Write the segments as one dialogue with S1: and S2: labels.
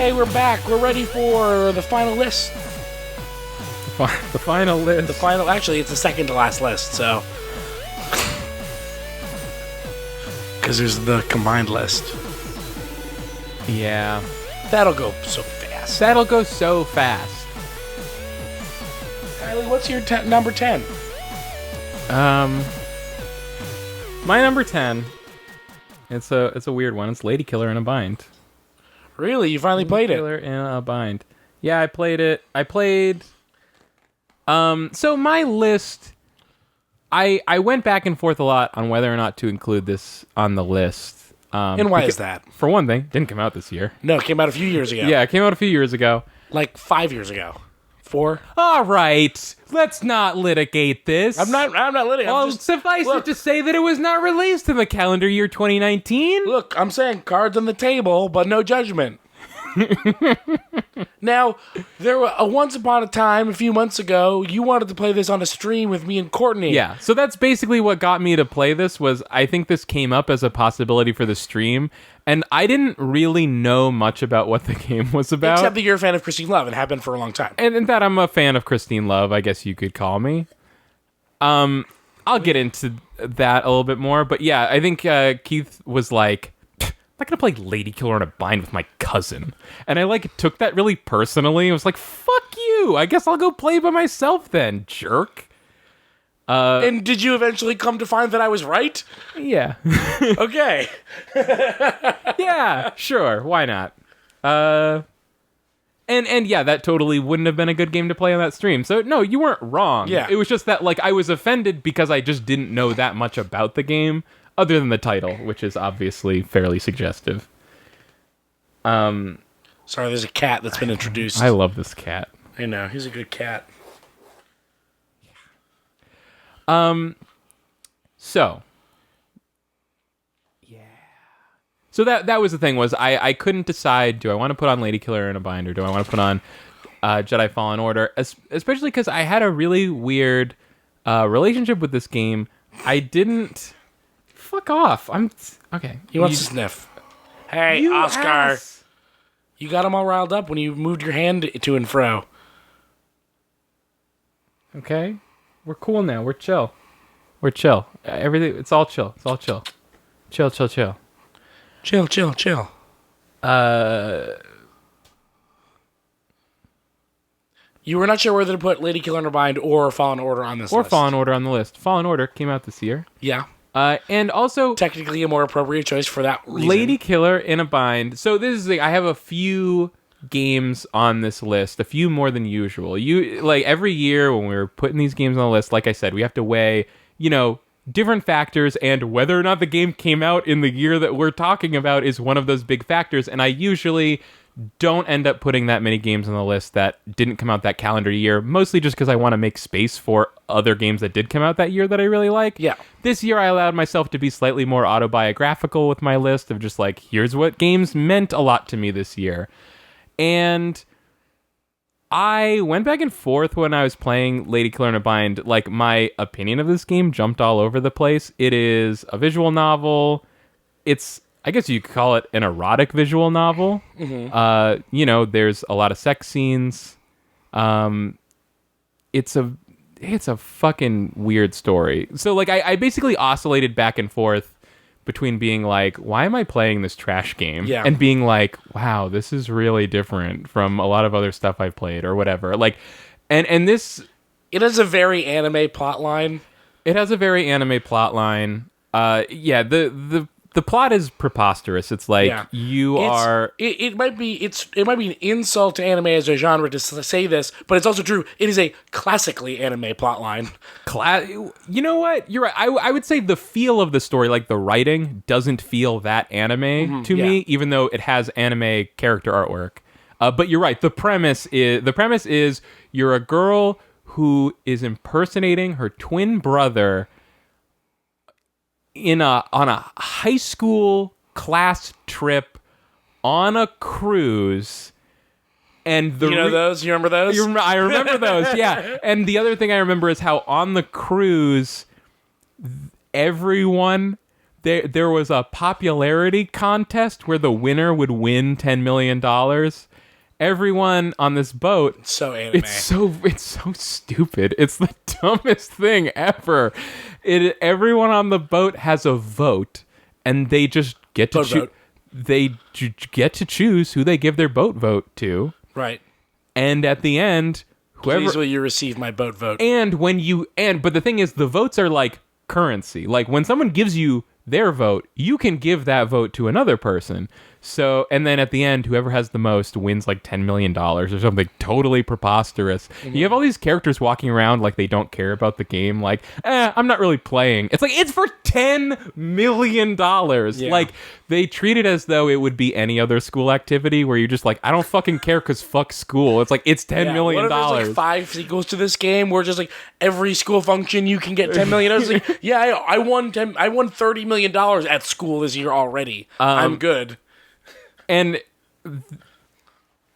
S1: Hey, we're back. We're ready for the final list.
S2: The final list.
S1: Actually, it's the second to last list, so. Because there's the combined list.
S2: Yeah.
S1: That'll go so fast. Kylie, what's your number 10?
S2: My number 10. It's a weird one. It's Lady Killer in a Bind.
S1: Really? You finally played it?
S2: Killer in a Bind. Yeah, I played it. So my list, I went back and forth a lot on whether or not to include this on the list.
S1: And why is that?
S2: For one thing, didn't come out this year.
S1: No, it came out a few years ago.
S2: Yeah, it came out a few years ago.
S1: Like 5 years ago. 4?
S2: All right, let's not litigate this.
S1: I'm not litigating.
S2: Well, suffice it to say that it was not released in the calendar year 2019.
S1: Look, I'm saying cards on the table, but no judgment. Now, there were once upon a time, a few months ago, you wanted to play this on a stream with me and Courtney.
S2: Yeah, so that's basically what got me to play this. Was I think this came up as a possibility for the stream, and I didn't really know much about what the game was about.
S1: Except that you're a fan of Christine Love and have been for a long time.
S2: And that I'm a fan of Christine Love, I guess you could call me. I'll get into that a little bit more, but yeah, I think Keith was like, I'm not gonna play Lady Killer in a Bind with my cousin. And I took that really personally. I was like, fuck you. I guess I'll go play by myself then, jerk.
S1: And did you eventually come to find that I was right?
S2: Yeah.
S1: Okay.
S2: Yeah, sure. Why not? And yeah, that totally wouldn't have been a good game to play on that stream. So no, you weren't wrong.
S1: Yeah.
S2: It was just that I was offended because I just didn't know that much about the game. Other than the title, which is obviously fairly suggestive.
S1: Sorry, there's a cat that's been introduced.
S2: I love this cat.
S1: I know, he's a good cat.
S2: So. Yeah. So that was the thing, was I couldn't decide, do I want to put on Lady Killer in a Bind or do I want to put on Jedi Fallen Order? Especially because I had a really weird relationship with this game. I didn't... Fuck off. I'm... Okay.
S1: He wants to sniff. Hey,
S2: You
S1: Oscar.
S2: ass.
S1: You got him all riled up when you moved your hand to and fro.
S2: Okay. We're cool now. We're chill. We're chill. Everything... It's all chill. It's all chill. Chill, chill, chill.
S1: Chill, chill, chill. You were not sure whether to put Lady Killer in a Bind or Fallen Order on this list.
S2: Or Fallen Order on the list. Fallen Order came out this year.
S1: Yeah.
S2: And also...
S1: Technically a more appropriate choice for that reason.
S2: Lady Killer in a Bind. So this is I have a few games on this list, a few more than usual. Every year when we're putting these games on the list, like I said, we have to weigh, different factors, and whether or not the game came out in the year that we're talking about is one of those big factors. And I usually don't end up putting that many games on the list that didn't come out that calendar year, mostly just because I want to make space for other games that did come out that year that I really like.
S1: Yeah.
S2: This year I allowed myself to be slightly more autobiographical with my list of just here's what games meant a lot to me this year. And I went back and forth when I was playing Lady Killer in a Bind. My opinion of this game jumped all over the place. It is a visual novel. It's... I guess you could call it an erotic visual novel. Mm-hmm. There's a lot of sex scenes. It's a fucking weird story. So I basically oscillated back and forth between being why am I playing this trash game?
S1: Yeah.
S2: And being wow, this is really different from a lot of other stuff I've played or whatever. And this...
S1: It has a very anime plotline.
S2: It has a very anime plotline. Yeah, the plot is preposterous. It's it
S1: might be an insult to anime as a genre to say this, but it's also true. It is a classically anime plotline.
S2: You know what? You're right. I would say the feel of the story, the writing, doesn't feel that anime to me, even though it has anime character artwork. But you're right. The premise is you're a girl who is impersonating her twin brother on a high school class trip on a cruise, and
S1: you remember those?
S2: I remember those, yeah. And the other thing I remember is how on the cruise, everyone there was a popularity contest where the winner would win $10 million, everyone on this boat.
S1: So anime.
S2: It's so stupid. It's the dumbest thing ever. Everyone on the boat has a vote, and they just get to choose. They get to choose who they give their boat vote to.
S1: Right.
S2: And at the end, whoever.
S1: Please will you receive my boat vote?
S2: But the thing is, the votes are like currency. Like when someone gives you their vote, you can give that vote to another person. So, and then at the end, whoever has the most wins like $10 million or something totally preposterous. Mm-hmm. You have all these characters walking around like they don't care about the game. Like, I'm not really playing. It's like, it's for $10 million. Yeah. Like, they treat it as though it would be any other school activity where you're just like, I don't fucking care because fuck school. It's like, it's $10 million.
S1: What if there's like 5 sequels to this game where just like every school function you can get $10 million? I was like, yeah, I won $30 million at school this year already. I'm good.
S2: And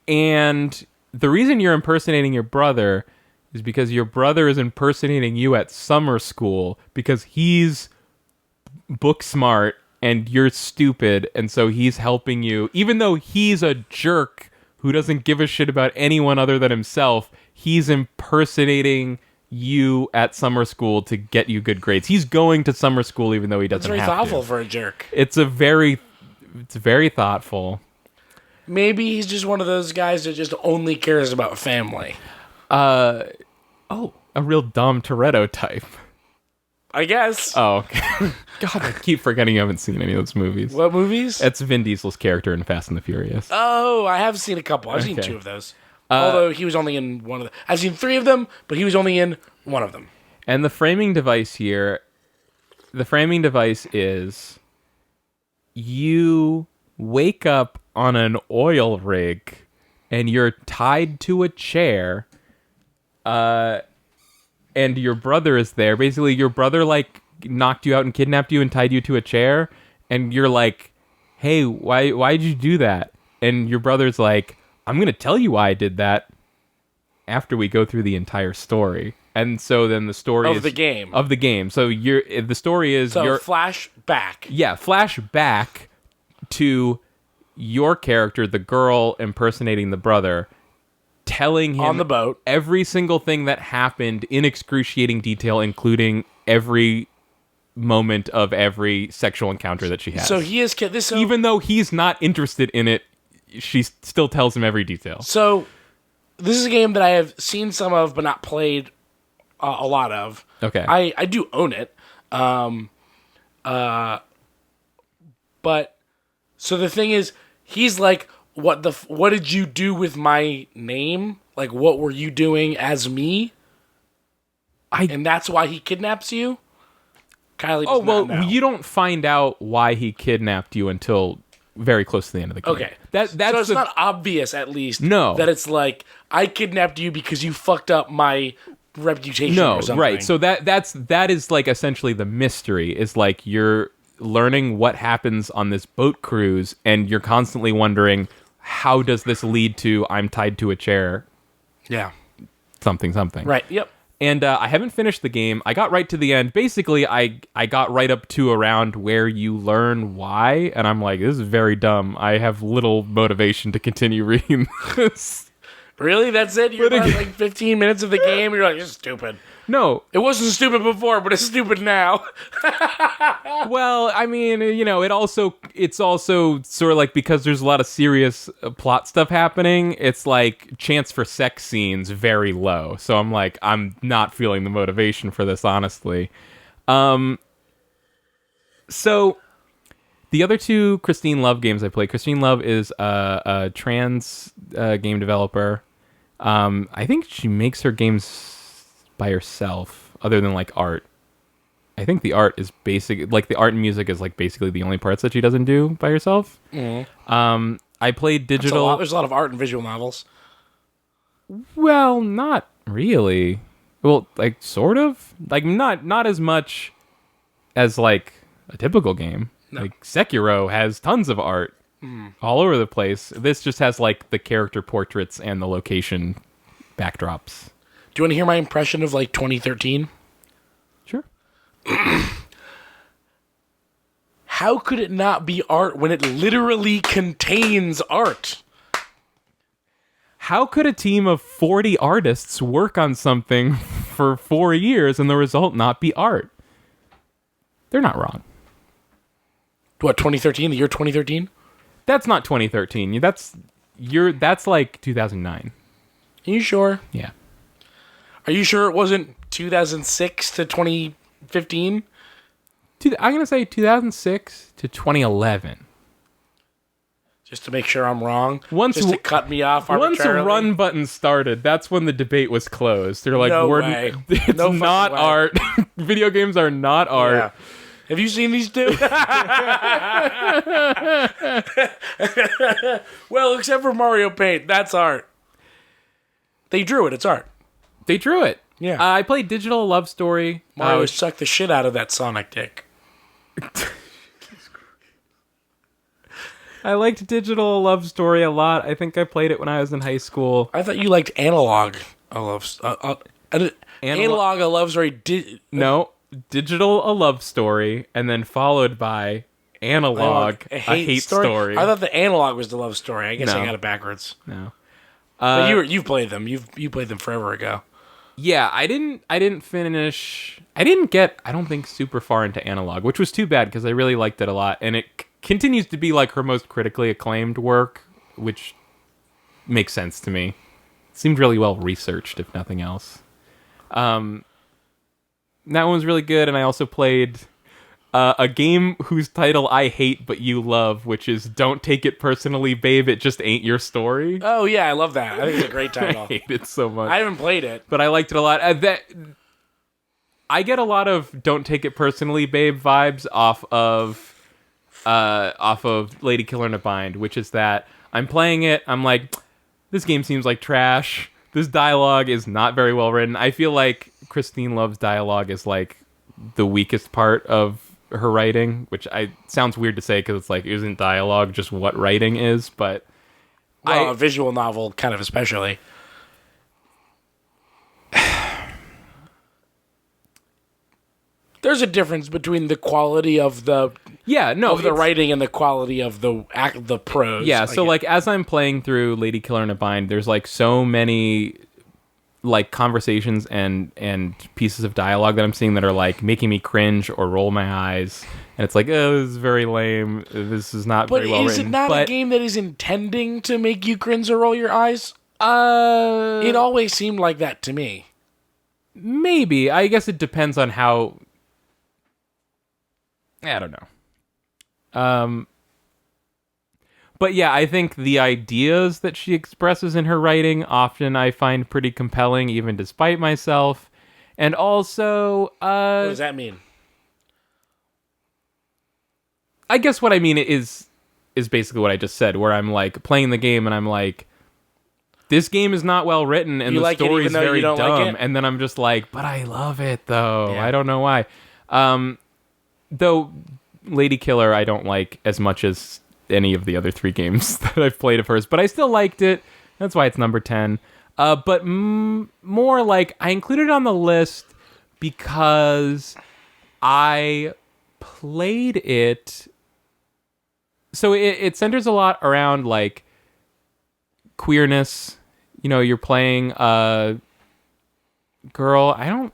S2: the reason you're impersonating your brother is because your brother is impersonating you at summer school because he's book smart and you're stupid, and so he's helping you. Even though he's a jerk who doesn't give a shit about anyone other than himself, he's impersonating you at summer school to get you good grades. He's going to summer school even though he doesn't have to.
S1: It's very thoughtful for a jerk.
S2: It's very thoughtful.
S1: Maybe he's just one of those guys that just only cares about family.
S2: A real Dom Toretto type.
S1: I guess.
S2: Oh, okay. God, I keep forgetting you haven't seen any of those movies.
S1: What movies?
S2: That's Vin Diesel's character in Fast and the Furious.
S1: Oh, I have seen a couple. I've seen 2 of those. Although he was only in one of them. I've seen 3 of them, but he was only in one of them.
S2: And the framing device here, is you wake up on an oil rig and you're tied to a chair, and your brother is there. Basically, your brother like knocked you out and kidnapped you and tied you to a chair, and you're like, hey, why'd you do that? And your brother's like, I'm gonna tell you why I did that after we go through the entire story. And so then the story
S1: of the game.
S2: So the story is
S1: flashback.
S2: Yeah, flashback to your character, the girl impersonating the brother, telling him
S1: on the boat
S2: every single thing that happened in excruciating detail, including every moment of every sexual encounter that she has.
S1: So he is
S2: even though he's not interested in it, she still tells him every detail.
S1: So this is a game that I have seen some of but not played a lot of.
S2: Okay.
S1: I do own it. But so the thing is, he's like, what did you do with my name? Like, what were you doing as me? And that's why he kidnaps you? Kylie does not know.
S2: You don't find out why he kidnapped you until very close to the end of the game.
S1: Okay.
S2: So
S1: it's not obvious, at least,
S2: no,
S1: that it's like, I kidnapped you because you fucked up my reputation or something.
S2: Right. So that is like essentially the mystery, is like you're learning what happens on this boat cruise, and you're constantly wondering, how does this lead to I'm tied to a chair?
S1: Yeah.
S2: Something.
S1: Right, yep.
S2: And I haven't finished the game. I got right to the end. Basically, I got right up to around where you learn why, and I'm like, this is very dumb. I have little motivation to continue reading this.
S1: Really? That's it? You're about like 15 minutes of the game, you're like, this is stupid.
S2: No.
S1: It wasn't stupid before, but it's stupid now.
S2: Well, I mean, it's also sort of like, because there's a lot of serious plot stuff happening, it's like chance for sex scenes very low. So I'm like, I'm not feeling the motivation for this, honestly. So the other 2 Christine Love games I played, Christine Love is a trans game developer. I think she makes her games by herself, other than like art. I think the art is basic, like the art and music is like basically the only parts that she doesn't do by herself. Mm-hmm. I played digital.
S1: There's a lot of art and visual novels.
S2: Well, not really. Well, like sort of, like not as much as like a typical game. No. Like Sekiro has tons of art all over the place. This just has like the character portraits and the location backdrops.
S1: Do you want to hear my impression of like 2013?
S2: Sure.
S1: How could it not be art when it literally contains art?
S2: how could a team of 40 artists work on something for 4 years and the result not be art? They're not wrong.
S1: What, 2013? The year 2013?
S2: That's not 2013. That's like 2009.
S1: Are you sure?
S2: Yeah.
S1: Are you sure it wasn't 2006 to 2015?
S2: I'm going to say 2006 to 2011.
S1: Just to make sure I'm wrong.
S2: Once
S1: just to cut me off arbitrarily.
S2: Once a run button started, that's when the debate was closed. They're like,
S1: no way.
S2: It's
S1: no
S2: not art. Video games are not art.
S1: Yeah. Have you seen these two? Well, except for Mario Paint. That's art. They drew it. It's art.
S2: They drew it.
S1: Yeah.
S2: I played Digital Love Story.
S1: Mario sucked the shit out of that Sonic dick.
S2: I liked Digital Love Story a lot. I think I played it when I was in high school.
S1: I thought you liked Analog. Analog, a love story.
S2: No, Digital, a love story, and then followed by Analog, a hate story.
S1: I thought the Analog was the love story. I guess
S2: No.
S1: I got it backwards.
S2: No.
S1: But you've played them. You played them forever ago.
S2: Yeah, I didn't finish. I didn't get, I don't think, super far into Analog, which was too bad because I really liked it a lot, and it continues to be like her most critically acclaimed work, which makes sense to me. It seemed really well researched, if nothing else. That one was really good, and I also played a game whose title I hate but you love, which is Don't Take It Personally, Babe, It Just Ain't Your Story.
S1: Oh, yeah, I love that. I think it's a great title.
S2: I hate it so much.
S1: I haven't played it.
S2: But I liked it a lot. I get a lot of Don't Take It Personally, Babe vibes off of Lady Killer in a Bind, which is that I'm playing it, I'm like, this game seems like trash. This dialogue is not very well written. I feel like Christine Love's dialogue is like the weakest part of her writing, which sounds weird to say because it's like, isn't dialogue just what writing is? But
S1: a visual novel, kind of especially. There's a difference between the quality of the writing and the quality of the prose.
S2: Yeah, so like as I'm playing through Lady Killer in a Bind, there's like so many like conversations and pieces of dialogue that I'm seeing that are like making me cringe or roll my eyes, and it's like, oh, this is very lame. This is not very well written.
S1: But is it not a game that is intending to make you cringe or roll your eyes? It always seemed like that to me.
S2: Maybe. I guess it depends on how. I don't know. But yeah, I think the ideas that she expresses in her writing often I find pretty compelling, even despite myself. And also,
S1: what does that mean?
S2: I guess what I mean is basically what I just said, where I'm like playing the game and I'm like, this game is not well written and the story's very dumb. Like, and then I'm just like, but I love it though. Yeah. I don't know why. Though Lady Killer I don't like as much as any of the other 3 games that I've played of hers, but I still liked it. That's why it's number 10. But more like I included it on the list because I played it. So it centers a lot around like queerness. You know, you're playing a girl. I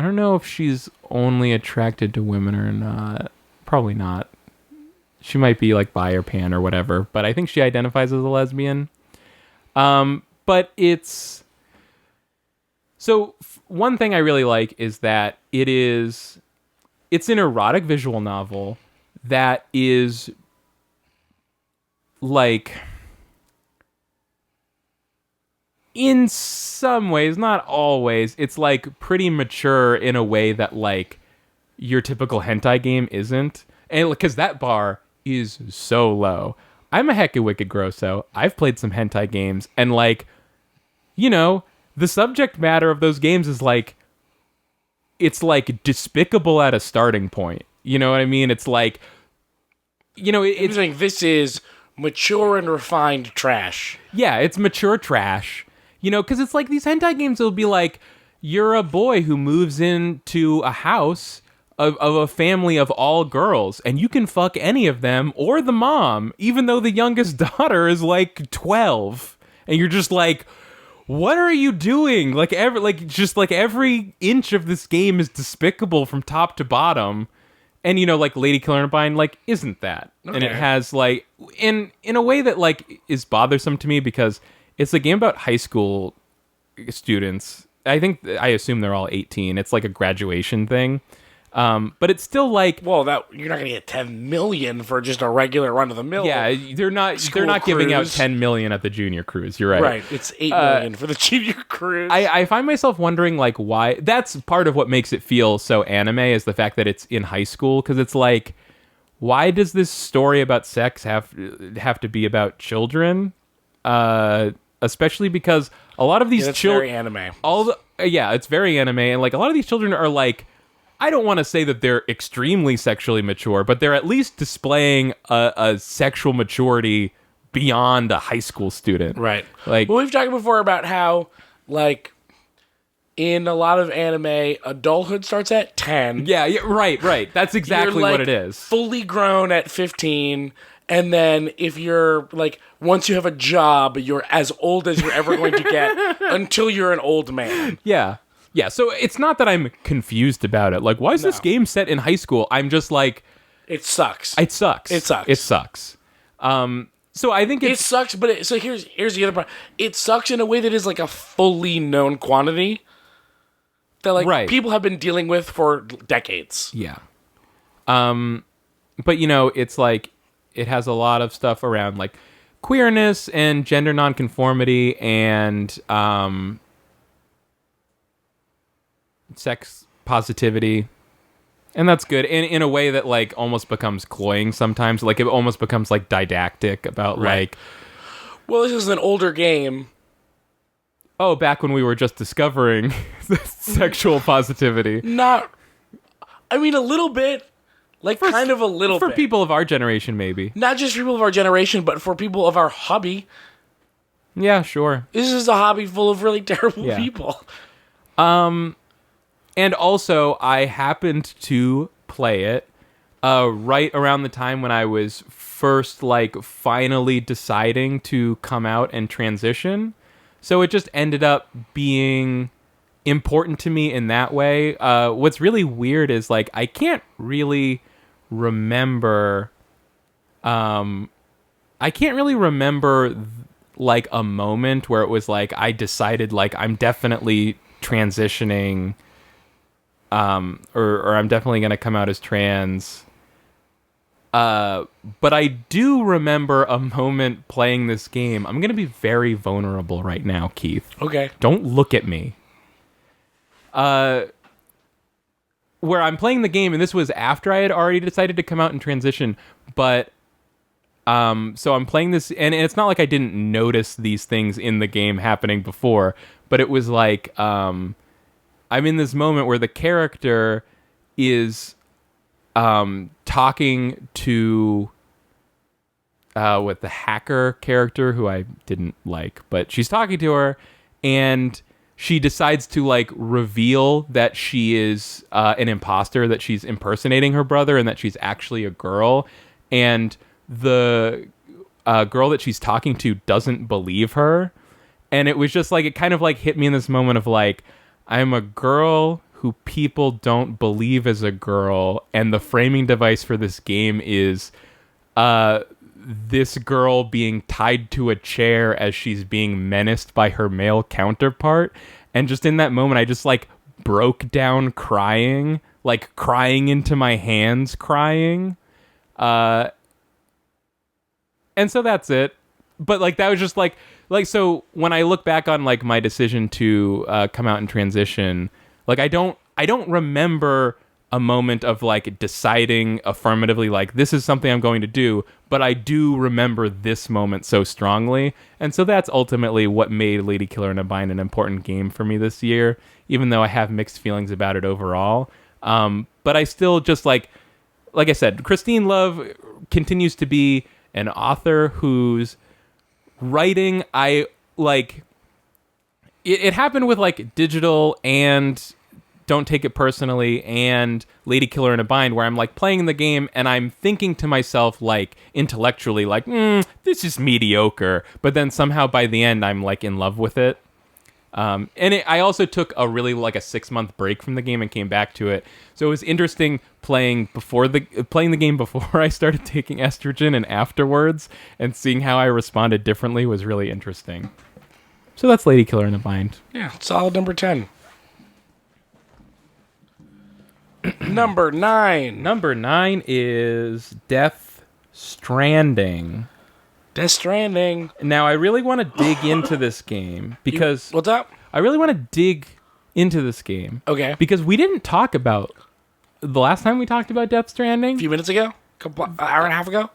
S2: don't know if she's only attracted to women or not. Probably not. She might be like bi or pan or whatever, but I think she identifies as a lesbian. But it's... So one thing I really like is that it's an erotic visual novel that is like... in some ways, not always, it's like pretty mature in a way that like your typical hentai game isn't. And because that bar is so low. I'm a hecka wicked grosso. I've played some hentai games and like, you know, the subject matter of those games is like, it's like despicable at a starting point. You know what I mean? It's like, you know, it's
S1: like, this is mature and refined trash.
S2: Yeah, it's mature trash. You know, because it's like these hentai games will be like, you're a boy who moves into a house of a family of all girls, and you can fuck any of them or the mom, even though the youngest daughter is like 12. and you're just like, what are you doing? Like every inch of this game is despicable from top to bottom. And, you know, like, Lady Killer Unbind, like, isn't that. Okay. And it has, like, in a way that, like, is bothersome to me because it's a game about high school students. I assume they're all 18. It's, like, a graduation thing. But it's still like,
S1: well, that you're not gonna get 10 million for just a regular run of the mill.
S2: Yeah, they're not giving out 10 million at the junior cruise. You're right.
S1: Right, it's 8 million for the junior cruise.
S2: I find myself wondering like why. That's part of what makes it feel so anime is the fact that it's in high school, because it's like, why does this story about sex have to be about children? Especially because a lot of these children,
S1: very anime.
S2: It's very anime, and like a lot of these children are like, I don't want to say that they're extremely sexually mature, but they're at least displaying a sexual maturity beyond a high school student.
S1: Right.
S2: Like,
S1: well, we've talked before about how, like, in a lot of anime, adulthood starts at 10.
S2: Yeah, right. That's exactly what it is.
S1: Fully grown at 15, and then if you're, like, once you have a job, you're as old as you're ever going to get until you're an old man.
S2: Yeah. Yeah, so it's not that I'm confused about it. Like, why is this game set in high school? I'm just like...
S1: It sucks.
S2: It sucks. So I think
S1: it sucks, but so here's the other part. It sucks in a way that is like a fully known quantity that like people have been dealing with for decades.
S2: Yeah. But you know, it's like it has a lot of stuff around like queerness and gender nonconformity and sex positivity, and that's good in a way that like almost becomes cloying sometimes. Like it almost becomes like didactic about like,
S1: well, this is an older game.
S2: Oh, back when we were just discovering sexual positivity.
S1: I mean, a little bit, like kind of a little bit
S2: for people of our generation, maybe
S1: not just people of our generation, but for people of our hobby.
S2: Yeah, sure.
S1: This is a hobby full of really terrible people.
S2: And also, I happened to play it right around the time when I was first, like, finally deciding to come out and transition. So it just ended up being important to me in that way. What's really weird is, like, I can't really remember... like, a moment where it was, like, I decided, like, I'm definitely transitioning... or I'm definitely going to come out as trans. But I do remember a moment playing this game. I'm going to be very vulnerable right now, Keith.
S1: Okay.
S2: Don't look at me. Where I'm playing the game, and this was after I had already decided to come out and transition, but so I'm playing this, and it's not like I didn't notice these things in the game happening before, but it was like, I'm in this moment where the character is talking to with the hacker character who I didn't like, but she's talking to her, and she decides to like reveal that she is an imposter, that she's impersonating her brother, and that she's actually a girl, and the girl that she's talking to doesn't believe her, and it was just like it kind of like hit me in this moment of like, I'm a girl who people don't believe is a girl, and the framing device for this game is this girl being tied to a chair as she's being menaced by her male counterpart. And just in that moment, I just like broke down crying, like crying into my hands, crying. And so that's it. But like that was just like so when I look back on like my decision to come out and transition, like I don't remember a moment of like deciding affirmatively like this is something I'm going to do, but I do remember this moment so strongly, and so that's ultimately what made Lady Killer Unbind an important game for me this year, even though I have mixed feelings about it overall. But I still just like I said, Christine Love continues to be an author whose writing it happened with like digital and Don't Take It Personally and Lady Killer in a Bind, where I'm like playing the game and I'm thinking to myself like intellectually like, this is mediocre. But then somehow by the end I'm like in love with it. I also took a really like a 6-month break from the game and came back to it. So it was interesting playing the game before I started taking estrogen and afterwards, and seeing how I responded differently was really interesting. So that's Lady Killer in a Bind.
S1: Yeah, solid number 10. Number 9.
S2: Number 9 is Death Stranding.
S1: Death Stranding.
S2: Now, I really want to dig into this game because...
S1: What's up?
S2: I really want to dig into this game.
S1: Okay.
S2: Because we didn't talk about... The last time we talked about Death Stranding...
S1: A few minutes ago? An hour and a half ago?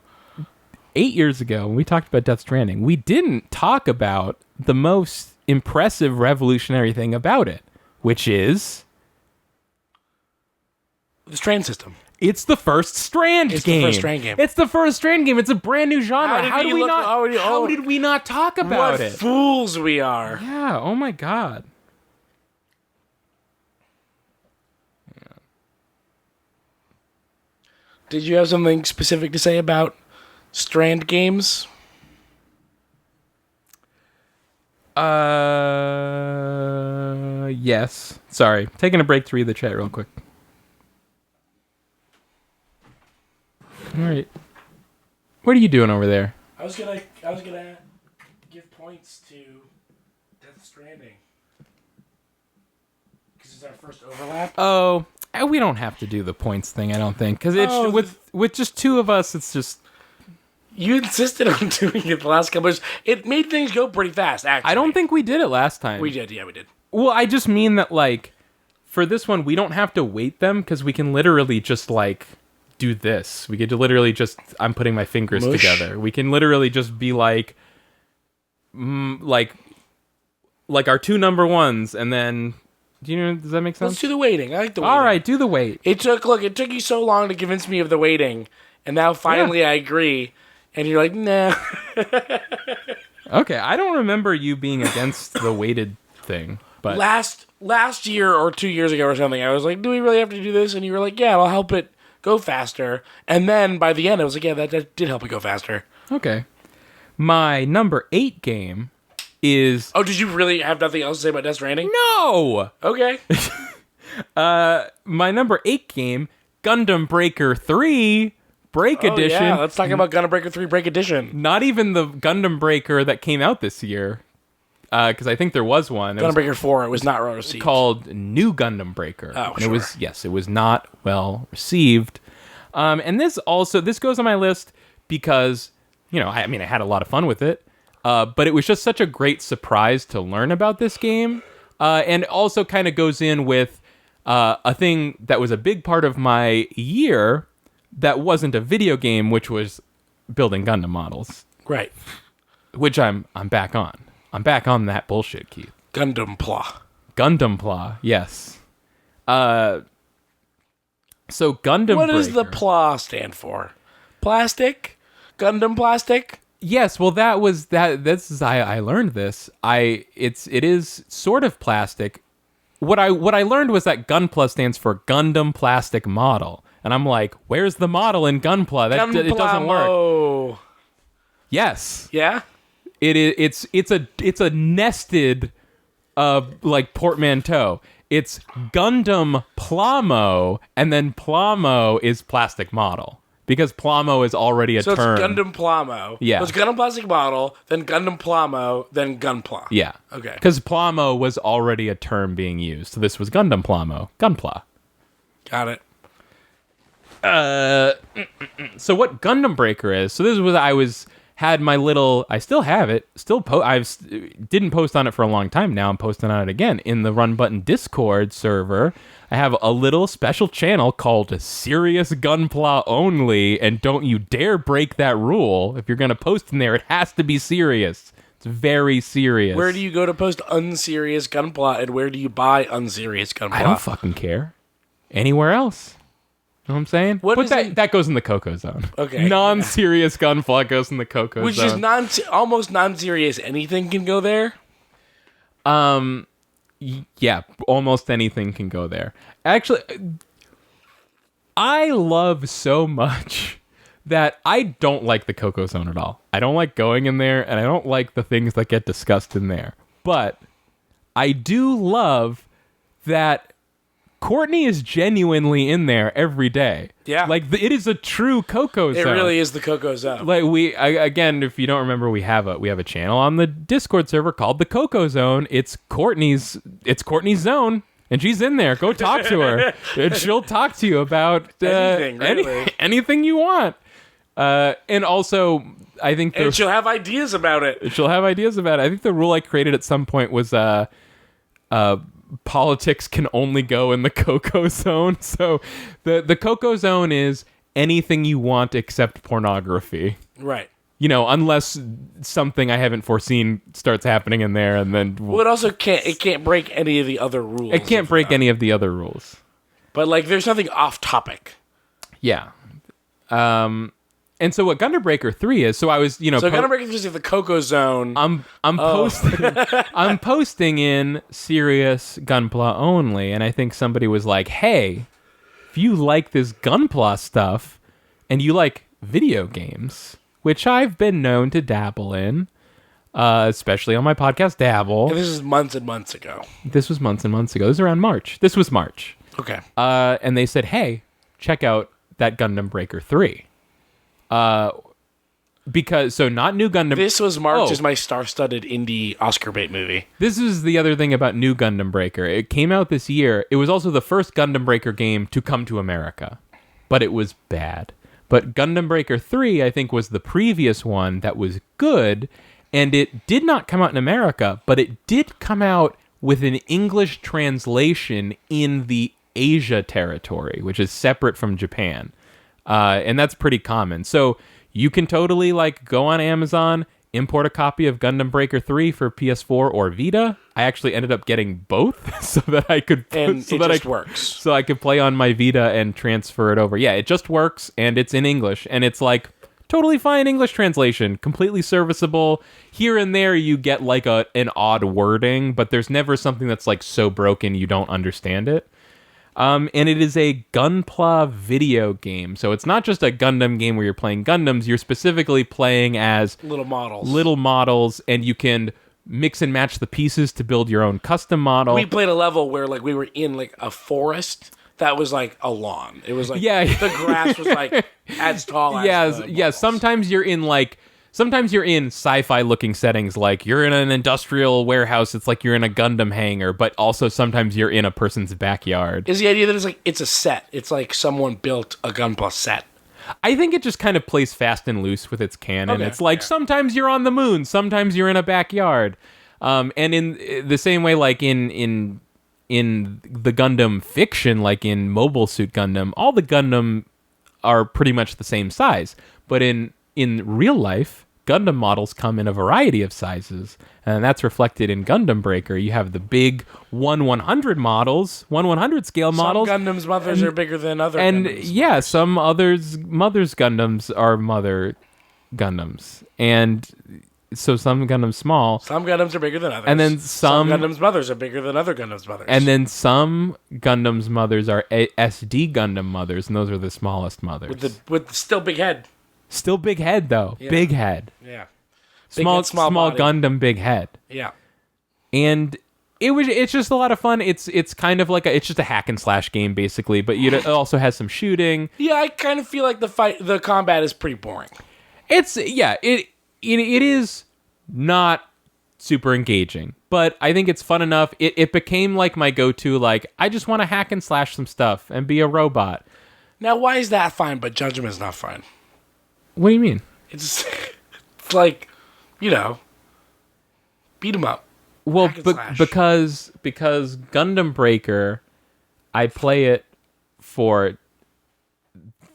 S2: 8 years ago, when we talked about Death Stranding, we didn't talk about the most impressive revolutionary thing about it, which is...
S1: The Strand system.
S2: It's the first Strand game.
S1: It's the first Strand game.
S2: It's the first Strand game. It's a brand new genre.
S1: How
S2: did we not talk about it?
S1: What fools we are.
S2: Yeah, oh my god. Yeah.
S1: Did you have something specific to say about Strand games?
S2: Yes. Sorry. Taking a break to read the chat real quick. All right. What are you doing over there?
S1: I was gonna give points to Death Stranding because it's our first overlap.
S2: Oh, we don't have to do the points thing, I don't think, because it's with just two of us. It's just
S1: you insisted on doing it the last couple of years. It made things go pretty fast. Actually,
S2: I don't think we did it last time.
S1: We did. Yeah, we did.
S2: Well, I just mean that like for this one, we don't have to weight them because we can literally just like. Do this. We could literally just... I'm putting my fingers together. We can literally just be like our two number ones, and then... Does that make sense?
S1: Let's do the weighting. I like the weighting.
S2: All right, do the weight.
S1: It took you so long to convince me of the weighting, and now finally I agree, and you're like, nah.
S2: Okay, I don't remember you being against the weighted thing, but...
S1: Last year or 2 years ago or something, I was like, do we really have to do this? And you were like, yeah, it'll help it go faster. And then by the end, I was like, yeah, that did help it go faster.
S2: Okay. My number 8 game is...
S1: Oh, did you really have nothing else to say about Death Stranding?
S2: No!
S1: Okay.
S2: My number 8 game, Gundam Breaker 3 Break Edition.
S1: Yeah, let's talk about Gundam Breaker 3 Break Edition.
S2: Not even the Gundam Breaker that came out this year. Because I think there was one.
S1: Gundam Breaker 4, it was not well received.
S2: Called New Gundam Breaker.
S1: Oh,
S2: and
S1: sure.
S2: it was not well received. And this goes on my list because, I had a lot of fun with it. But it was just such a great surprise to learn about this game. And also kind of goes in with a thing that was a big part of my year that wasn't a video game, which was building Gundam models.
S1: Right.
S2: Which I'm back on. I'm back on that bullshit, Keith.
S1: Gundam Pla,
S2: yes. So Gundam
S1: What
S2: Breaker.
S1: does the PLA stand for? Plastic? Gundam plastic?
S2: Yes, well I learned this. It is sort of plastic. What I learned was that Gunpla stands for Gundam Plastic Model. And I'm like, where's the model in Gunpla? It doesn't work. Yes.
S1: Yeah?
S2: It's a nested portmanteau. It's Gundam Plamo, and then Plamo is plastic model. Because Plamo is already a term.
S1: So it's Gundam Plamo.
S2: Yeah.
S1: So it's Gundam Plastic Model, then Gundam Plamo, then Gunpla.
S2: Yeah.
S1: Okay.
S2: Because Plamo was already a term being used. So this was Gundam Plamo. Gunpla.
S1: Got it.
S2: So what Gundam Breaker is, so this was, I still have it, didn't post on it for a long time, now I'm posting on it again, in the Run Button Discord server. I have a little special channel called Serious Gunpla Only, and don't you dare break that rule. If you're going to post in there, it has to be serious. It's very serious.
S1: Where do you go to post unserious Gunpla, and where do you buy unserious Gunpla?
S2: I don't fucking care. Anywhere else. Know what I'm saying? That goes in the Coco Zone.
S1: Okay.
S2: Non-serious Gunpla goes in the Coco Zone.
S1: Which is almost non-serious. Anything can go there?
S2: Yeah, almost anything can go there. Actually, I love so much that I don't like the Coco Zone at all. I don't like going in there, and I don't like the things that get discussed in there. But I do love that Courtney is genuinely in there every day.
S1: Yeah.
S2: Like, it is a true Coco Zone.
S1: It really is the Coco Zone.
S2: Like, again, if you don't remember, we have a channel on the Discord server called the Coco Zone. It's Courtney's Zone, and she's in there. Go talk to her. And she'll talk to you about
S1: anything, really.
S2: anything you want. And also, I think
S1: and she'll have ideas about it.
S2: She'll have ideas about it. I think the rule I created at some point was politics can only go in the Coco Zone. So the Coco Zone is anything you want except pornography.
S1: Right.
S2: You know, unless something I haven't foreseen starts happening in there, and then
S1: well, it also can't break any of the other rules.
S2: It can't break any of the other rules.
S1: But like, there's nothing off topic.
S2: Yeah. And so what Gundam Breaker 3 is, so I was, you know...
S1: So Gundam Breaker 3 is the Coco Zone.
S2: I'm posting in Serious Gunpla only, and I think somebody was like, hey, if you like this Gunpla stuff, and you like video games, which I've been known to dabble in, especially on my podcast, Dabble.
S1: And this is months and months ago.
S2: This was months and months ago. This was around March. This was March.
S1: Okay.
S2: And they said, hey, check out that Gundam Breaker 3. Because so not new Gundam.
S1: This was March is my star-studded indie Oscar bait movie.
S2: This is the other thing about new Gundam Breaker. It came out this year. It was also the first Gundam Breaker game to come to America, but it was bad. But Gundam Breaker 3, I think, was the previous one that was good, and it did not come out in America, but it did come out with an English translation in the Asia territory, which is separate from Japan. And that's pretty common. So you can totally like go on Amazon, import a copy of Gundam Breaker 3 for PS4 or Vita. I actually ended up getting both so that I could
S1: works.
S2: So I could play on my Vita and transfer it over. Yeah, it just works, and it's in English, and it's like totally fine English translation, completely serviceable. Here and there you get like an odd wording, but there's never something that's like so broken you don't understand it. And it is a Gunpla video game. So it's not just a Gundam game where you're playing Gundams. You're specifically playing as
S1: little models,
S2: and you can mix and match the pieces to build your own custom model.
S1: We played a level where like we were in like a forest that was like a lawn. It was like the grass was like as tall as the models. Sometimes you're in sci-fi looking settings, like you're in an industrial warehouse. It's like you're in a Gundam hangar, but also sometimes you're in a person's backyard. Is the idea that it's a set? It's like someone built a Gunpla set.
S2: I think it just kind of plays fast and loose with its canon. Okay, it's like sometimes you're on the moon, sometimes you're in a backyard. And in the same way, like in the Gundam fiction, like in Mobile Suit Gundam, all the Gundam are pretty much the same size. But in real life, Gundam models come in a variety of sizes, and that's reflected in Gundam Breaker. You have the big 1/100 models, 1/100 scale models.
S1: Some Gundam's mothers are bigger than other
S2: and
S1: Gundams.
S2: Yeah, some others' mothers' Gundams are mother Gundams. And so some Gundams small.
S1: Some Gundams are bigger than others.
S2: And then some
S1: Gundams' mothers are bigger than other Gundams' mothers.
S2: And then some Gundams' mothers are SD Gundam mothers, and those are the smallest mothers.
S1: With the still big head.
S2: Still big head, though. Yeah. Big head.
S1: Yeah.
S2: Small Gundam, big head.
S1: Yeah.
S2: And it's just a lot of fun. It's kind of like it's just a hack and slash game, basically, but it also has some shooting.
S1: Yeah, I kind of feel like the combat is pretty boring.
S2: It is not super engaging, but I think it's fun enough. It became like my go-to, like, I just want to hack and slash some stuff and be a robot.
S1: Now, why is that fine, but Judgment's not fine?
S2: What do you mean?
S1: It's like, beat 'em up.
S2: Well, because Gundam Breaker, I play it for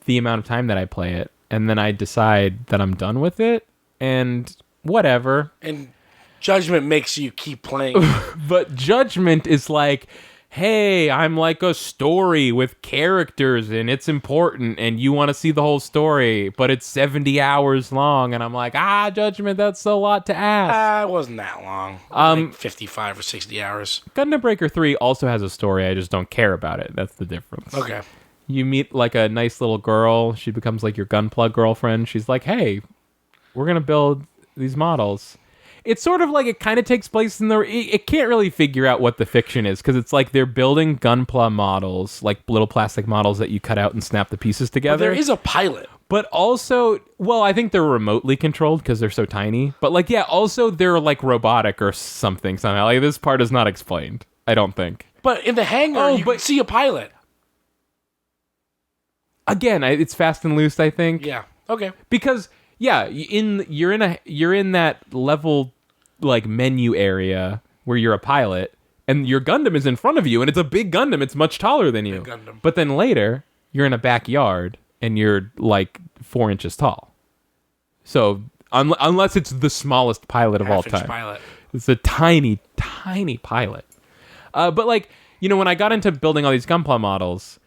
S2: the amount of time that I play it, and then I decide that I'm done with it, and whatever.
S1: And Judgment makes you keep playing.
S2: But Judgment is like, hey, I'm like a story with characters and it's important and you want to see the whole story, but it's 70 hours long. And I'm like, Judgment, that's a lot to ask.
S1: It wasn't that long. It was like 55 or 60 hours.
S2: Gundam Breaker 3 also has a story. I just don't care about it. That's the difference.
S1: Okay.
S2: You meet like a nice little girl. She becomes like your Gunplug girlfriend. She's like, hey, we're going to build these models. It's sort of like it kind of takes place in it can't really figure out what the fiction is because it's like they're building Gunpla models, like little plastic models that you cut out and snap the pieces together.
S1: But there is a pilot.
S2: But also, well, I think they're remotely controlled because they're so tiny. But like, yeah, also they're like robotic or something somehow. Like this part is not explained, I don't think.
S1: But in the hangar, you can see a pilot.
S2: Again, it's fast and loose, I think.
S1: Yeah. Okay.
S2: Because yeah, you're in that level like menu area where you're a pilot and your Gundam is in front of you and it's a big Gundam. It's much taller than you. But then later you're in a backyard and you're like 4 inches tall. So unless it's the smallest pilot of all time,
S1: pilot.
S2: It's a tiny pilot. But like, when I got into building all these Gunpla models,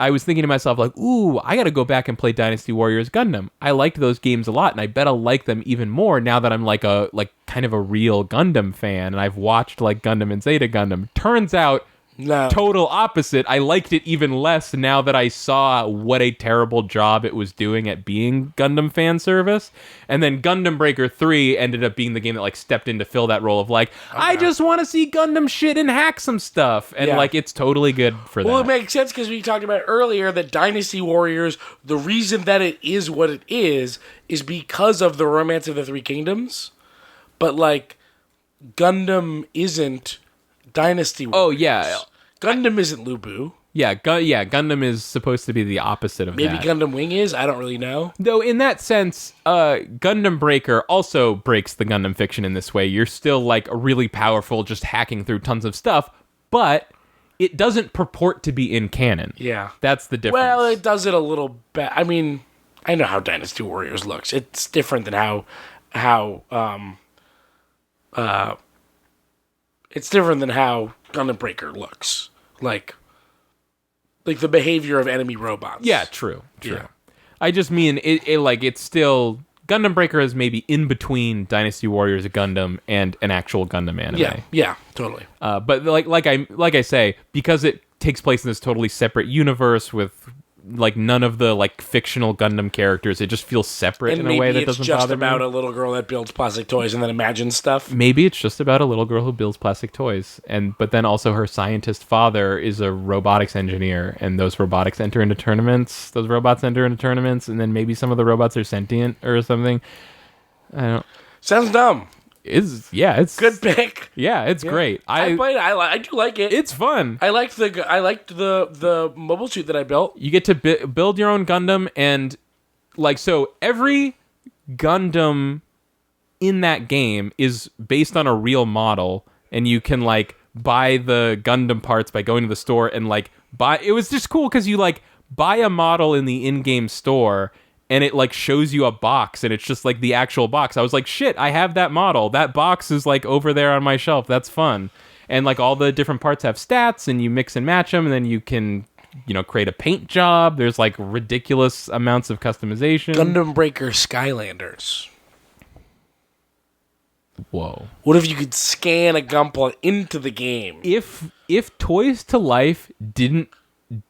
S2: I was thinking to myself, like, ooh, I got to go back and play Dynasty Warriors Gundam. I liked those games a lot, and I bet I'll like them even more now that I'm like kind of a real Gundam fan, and I've watched like Gundam and Zeta Gundam. Turns out, no. Total opposite. I liked it even less now that I saw what a terrible job it was doing at being Gundam fan service. And then Gundam Breaker 3 ended up being the game that like stepped in to fill that role of like, I just want to see Gundam shit and hack some stuff. And like, it's totally good for that.
S1: Well, it makes sense because we talked about earlier that Dynasty Warriors, the reason that it is what it is because of the Romance of the Three Kingdoms. But like, Gundam isn't Dynasty Warriors.
S2: Oh, yeah.
S1: Gundam isn't Lubu.
S2: Yeah, Gundam is supposed to be the opposite of that.
S1: Maybe Gundam Wing is? I don't really know.
S2: Though, in that sense, Gundam Breaker also breaks the Gundam fiction in this way. You're still, like, really powerful, just hacking through tons of stuff, but it doesn't purport to be in canon.
S1: Yeah.
S2: That's the difference.
S1: Well, it does it a little bit. I mean, I know how Dynasty Warriors looks. It's different than how Gundam Breaker looks. Like the behavior of enemy robots.
S2: Yeah, true.
S1: Yeah.
S2: I just mean it's still Gundam Breaker is maybe in between Dynasty Warriors Gundam and an actual Gundam anime.
S1: Yeah, totally.
S2: But like I say, because it takes place in this totally separate universe with like none of the like fictional Gundam characters, it just feels separate in a way that doesn't bother me. Maybe it's just
S1: about a little girl that builds plastic toys and then imagines stuff.
S2: Maybe it's just about a little girl who builds plastic toys, but then also her scientist father is a robotics engineer, and those robots enter into tournaments. And then maybe some of the robots are sentient or something. I don't.
S1: Sounds dumb.
S2: It's
S1: good pick.
S2: Yeah, it's great.
S1: I played it. I do like it.
S2: It's fun.
S1: I liked the mobile suit that I built.
S2: You get to build your own Gundam, and like so every Gundam in that game is based on a real model, and you can like buy the Gundam parts by going to the store and like buy. It was just cool because you like buy a model in the in-game store. And it, like, shows you a box, and it's just, like, the actual box. I was like, shit, I have that model. That box is, like, over there on my shelf. That's fun. And, like, all the different parts have stats, and you mix and match them, and then you can, create a paint job. There's, like, ridiculous amounts of customization.
S1: Gundam Breaker Skylanders.
S2: Whoa.
S1: What if you could scan a Gunpla into the game?
S2: If Toys to Life didn't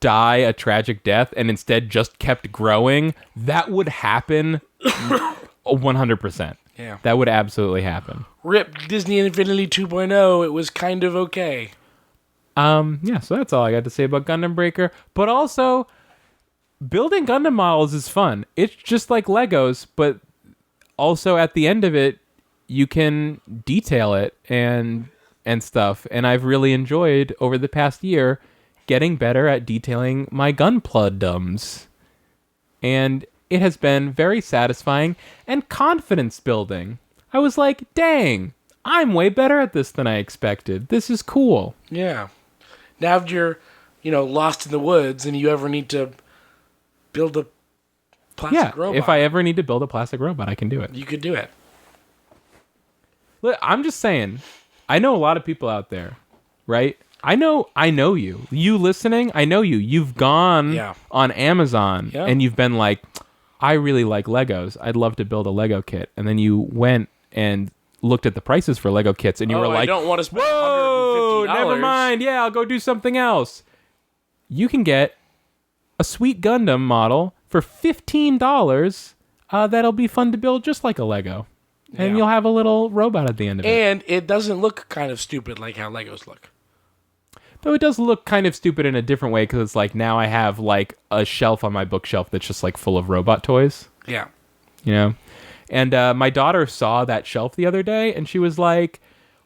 S2: die a tragic death and instead just kept growing, that would happen 100%.
S1: Yeah.
S2: That would absolutely happen.
S1: RIP Disney Infinity 2.0, it was kind of okay.
S2: Yeah, so that's all I got to say about Gundam Breaker. But also, building Gundam models is fun. It's just like Legos, but also at the end of it, you can detail it and stuff. And I've really enjoyed, over the past year, getting better at detailing my Gunpla-dums. And it has been very satisfying and confidence building. I was like, dang, I'm way better at this than I expected. This is cool.
S1: Yeah. Now if you're, lost in the woods and you ever need to build a plastic robot.
S2: If I ever need to build a plastic robot, I can do it.
S1: You could do it.
S2: Look, I'm just saying, I know a lot of people out there, right? I know you. You listening? I know you. You've gone on Amazon and you've been like, I really like Legos. I'd love to build a Lego kit. And then you went and looked at the prices for Lego kits and you were like,
S1: I don't want to spend
S2: whoa,
S1: $150.
S2: never mind. Yeah, I'll go do something else. You can get a sweet Gundam model for $15 that'll be fun to build just like a Lego. And you'll have a little robot at the end of it.
S1: And it doesn't look kind of stupid like how Legos look.
S2: Though it does look kind of stupid in a different way because it's like now I have like a shelf on my bookshelf that's just like full of robot toys.
S1: Yeah.
S2: You know? And my daughter saw that shelf the other day and she was like,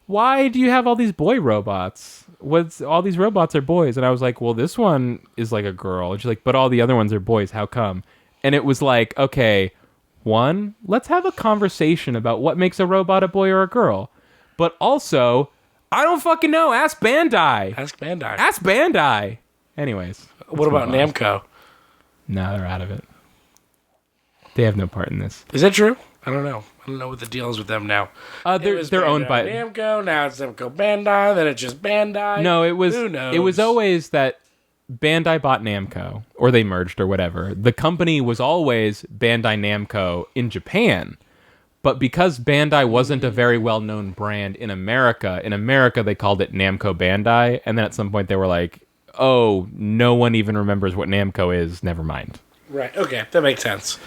S2: why do you have all these boy robots? All these robots are boys. And I was like, well, this one is like a girl. And she's like, but all the other ones are boys. How come? And it was like, okay, one, let's have a conversation about what makes a robot a boy or a girl. But also, I don't fucking know. Ask Bandai.
S1: Ask
S2: Bandai. Anyways.
S1: What about Namco?
S2: No, they're out of it. They have no part in this.
S1: Is that true? I don't know. I don't know what the deal is with them now.
S2: They're owned by
S1: Namco. Now it's Namco Bandai. Then it's just Bandai.
S2: No, it was.
S1: Who knows?
S2: It was always that Bandai bought Namco, or they merged, or whatever. The company was always Bandai Namco in Japan, but because Bandai wasn't a very well-known brand in America they called it Namco Bandai, and then at some point they were like, "Oh, no one even remembers what Namco is. Never mind."
S1: Right. Okay, that makes sense.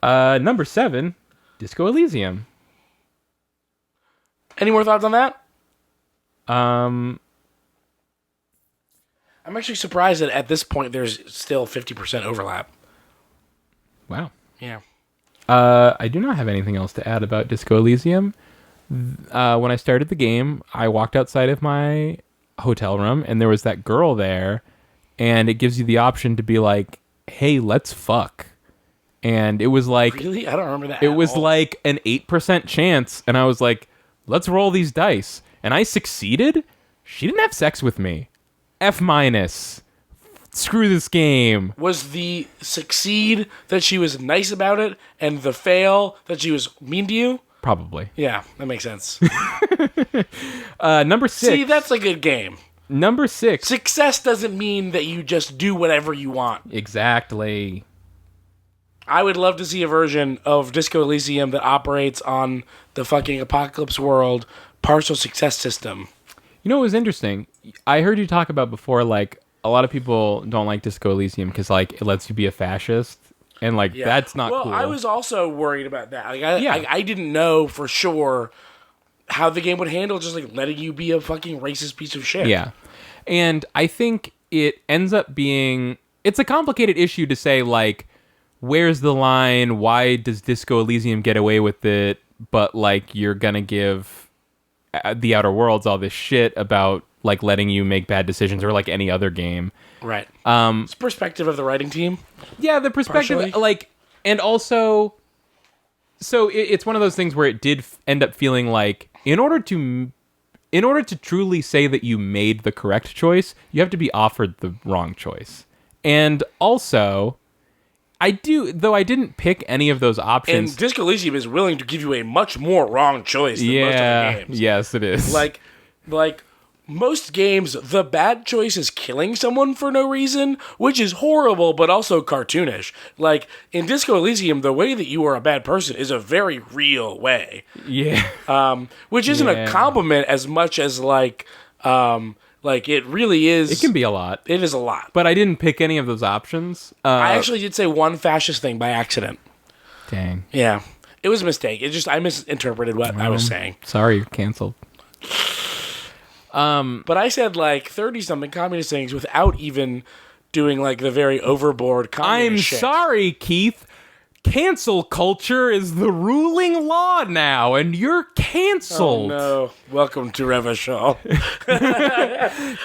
S2: Number 7, Disco Elysium.
S1: Any more thoughts on that?
S2: I'm
S1: actually surprised that at this point there's still 50% overlap.
S2: Wow.
S1: Yeah.
S2: I do not have anything else to add about Disco Elysium. When I started the game, I walked outside of my hotel room, and there was that girl there, and it gives you the option to be like, hey, let's fuck. And it was like...
S1: Really? I don't remember that
S2: It was like an 8% chance, and I was like, let's roll these dice. And I succeeded. She didn't have sex with me. F-. Screw this game.
S1: Was the succeed that she was nice about it, and the fail that she was mean to you?
S2: Probably.
S1: Yeah, that makes sense.
S2: Number 6.
S1: See, that's a good game.
S2: Number 6.
S1: Success doesn't mean that you just do whatever you want.
S2: Exactly.
S1: I would love to see a version of Disco Elysium that operates on the fucking Apocalypse World partial success system.
S2: You know what was interesting? I heard you talk about before, like, a lot of people don't like Disco Elysium because, like, it lets you be a fascist. And, like, that's not cool.
S1: Well, I was also worried about that. Like, I didn't know for sure how the game would handle just, like, letting you be a fucking racist piece of shit.
S2: Yeah. And I think it ends up being... It's a complicated issue to say, like, where's the line? Why does Disco Elysium get away with it? But, like, you're gonna give The Outer Worlds all this shit about, like, letting you make bad decisions, or like any other game.
S1: Right. It's perspective of the writing team.
S2: Yeah, the perspective,
S1: partially.
S2: Like, and also, so it's one of those things where it did end up feeling like, in order to truly say that you made the correct choice, you have to be offered the wrong choice. And also, I didn't pick any of those options.
S1: And Disco Elysium is willing to give you a much more wrong choice than most other games.
S2: Yes, it is.
S1: Like most games, the bad choice is killing someone for no reason, which is horrible, but also cartoonish. Like, in Disco Elysium, the way that you are a bad person is a very real way.
S2: Yeah.
S1: Which isn't a compliment as much as, like, it really is.
S2: It can be a lot.
S1: It is a lot.
S2: But I didn't pick any of those options.
S1: I actually did say one fascist thing by accident.
S2: Dang.
S1: Yeah. It was a mistake. I misinterpreted what I was saying.
S2: Sorry, you're canceled.
S1: But I said, like, 30-something communist things without even doing, like, the very overboard communist shit.
S2: I'm sorry, Keith. Cancel culture is the ruling law now, and you're canceled.
S1: Oh, no. Welcome to Revachol.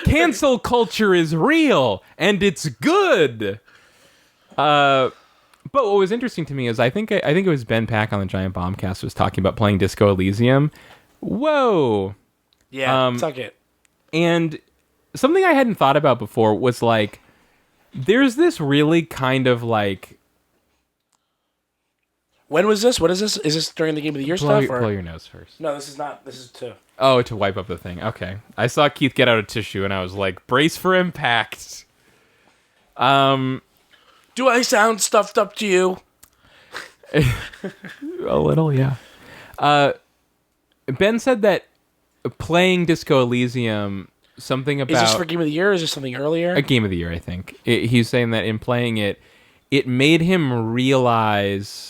S2: Cancel culture is real, and it's good. But what was interesting to me is I think it was Ben Pack on the Giant Bombcast was talking about playing Disco Elysium. Whoa.
S1: Yeah, suck it.
S2: And something I hadn't thought about before was, like, there's this really kind of, like,
S1: When was this? What is this? Is this during the Game of the Year
S2: blow
S1: stuff?
S2: blow your nose first.
S1: No, this is not. This is to...
S2: Oh, to wipe up the thing. Okay. I saw Keith get out a tissue, and I was like, brace for impact.
S1: Do I sound stuffed up to you?
S2: A little, yeah. Ben said that playing Disco Elysium, something about...
S1: Is this for Game of the Year, or is this something earlier?
S2: A Game of the Year, I think. He's saying that in playing it, it made him realize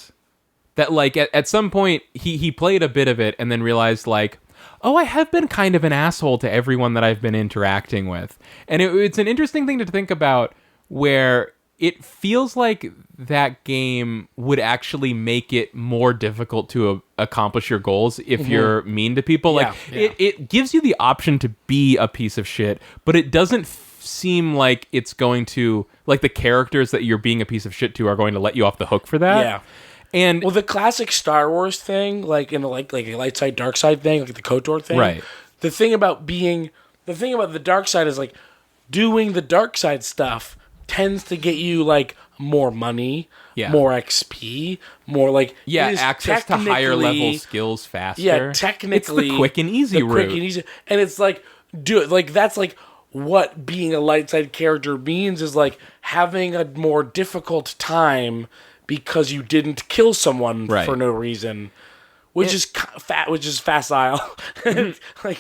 S2: that, like, at some point, he played a bit of it and then realized, like, oh, I have been kind of an asshole to everyone that I've been interacting with. And it's an interesting thing to think about, where it feels like that game would actually make it more difficult to accomplish your goals if you're mean to people. Like, it gives you the option to be a piece of shit, but it doesn't seem like it's going to, like, the characters that you're being a piece of shit to are going to let you off the hook for that.
S1: Yeah.
S2: And
S1: well, the classic Star Wars thing, like in the like a light side, dark side thing, like the KOTOR thing.
S2: Right.
S1: The thing about the dark side is, like, doing the dark side stuff tends to get you, like, more money, more XP, more, like...
S2: access to higher level skills faster.
S1: Yeah, technically...
S2: It's the quick and easy route.
S1: And it's, like, that's, like, what being a light side character means, is, like, having a more difficult time because you didn't kill someone for no reason, which is facile. Like...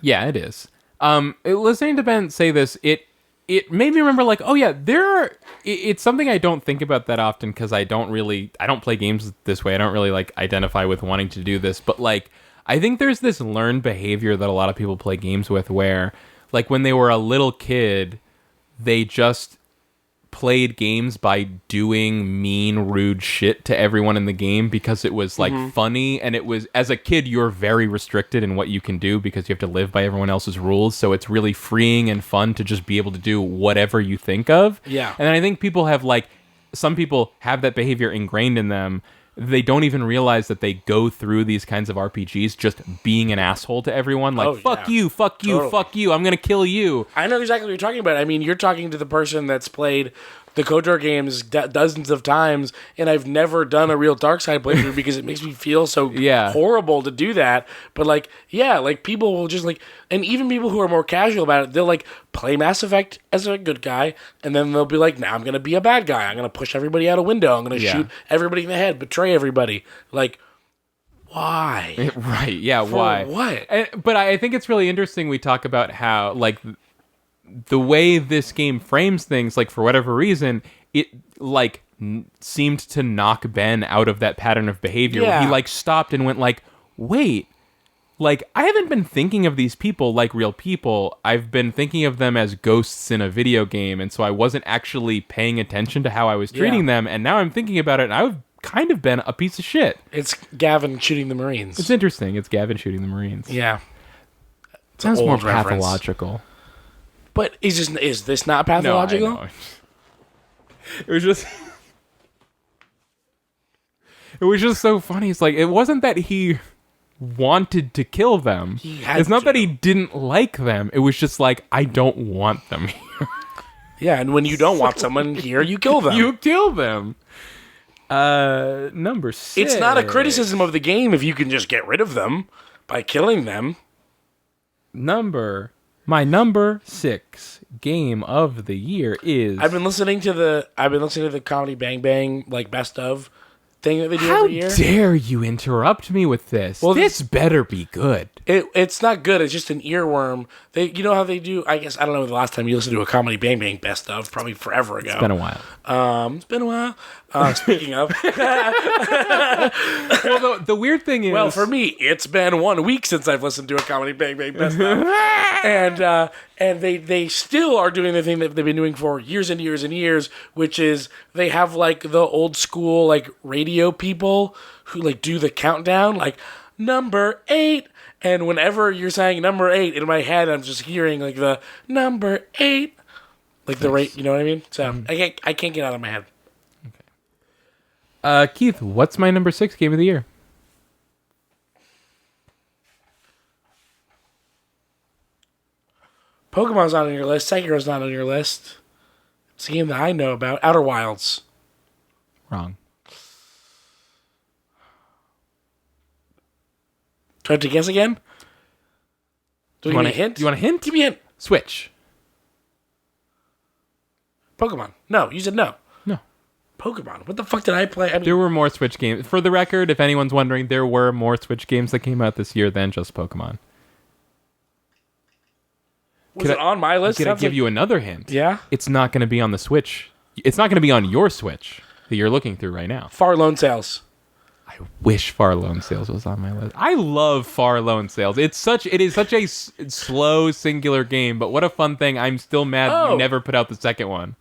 S2: Yeah, it is. Listening to Ben say this, it made me remember, like, oh yeah, it's something I don't think about that often, because I don't play games this way. I don't really, like, identify with wanting to do this, but, like, I think there's this learned behavior that a lot of people play games with, where, like, when they were a little kid, they just played games by doing mean, rude shit to everyone in the game because it was, like, funny, and it was, as a kid, you're very restricted in what you can do because you have to live by everyone else's rules, so it's really freeing and fun to just be able to do whatever you think of.
S1: Yeah.
S2: And I think people have, like, some people have that behavior ingrained in them. They don't even realize that they go through these kinds of RPGs just being an asshole to everyone. Like, fuck you, I'm gonna kill you.
S1: I know exactly what you're talking about. I mean, you're talking to the person that's played the KOTOR games dozens of times, and I've never done a real dark side playthrough because it makes me feel so horrible to do that. But, like, like, people will just, like, and even people who are more casual about it, they'll, like, play Mass Effect as a good guy, and then they'll be like, now I'm going to be a bad guy. I'm going to push everybody out a window. I'm going to shoot everybody in the head, betray everybody. Like, why?
S2: Right, yeah, why?
S1: What?
S2: But I think it's really interesting we talk about how, like, the way this game frames things, like, for whatever reason, it, like, seemed to knock Ben out of that pattern of behavior.
S1: Yeah.
S2: He, like, stopped and went, like, wait, like, I haven't been thinking of these people like real people. I've been thinking of them as ghosts in a video game, and so I wasn't actually paying attention to how I was treating them, and now I'm thinking about it, and I've kind of been a piece of shit.
S1: It's Gavin shooting the Marines.
S2: It's interesting. It's Gavin shooting the Marines.
S1: Yeah.
S2: Sounds more pathological.
S1: But is this not pathological?
S2: No, I know. It was just... It was just so funny. It's like, it wasn't that he wanted to kill them. It's not that he didn't like them. It was just like, I don't want them here.
S1: Yeah, and when you don't want someone here, you kill them.
S2: You kill them. Number 6.
S1: It's not a criticism of the game if you can just get rid of them by killing them.
S2: My number 6 game of the year is...
S1: I've been listening to the Comedy Bang Bang, like, best of thing that they do every year.
S2: How dare you interrupt me with this? Well, this better be good.
S1: It's not good. It's just an earworm. You know how they do, I guess, I don't know the last time you listened to a Comedy Bang Bang best of, probably forever ago.
S2: It's been a while.
S1: Speaking of.
S2: Well, the weird thing is...
S1: Well, for me, it's been 1 week since I've listened to a Comedy Bang Bang best of. And they still are doing the thing that they've been doing for years and years and years, which is they have, like, the old school, like, radio people who, like, do the countdown, like, number 8. And whenever you're saying number 8, in my head, I'm just hearing, like, the number 8, like the rate, you know what I mean? So I can't get out of my head.
S2: Okay. Keith, what's my number 6 game of the year?
S1: Pokemon's not on your list. Sekiro's not on your list. It's a game that I know about. Outer Wilds.
S2: Wrong.
S1: Do I have to guess again? Do you want a hint?
S2: You want a hint?
S1: Give me a hint.
S2: Switch.
S1: Pokemon. No, you said no.
S2: No.
S1: Pokemon. What the fuck did I play? I mean,
S2: There were more Switch games. For the record, if anyone's wondering, there were more Switch games that came out this year than just Pokemon.
S1: was it on my list?
S2: Can I give you another hint?
S1: Yeah?
S2: It's not going to be on the Switch. It's not going to be on your Switch that you're looking through right now.
S1: Far Loan Sales.
S2: I wish Far Loan Sales was on my list. I love Far Loan Sales. It is such a slow, singular game, but what a fun thing. I'm still mad you never put out the second one.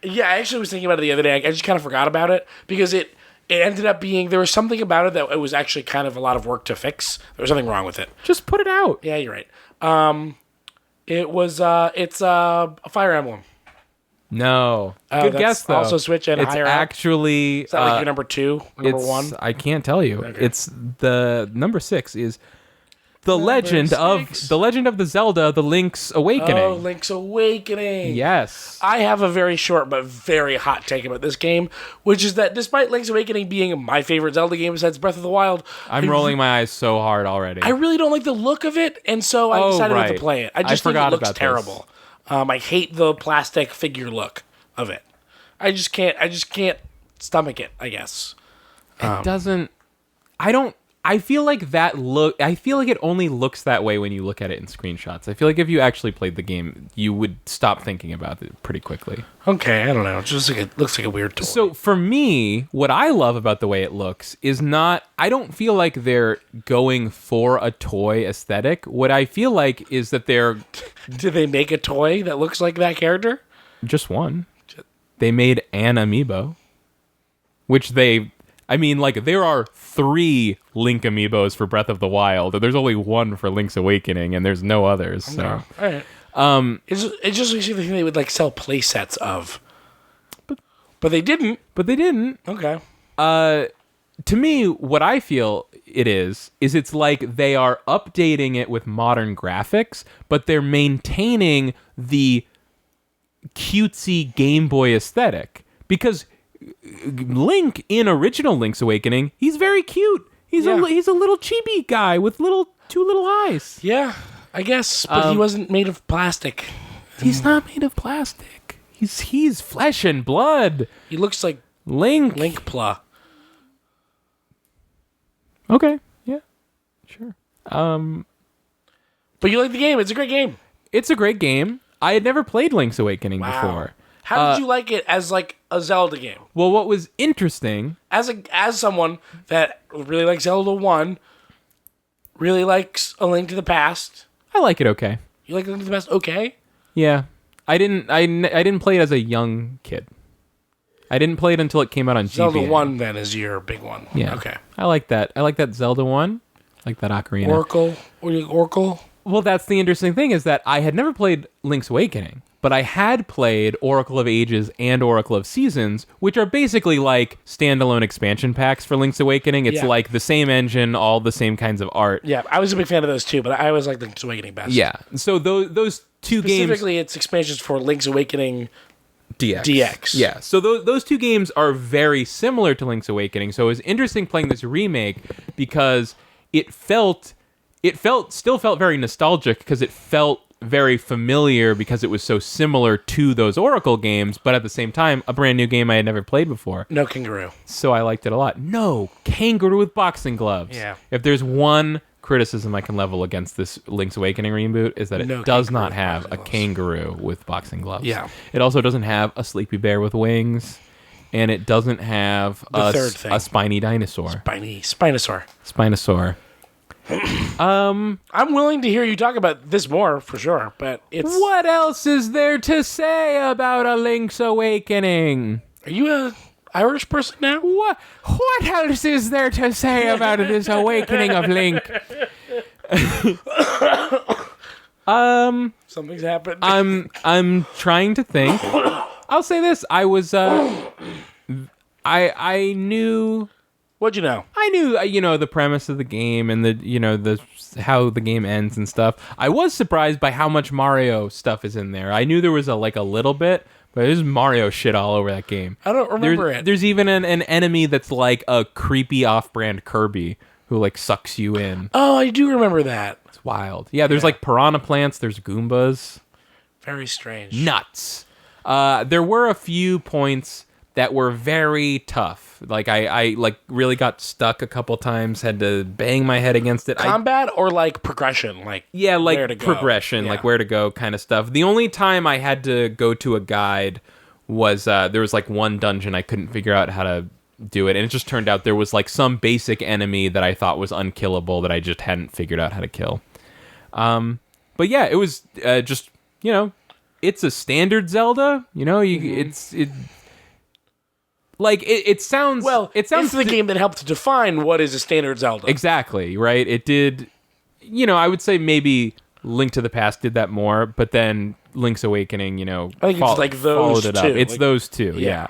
S1: Yeah, I actually was thinking about it the other day. I just kind of forgot about it because it ended up being, there was something about it that it was actually kind of a lot of work to fix. There was something wrong with it.
S2: Just put it out.
S1: Yeah, you're right. It's a Fire Emblem.
S2: No. Good guess, though.
S1: Also Switch and
S2: it's
S1: higher up.
S2: actually...
S1: Is that like your number 2, number 1?
S2: I can't tell you.
S1: Okay.
S2: It's the number 6 is the legend of the Zelda, The Link's Awakening.
S1: Oh, Link's Awakening.
S2: Yes.
S1: I have a very short but very hot take about this game, which is that despite Link's Awakening being my favorite Zelda game besides Breath of the Wild,
S2: I'm rolling my eyes so hard already.
S1: I really don't like the look of it, and so I decided not to play it. I just think it looks terrible. I hate the plastic figure look of it. I just can't stomach it, I guess.
S2: It doesn't... I feel like it only looks that way when you look at it in screenshots. I feel like if you actually played the game, you would stop thinking about it pretty quickly.
S1: Okay, I don't know. It looks like a weird toy.
S2: So for me, what I love about the way it looks is not... I don't feel like they're going for a toy aesthetic. What I feel like is that they're...
S1: Did they make a toy that looks like that character?
S2: Just one. They made an amiibo, which they... I mean, like, there are 3 Link amiibos for Breath of the Wild. There's only 1 for Link's Awakening, and there's no others. So.
S1: No. All right. It just makes you think they would, like, sell play sets of. But they didn't. Okay.
S2: To me, what I feel it is it's like they are updating it with modern graphics, but they're maintaining the cutesy Game Boy aesthetic. Because Link in original Link's Awakening, he's very cute. He's a little chibi guy with 2 little eyes.
S1: Yeah, I guess, but he wasn't made of plastic.
S2: He's not made of plastic. He's flesh and blood.
S1: He looks like
S2: Link.
S1: Linkpla.
S2: Okay, yeah, sure.
S1: But you like the game. It's a great game.
S2: It's a great game. I had never played Link's Awakening before.
S1: How did you like it as like a Zelda game?
S2: Well, what was interesting...
S1: As someone that really likes Zelda 1, really likes A Link to the Past.
S2: I like it okay.
S1: You like A Link to the Past okay?
S2: Yeah. I didn't play it as a young kid. I didn't play it until it came out on GBA.
S1: Zelda 1 then is your big one.
S2: Yeah.
S1: Okay.
S2: I like that. I like that Zelda 1. I like that Ocarina.
S1: Oracle? Or you like Oracle?
S2: Well, that's the interesting thing is that I had never played Link's Awakening, but I had played Oracle of Ages and Oracle of Seasons, which are basically like standalone expansion packs for Link's Awakening. It's like the same engine, all the same kinds of art.
S1: Yeah, I was a big fan of those too, but I always liked Link's Awakening best.
S2: Yeah. So those 2 games...
S1: Specifically, it's expansions for Link's Awakening DX.
S2: Yeah. So those 2 games are very similar to Link's Awakening. So it was interesting playing this remake because it still felt very nostalgic because it felt very familiar because it was so similar to those Oracle games, but at the same time, a brand new game I had never played before.
S1: No kangaroo.
S2: So I liked it a lot. No kangaroo with boxing gloves.
S1: Yeah.
S2: If there's one criticism I can level against this Link's Awakening reboot is that it does not have a kangaroo with boxing gloves.
S1: Yeah.
S2: It also doesn't have a sleepy bear with wings, and it doesn't have a spiny dinosaur. Spinosaur.
S1: I'm willing to hear you talk about this more for sure, but it's...
S2: What else is there to say about a Link's Awakening?
S1: Are you a Irish person now?
S2: What else is there to say about this awakening of Link?
S1: Something's happened.
S2: I'm trying to think. I'll say this. I was I knew...
S1: What'd you know?
S2: I knew, the premise of the game and the how the game ends and stuff. I was surprised by how much Mario stuff is in there. I knew there was a little bit, but there's Mario shit all over that game.
S1: I don't remember it.
S2: There's even an enemy that's like a creepy off-brand Kirby who like sucks you in.
S1: Oh, I do remember that.
S2: It's wild. Yeah, there's like piranha plants, there's Goombas.
S1: Very strange.
S2: Nuts. There were a few points that were very tough. Like I like really got stuck a couple times, had to bang my head against it.
S1: Combat or like progression? Like
S2: like
S1: where to go.
S2: progression, like where to go kind of stuff. The only time I had to go to a guide was there was like one dungeon I couldn't figure out how to do it, and it just turned out there was like some basic enemy that I thought was unkillable that I just hadn't figured out how to kill. But yeah, it was just, you know, it's a standard Zelda, you know, it sounds well. It sounds
S1: it's the game that helped define what is a standard Zelda.
S2: Exactly, right? It did. You know, I would say maybe Link to the Past did that more, but then Link's Awakening, you know,
S1: I think it's like those two.
S2: It's like, those two, yeah.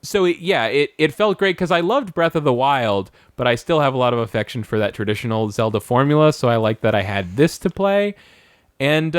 S2: So it felt great because I loved Breath of the Wild, but I still have a lot of affection for that traditional Zelda formula. So I like that I had this to play, and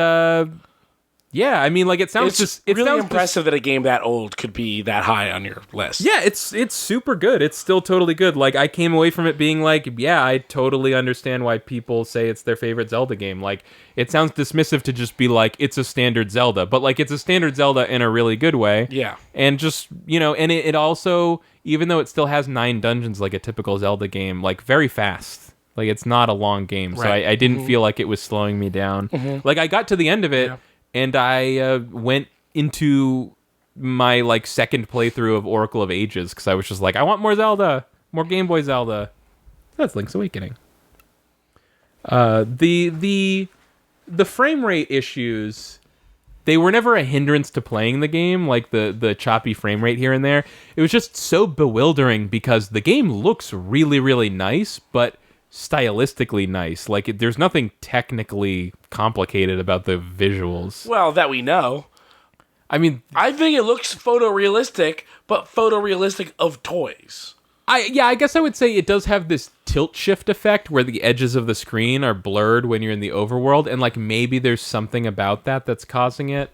S2: yeah, I mean, like it sounds
S1: it's really impressive that a game that old could be that high on your list.
S2: Yeah, it's super good. It's still totally good. Like I came away from it being like, yeah, I totally understand why people say it's their favorite Zelda game. Like it sounds dismissive to just be like it's a standard Zelda, but like it's a standard Zelda in a really good way.
S1: Yeah,
S2: and just, you know, and it also, even though it still has 9 dungeons like a typical Zelda game, like very fast. Like it's not a long game, so I didn't feel like it was slowing me down. Like I got to the end of it. Yeah. And I went into my like second playthrough of Oracle of Ages because I was just like, I want more Zelda, more Game Boy Zelda. That's Link's Awakening. The frame rate issues, they were never a hindrance to playing the game, like the choppy frame rate here and there. It was just so bewildering because the game looks really, really nice, but stylistically nice. Like there's nothing technically complicated about the visuals.
S1: Well, that we know.
S2: I mean,
S1: I think it looks photorealistic, but photorealistic of toys.
S2: I guess I would say it does have this tilt shift effect where the edges of the screen are blurred when you're in the overworld, and like maybe there's something about that that's causing it.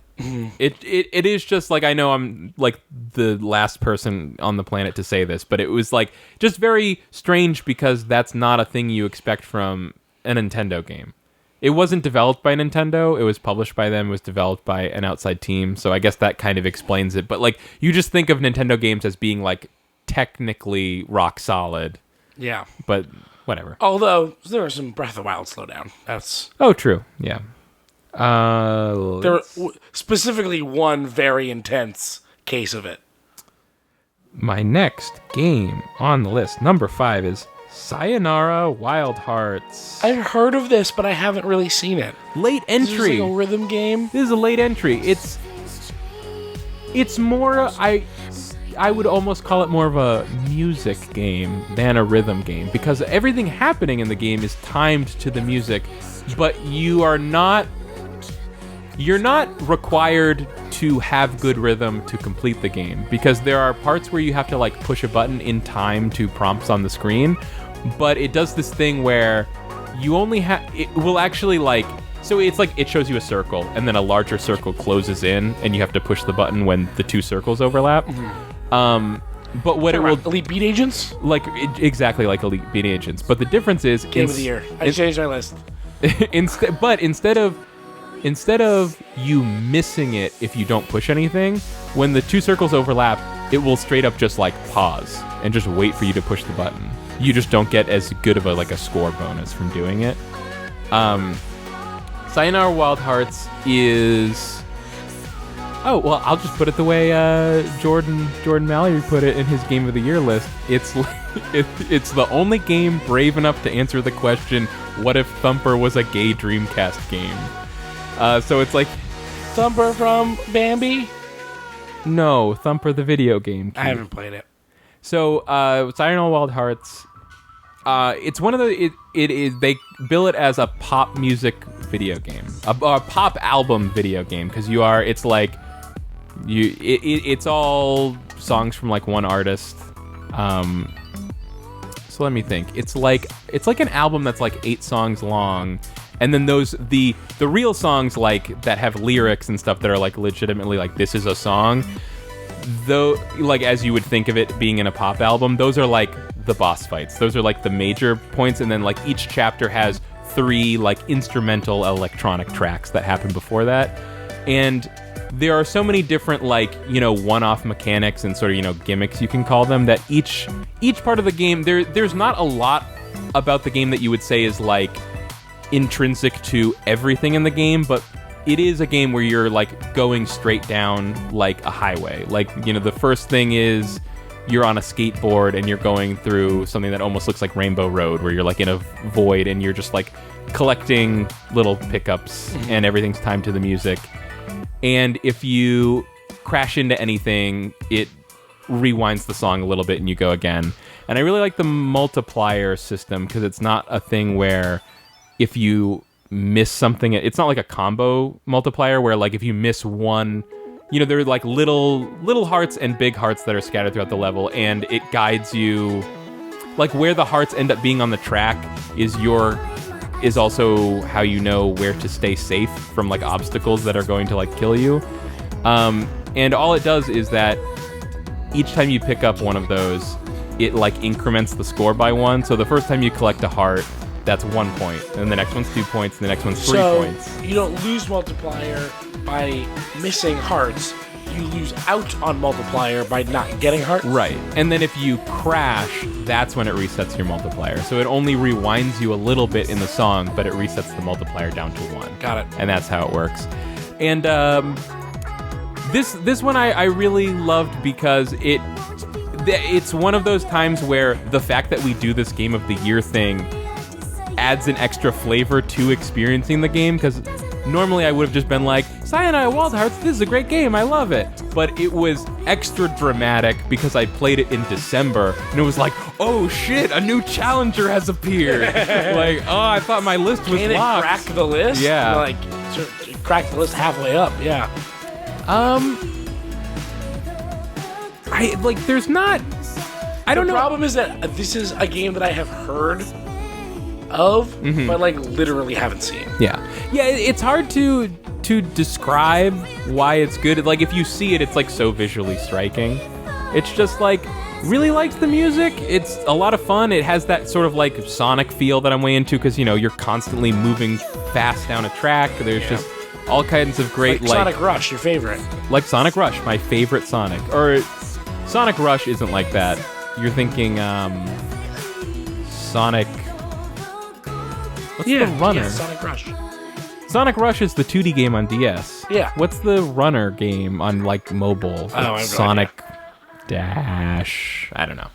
S2: It is just like, I know I'm like the last person on the planet to say this, but it was like just very strange because that's not a thing you expect from a Nintendo game. It wasn't developed by Nintendo. It was published by them. It was developed by an outside team. So I guess that kind of explains it. But like you just think of Nintendo games as being like technically rock solid.
S1: Yeah.
S2: But whatever.
S1: Although there was some Breath of the Wild slowdown. That's
S2: true. Yeah.
S1: There was specifically one very intense case of it.
S2: My next game on the list, number 5, is Sayonara Wild Hearts.
S1: I've heard of this, but I haven't really seen it.
S2: Late entry.
S1: Is this like a rhythm game?
S2: This is a late entry. It's more, I would almost call it more of a music game than a rhythm game because everything happening in the game is timed to the music, but you're not required to have good rhythm to complete the game because there are parts where you have to like push a button in time to prompts on the screen, but it does this thing where you only have, it will actually like, so it's like it shows you a circle and then a larger circle closes in and you have to push the button when the 2 circles overlap. But what it will,
S1: Elite Beat Agents,
S2: like exactly like Elite Beat Agents, but the difference is
S1: Game of the Year. I changed my list.
S2: Instead of you missing it if you don't push anything, when the 2 circles overlap, it will straight up just like pause and just wait for you to push the button. You just don't get as good of a score bonus from doing it. Sayonara Wild Hearts is... Oh, well, I'll just put it the way Jordan Mallory put it in his Game of the Year list. It's the only game brave enough to answer the question, what if Thumper was a gay Dreamcast game? So it's like...
S1: Thumper from Bambi?
S2: No, Thumper the video game.
S1: I haven't played it.
S2: So, Sayonara Wild Hearts, it's one of the... It is, they bill it as a pop music video game. A pop album video game, because it's like... It's all songs from like one artist. So let me think. It's like an album that's like 8 songs long, and then the real songs like that have lyrics and stuff that are like legitimately like this is a song. Though, like as you would think of it being in a pop album, those are like the boss fights. Those are like the major points, and then like each chapter has 3 like instrumental electronic tracks that happen before that. And there are so many different like, you know, one-off mechanics and sort of, you know, gimmicks you can call them, that each part of the game, there's not a lot about the game that you would say is like intrinsic to everything in the game, but it is a game where you're like going straight down like a highway. Like, you know, the first thing is you're on a skateboard and you're going through something that almost looks like Rainbow Road, where you're like in a void and you're just like collecting little pickups and everything's timed to the music. And if you crash into anything, it rewinds the song a little bit and you go again. And I really like the multiplier system, because it's not a thing where if you miss something, it's not like a combo multiplier where like if you miss one, you know, there are like little hearts and big hearts that are scattered throughout the level, and it guides you like where the hearts end up being on the track is also how you know where to stay safe from like obstacles that are going to like kill you. And all it does is that each time you pick up one of those, it like increments the score by 1. So the first time you collect a heart, that's 1 point, and the next one's 2 points, and the next one's 3 points.
S1: So you don't lose multiplier by missing hearts. You lose out on multiplier by not getting hearts.
S2: Right. And then if you crash, that's when it resets your multiplier. So it only rewinds you a little bit in the song, but it resets the multiplier down to 1.
S1: Got it.
S2: And that's how it works. And this one I really loved, because it's one of those times where the fact that we do this Game of the Year thing adds an extra flavor to experiencing the game, because normally I would have just been like, Sayonara Wild Hearts, this is a great game, I love it. But it was extra dramatic because I played it in December, and it was like, oh shit, a new challenger has appeared. Like, oh, I thought my list was
S1: Can
S2: locked.
S1: Crack the list?
S2: Yeah.
S1: Like, crack the list halfway up, yeah.
S2: There's not... I don't know.
S1: The problem is that this is a game that I have heard of, but like literally haven't seen.
S2: Yeah, it's hard to describe why it's good. Like if you see it, it's like so visually striking. It's just like really likes the music. It's a lot of fun. It has that sort of like Sonic feel that I'm way into, because you know you're constantly moving fast down a track. There's just all kinds of great
S1: like Sonic Rush, your favorite.
S2: Like Sonic Rush, my favorite Sonic. Or Sonic Rush isn't like that. You're thinking Sonic. What's the runner?
S1: Yeah, Sonic Rush.
S2: Sonic Rush is the 2D game on DS.
S1: Yeah.
S2: What's the runner game on like mobile? Like
S1: I have no
S2: Sonic Dash. I don't know.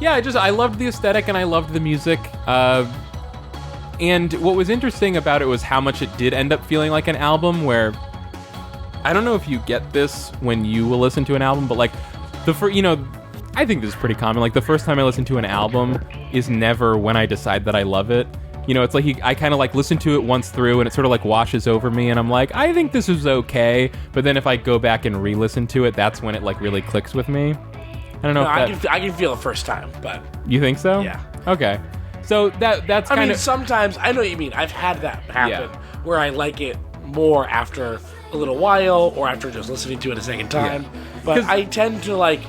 S2: Yeah, I loved the aesthetic and I loved the music. And what was interesting about it was how much it did end up feeling like an album, where I don't know if you get this when you will listen to an album, but like I think this is pretty common. Like the first time I listen to an album is never when I decide that I love it. You know, it's like I kind of like listen to it once through and it sort of like washes over me and I'm like, I think this is okay. But then if I go back and re-listen to it, that's when it like really clicks with me. I don't know.
S1: I can feel the first time, but
S2: you think so?
S1: Yeah.
S2: Okay. So that's kind of.
S1: I mean, sometimes I know what you mean. I've had that happen where I like it more after a little while or after just listening to it a second time. Yeah. But I tend to like.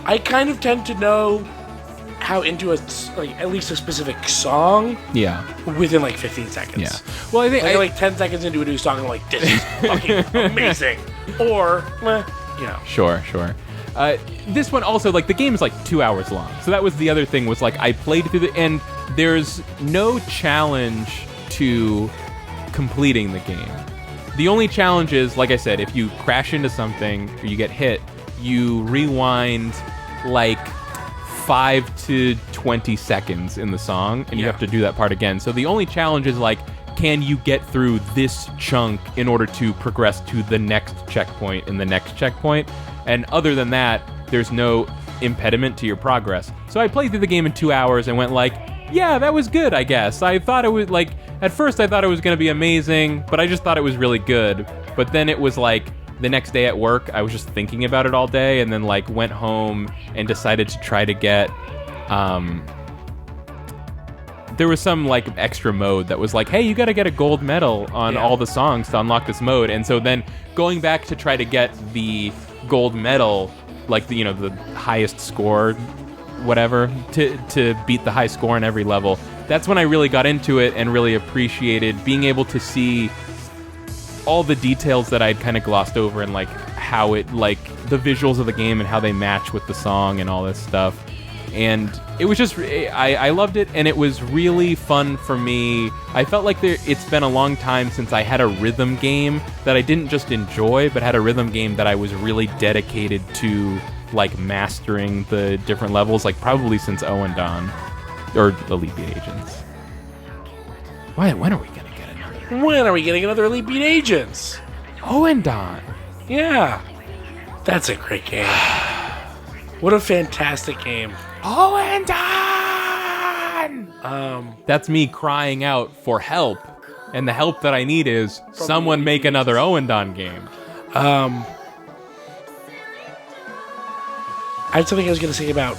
S1: I kind of tend to know how into at least a specific song. Yeah. Within like 15 seconds.
S2: Yeah. Well, I think
S1: like 10 seconds into a new song, I'm like, this is fucking amazing. Or, you know.
S2: Sure. This one also, like, the game is like 2 hours long. So that was the other thing, was like I played through and there's no challenge to completing the game. The only challenge is, like I said, if you crash into something or you get hit, you rewind like 5 to 20 seconds in the song, and you have to do that part again. So the only challenge is like, can you get through this chunk in order to progress to the next checkpoint and the next checkpoint? And other than that, there's no impediment to your progress. So I played through the game in 2 hours and went like, yeah, that was good, I guess. I thought it was like, at first I thought it was going to be amazing, but I just thought it was really good. But then it was like, the next day at work, I was just thinking about it all day, and then like went home and decided to try to get, there was some like extra mode that was like, hey, you got to get a gold medal on all the songs to unlock this mode. And so then going back to try to get the gold medal, like the highest score, whatever, to beat the high score in every level. That's when I really got into it and really appreciated being able to see all the details that I'd kind of glossed over, and like how it, like the visuals of the game and how they match with the song and all this stuff. And it was just, I loved it, and it was really fun for me. I felt like it's been a long time since I had a rhythm game that I didn't just enjoy, but had a rhythm game that I was really dedicated to, like mastering the different levels, like probably since Owen Dawn, or Elite Beat Agents. When are we gonna get another?
S1: When are we getting another Elite Beat Agents?
S2: Owen Dawn.
S1: Yeah. That's a great game. What a fantastic game.
S2: Owen Dawn! That's me crying out for help. And the help that I need is someone make another Owen Dawn game.
S1: I had something I was going to say about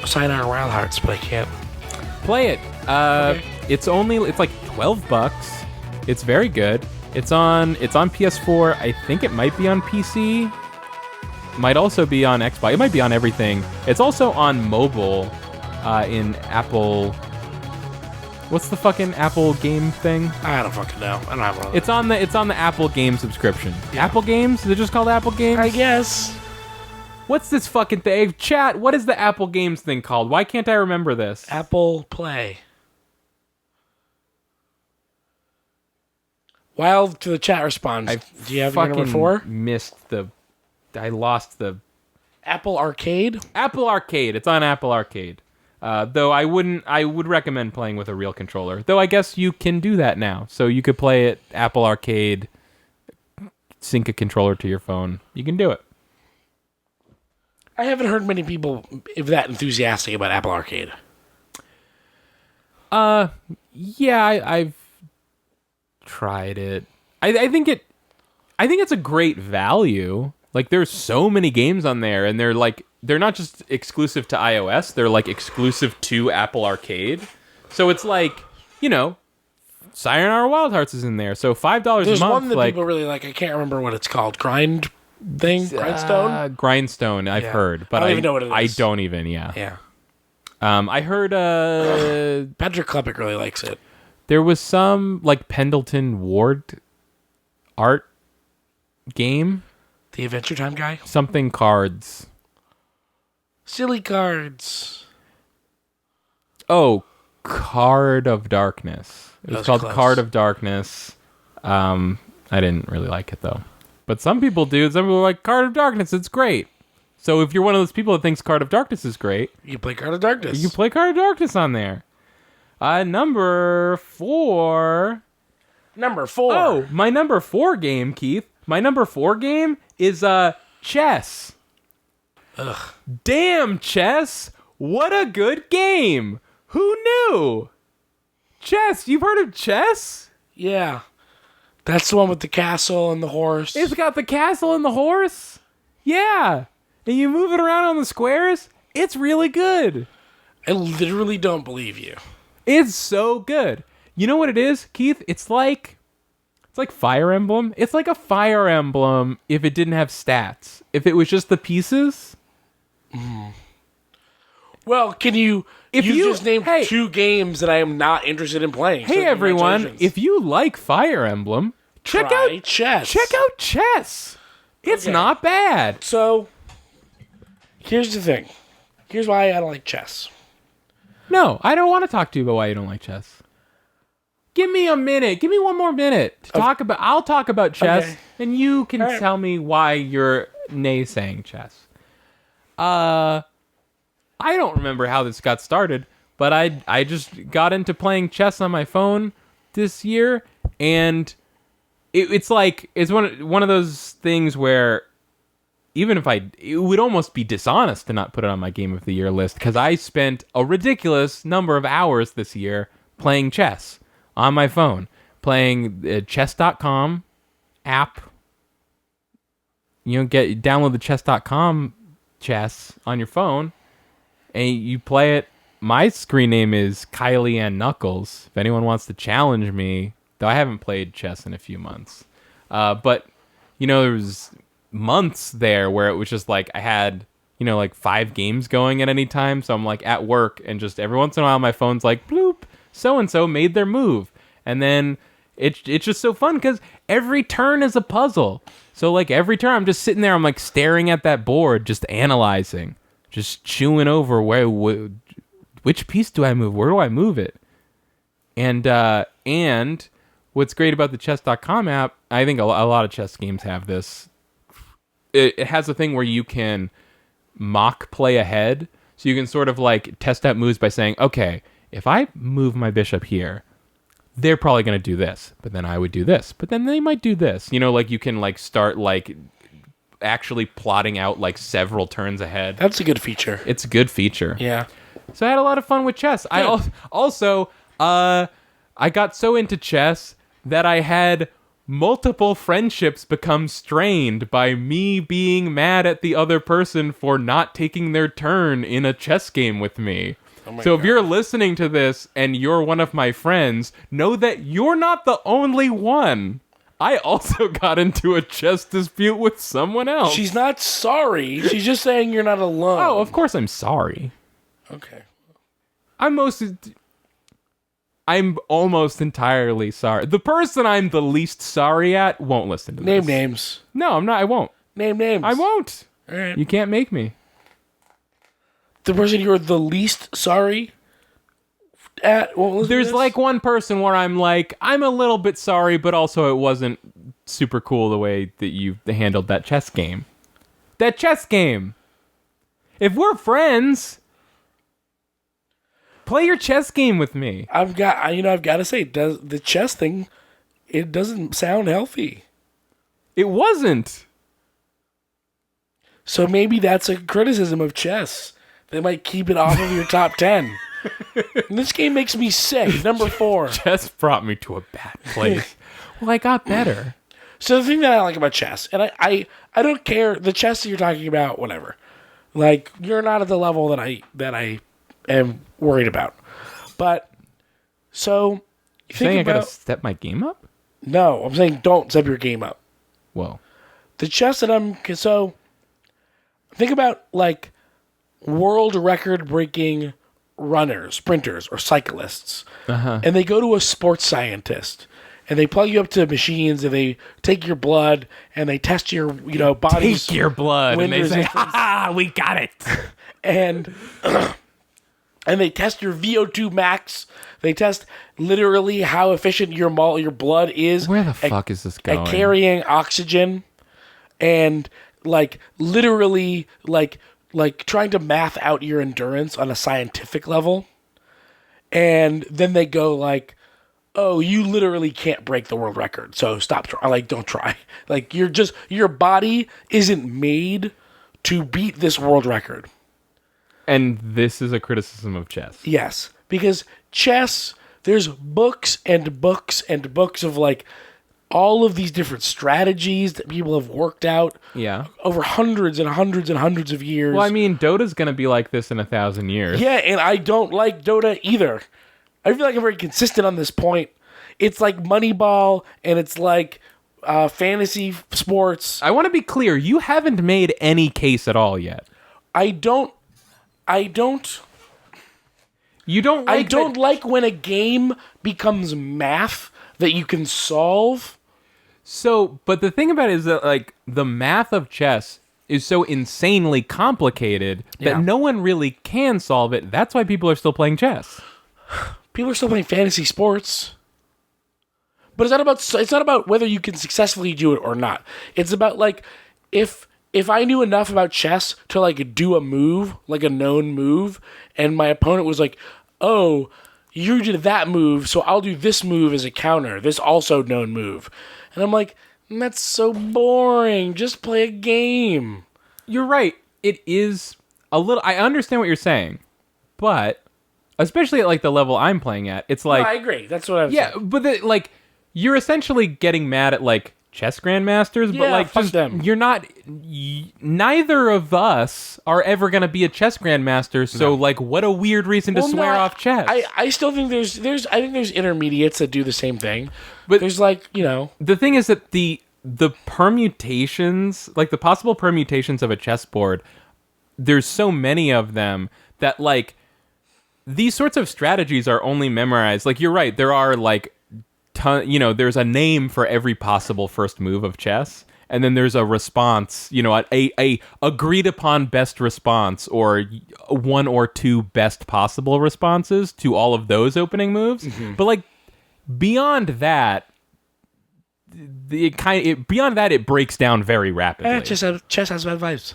S1: Sayonara Wild Hearts, but I can't.
S2: Play it.
S1: Okay.
S2: It's like $12. It's very good. It's on PS4. I think it might be on PC. Might also be on Xbox. It might be on everything. It's also on mobile in Apple. What's the fucking Apple game thing?
S1: I don't fucking know. I don't have one of
S2: those. It's on the Apple game subscription. Yeah. Apple Games? Is it just called Apple Games?
S1: I guess.
S2: What's this fucking thing? Chat, what is the Apple Games thing called? Why can't I remember this?
S1: Apple Play. While to the chat responds, do you have your number 4?
S2: I lost the...
S1: Apple Arcade?
S2: Apple Arcade. It's on Apple Arcade. Though I would recommend playing with a real controller. Though I guess you can do that now. So you could play it Apple Arcade, sync a controller to your phone. You can do it.
S1: I haven't heard many people that enthusiastic about Apple Arcade.
S2: Yeah, I've tried it. I think it's a great value. Like, there's so many games on there, and they're not just exclusive to iOS, they're like exclusive to Apple Arcade. So it's like, Sayonara Wild Hearts is in there. So $5 a month.
S1: There's one that people really like. I can't remember what it's called. Grindstone?
S2: Grindstone, I've heard. But
S1: I don't even know what it is.
S2: I don't even, yeah.
S1: Yeah.
S2: I heard
S1: Patrick Klepek really likes it.
S2: There was some like Pendleton Ward art game.
S1: The Adventure Time guy?
S2: Something cards.
S1: Silly cards.
S2: Oh, Card of Darkness. It was called
S1: close.
S2: Card of Darkness. I didn't really like it though. But some people do. Some people are like, Card of Darkness, it's great. So if you're one of those people that thinks Card of Darkness is great,
S1: you play Card of Darkness.
S2: You play Card of Darkness on there. Number 4.
S1: Number 4.
S2: Oh, my number 4 game, Keith. My number 4 game is chess.
S1: Ugh.
S2: Damn, chess. What a good game. Who knew? Chess. You've heard of chess?
S1: Yeah. That's the one with the castle and the horse.
S2: It's got the castle and the horse? Yeah. And you move it around on the squares? It's really good.
S1: I literally don't believe you.
S2: It's so good. You know what it is, Keith? It's like Fire Emblem. It's like a Fire Emblem if it didn't have stats. If it was just the pieces.
S1: Well, can you... You just named 2 games that I am not interested in playing.
S2: Hey, everyone. If you like Fire Emblem, check out
S1: chess.
S2: Check out chess. It's not bad.
S1: So, here's the thing. Here's why I don't like chess.
S2: No, I don't want to talk to you about why you don't like chess. Give me a minute. Give me one more minute to talk about. I'll talk about chess, and you can tell me why you're naysaying chess. I don't remember how this got started, but I just got into playing chess on my phone this year, and it's one of those things where even if it would almost be dishonest to not put it on my Game of the Year list, because I spent a ridiculous number of hours this year playing chess on my phone, playing chess.com app. Download the chess.com chess on your phone, and you play it. My screen name is Kylie and Knuckles. If anyone wants to challenge me, though I haven't played chess in a few months. But, there was months there where it was just like I had, like 5 games going at any time. So I'm like at work and just every once in a while my phone's like, bloop, so-and-so made their move. And then it's just so fun because every turn is a puzzle. So like every turn I'm just sitting there, I'm like staring at that board, just analyzing, just chewing over which piece do I move? Where do I move it? And what's great about the chess.com app, I think a lot of chess games have this. It has a thing where you can mock play ahead. So you can sort of like test out moves by saying, okay, if I move my bishop here, they're probably going to do this, but then I would do this, but then they might do this. Like you can like start like actually plotting out like several turns ahead.
S1: That's a good feature.
S2: It's a good feature.
S1: Yeah.
S2: So I had a lot of fun with chess.
S1: Yeah.
S2: I got so into chess that I had multiple friendships become strained by me being mad at the other person for not taking their turn in a chess game with me. So if you're listening to this and you're one of my friends, know that you're not the only one. I also got into a chess dispute with someone else.
S1: She's not sorry. She's just saying you're not alone.
S2: Oh, of course I'm sorry.
S1: Okay.
S2: I'm almost entirely sorry. The person I'm the least sorry at won't listen to this.
S1: Name names.
S2: No, I'm not. I won't.
S1: Name names.
S2: I won't.
S1: All right.
S2: You can't make me.
S1: The person you're the least sorry at won't listen to
S2: There's
S1: this?
S2: like one person where I'm like, I'm a little bit sorry, but also it wasn't super cool the way that you handled that chess game. That chess game. If we're friends, play your chess game with me.
S1: I've got to say, the chess thing, it doesn't sound healthy.
S2: It wasn't.
S1: So maybe that's a criticism of chess. They might keep it off of your top 10. And this game makes me sick. Number 4.
S2: Chess brought me to a bad place. Well, I got better.
S1: So the thing that I like about chess, and I don't care, the chess that you're talking about, whatever. Like, you're not at the level that I am worried about. But, so,
S2: You're saying I gotta step my game up?
S1: No, I'm saying don't step your game up.
S2: Whoa.
S1: The chess that so, think about, like, world record breaking runners, sprinters, or cyclists.
S2: Uh-huh.
S1: And they go to a sports scientist. And they plug you up to machines, and they take your blood, and they test your, body's
S2: Take your blood.
S1: wind
S2: And they say,
S1: resistance.
S2: ha, we got it.
S1: And and they test your VO2 max. They test literally how efficient your blood is.
S2: Where the fuck is this going?
S1: At carrying oxygen, and like literally like trying to math out your endurance on a scientific level. And then they go like, oh, you literally can't break the world record, so stop. Don't try. Like, your body isn't made to beat this world record.
S2: And this is a criticism of chess.
S1: Yes, because chess, there's books and books and books of like all of these different strategies that people have worked out over hundreds and hundreds and hundreds of years.
S2: Well, I mean, Dota's going to be like this in 1,000 years.
S1: Yeah, and I don't like Dota either. I feel like I'm very consistent on this point. It's like Moneyball, and it's like fantasy sports.
S2: I want to be clear. You haven't made any case at all yet.
S1: I don't
S2: You don't like
S1: I don't like when a game becomes math that you can solve.
S2: So, but the thing about it is that, like, the math of chess is so insanely complicated that no one really can solve it. That's why people are still playing chess.
S1: People are still playing fantasy sports. But it's not about whether you can successfully do it or not. It's about, like, if I knew enough about chess to, like, do a move, like a known move, and my opponent was like, oh, you did that move, so I'll do this move as a counter, this also known move. And I'm like, that's so boring. Just play a game.
S2: You're right. It is a little... I understand what you're saying, but especially at, like, the level I'm playing at, it's like...
S1: No, I agree. That's what I was saying.
S2: Yeah, but, like, you're essentially getting mad at, like, chess grandmasters, but, like,
S1: fuck
S2: just...
S1: them.
S2: You're not... neither of us are ever going to be a chess grandmaster, so, like, what a weird reason to swear off chess.
S1: I still think I think there's intermediates that do the same thing. But there's, like,
S2: The thing is that the permutations, like the possible permutations of a chessboard, there's so many of them that like these sorts of strategies are only memorized. Like you're right, there are like there's a name for every possible first move of chess, and then there's a response, a agreed upon best response or one or two best possible responses to all of those opening moves. Mm-hmm. But like beyond that, it breaks down very rapidly.
S1: Chess has bad vibes.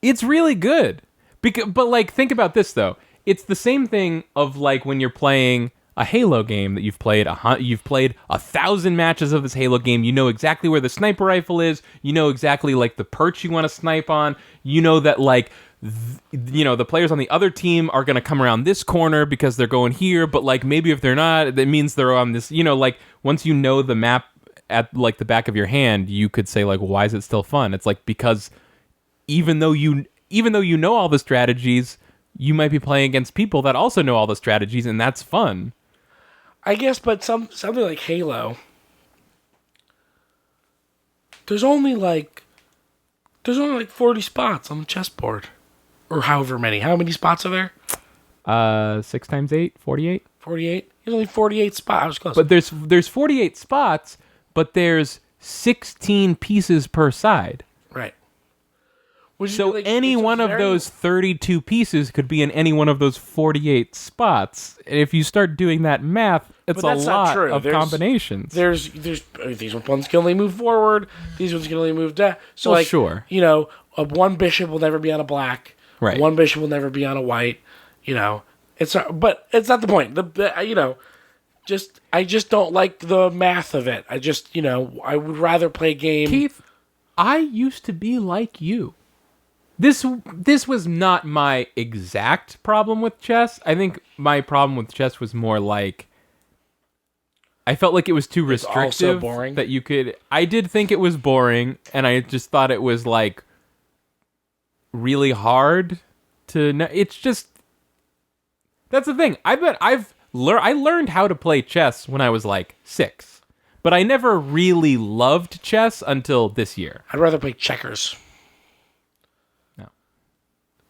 S2: It's really good. But like, think about this though. It's the same thing of like when you're playing a Halo game that you've played 1,000 matches of this Halo game. You know exactly where the sniper rifle is. You know exactly like the perch you want to snipe on. You know that like the players on the other team are going to come around this corner because they're going here, but like maybe if they're not, that means they're on this, like once you know the map at like the back of your hand, you could say like, well, why is it still fun? It's like because even though you know all the strategies, you might be playing against people that also know all the strategies, and that's fun.
S1: I guess, but something like Halo, there's only like 40 spots on the chessboard. Or however many. How many spots are there?
S2: 6 times 8, 48.
S1: 48? There's only 48 spots. I was close.
S2: But there's 48 spots, but there's 16 pieces per side.
S1: Right.
S2: So any one of those 32 pieces could be in any one of those 48 spots. And if you start doing that math, it's a lot of combinations.
S1: There's these ones can only move forward. These ones can only move down. So
S2: well, sure.
S1: One bishop will never be on a black.
S2: Right.
S1: One bishop will never be on a white. It's not, but it's not the point. I just don't like the math of it. I would rather play a game.
S2: Keith, I used to be like you. This was not my exact problem with chess. I think my problem with chess was more like I felt like it was too restrictive.
S1: Also boring.
S2: That you could. I did think it was boring, and I just thought it was like really hard to know. It's just that's the thing. I learned how to play chess when I was like 6, but I never really loved chess until this year.
S1: I'd rather play checkers.
S2: No.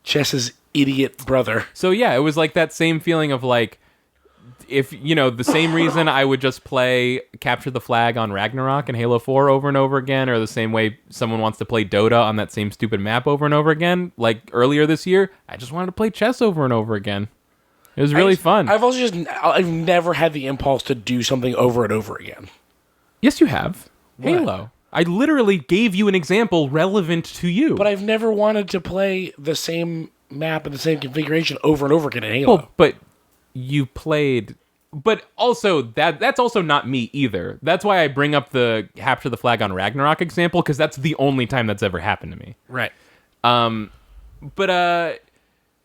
S1: Chess's idiot brother.
S2: So yeah, it was like that same feeling of like if the same reason I would just play Capture the Flag on Ragnarok and Halo 4 over and over again, or the same way someone wants to play Dota on that same stupid map over and over again, like earlier this year, I just wanted to play chess over and over again. It was really fun.
S1: I've never had the impulse to do something over and over again.
S2: Yes, you have.
S1: What?
S2: Halo. I literally gave you an example relevant to you.
S1: But I've never wanted to play the same map and the same configuration over and over again in Halo.
S2: Well, but you played... But also, that's also not me either. That's why I bring up the Capture the Flag on Ragnarok example, because that's the only time that's ever happened to me.
S1: Right.
S2: But it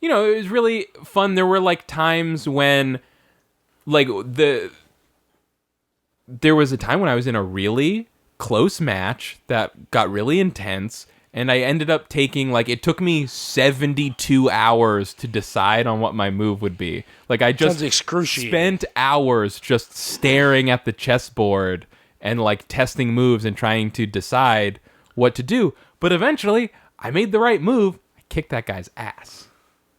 S2: was really fun. There were, like, times when, like, there was a time when I was in a really close match that got really intense, and I ended up taking, like, it took me 72 hours to decide on what my move would be. Like, I just spent hours just staring at the chessboard and, like, testing moves and trying to decide what to do. But eventually, I made the right move. I kicked that guy's ass.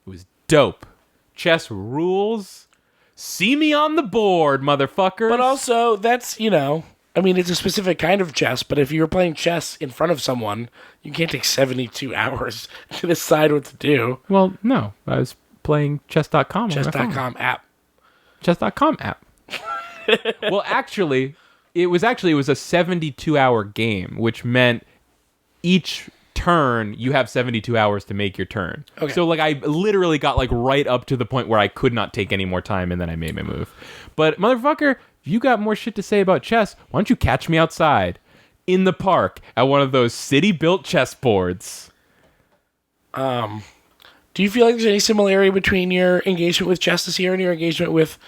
S2: It was dope. Chess rules. See me on the board, motherfuckers.
S1: But also, that's, it's a specific kind of chess, but if you're playing chess in front of someone, you can't take 72 hours to decide what to do.
S2: Well, no. I was playing chess.com.
S1: Chess.com app.
S2: Chess.com app. Well, it was a 72-hour game, which meant each turn you have 72 hours to make your turn. Okay. So like I literally got like right up to the point where I could not take any more time, and then I made my move. But motherfucker, if you got more shit to say about chess, why don't you catch me outside in the park at one of those city-built chessboards?
S1: Do you feel like there's any similarity between your engagement with chess this year and your engagement with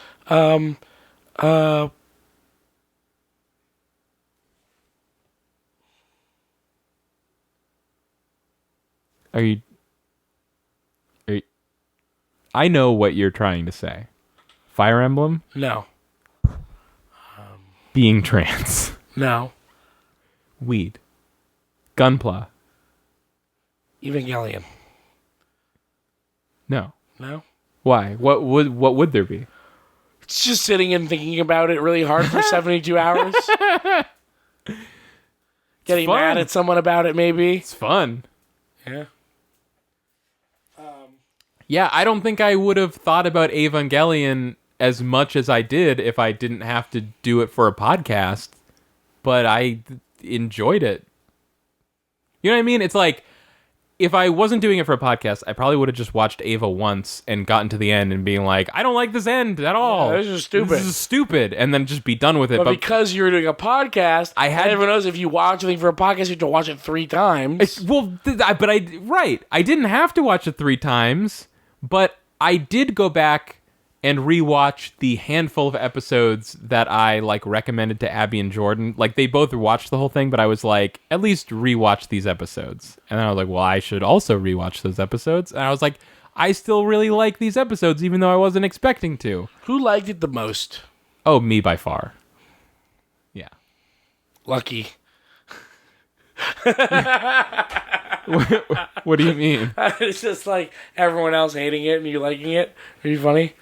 S2: Are you I know what you're trying to say. Fire Emblem?
S1: No.
S2: Being trans?
S1: No.
S2: Weed. Gunpla.
S1: Evangelion.
S2: No.
S1: No?
S2: Why? What would there be?
S1: It's just sitting and thinking about it really hard for 72 hours. Getting mad at someone about it, maybe.
S2: It's fun.
S1: Yeah.
S2: Yeah, I don't think I would have thought about Evangelion as much as I did if I didn't have to do it for a podcast, but I enjoyed it. You know what I mean? It's like, if I wasn't doing it for a podcast, I probably would have just watched Ava once and gotten to the end and being like, I don't like this end at all.
S1: Yeah, this is stupid.
S2: This is stupid. And then just be done with it.
S1: But because you were doing a podcast, everyone knows if you watch anything for a podcast, you have to watch it 3 times.
S2: I didn't have to watch it 3 times, but I did go back and rewatch the handful of episodes that I recommended to Abby and Jordan. Like, they both watched the whole thing, but I was like, at least rewatch these episodes. And then I was like, well, I should also rewatch those episodes. And I was like, I still really like these episodes, even though I wasn't expecting to.
S1: Who liked it the most?
S2: Oh, me by far. Yeah.
S1: Lucky.
S2: What do you mean?
S1: It's just like everyone else hating it and you liking it. Are you funny?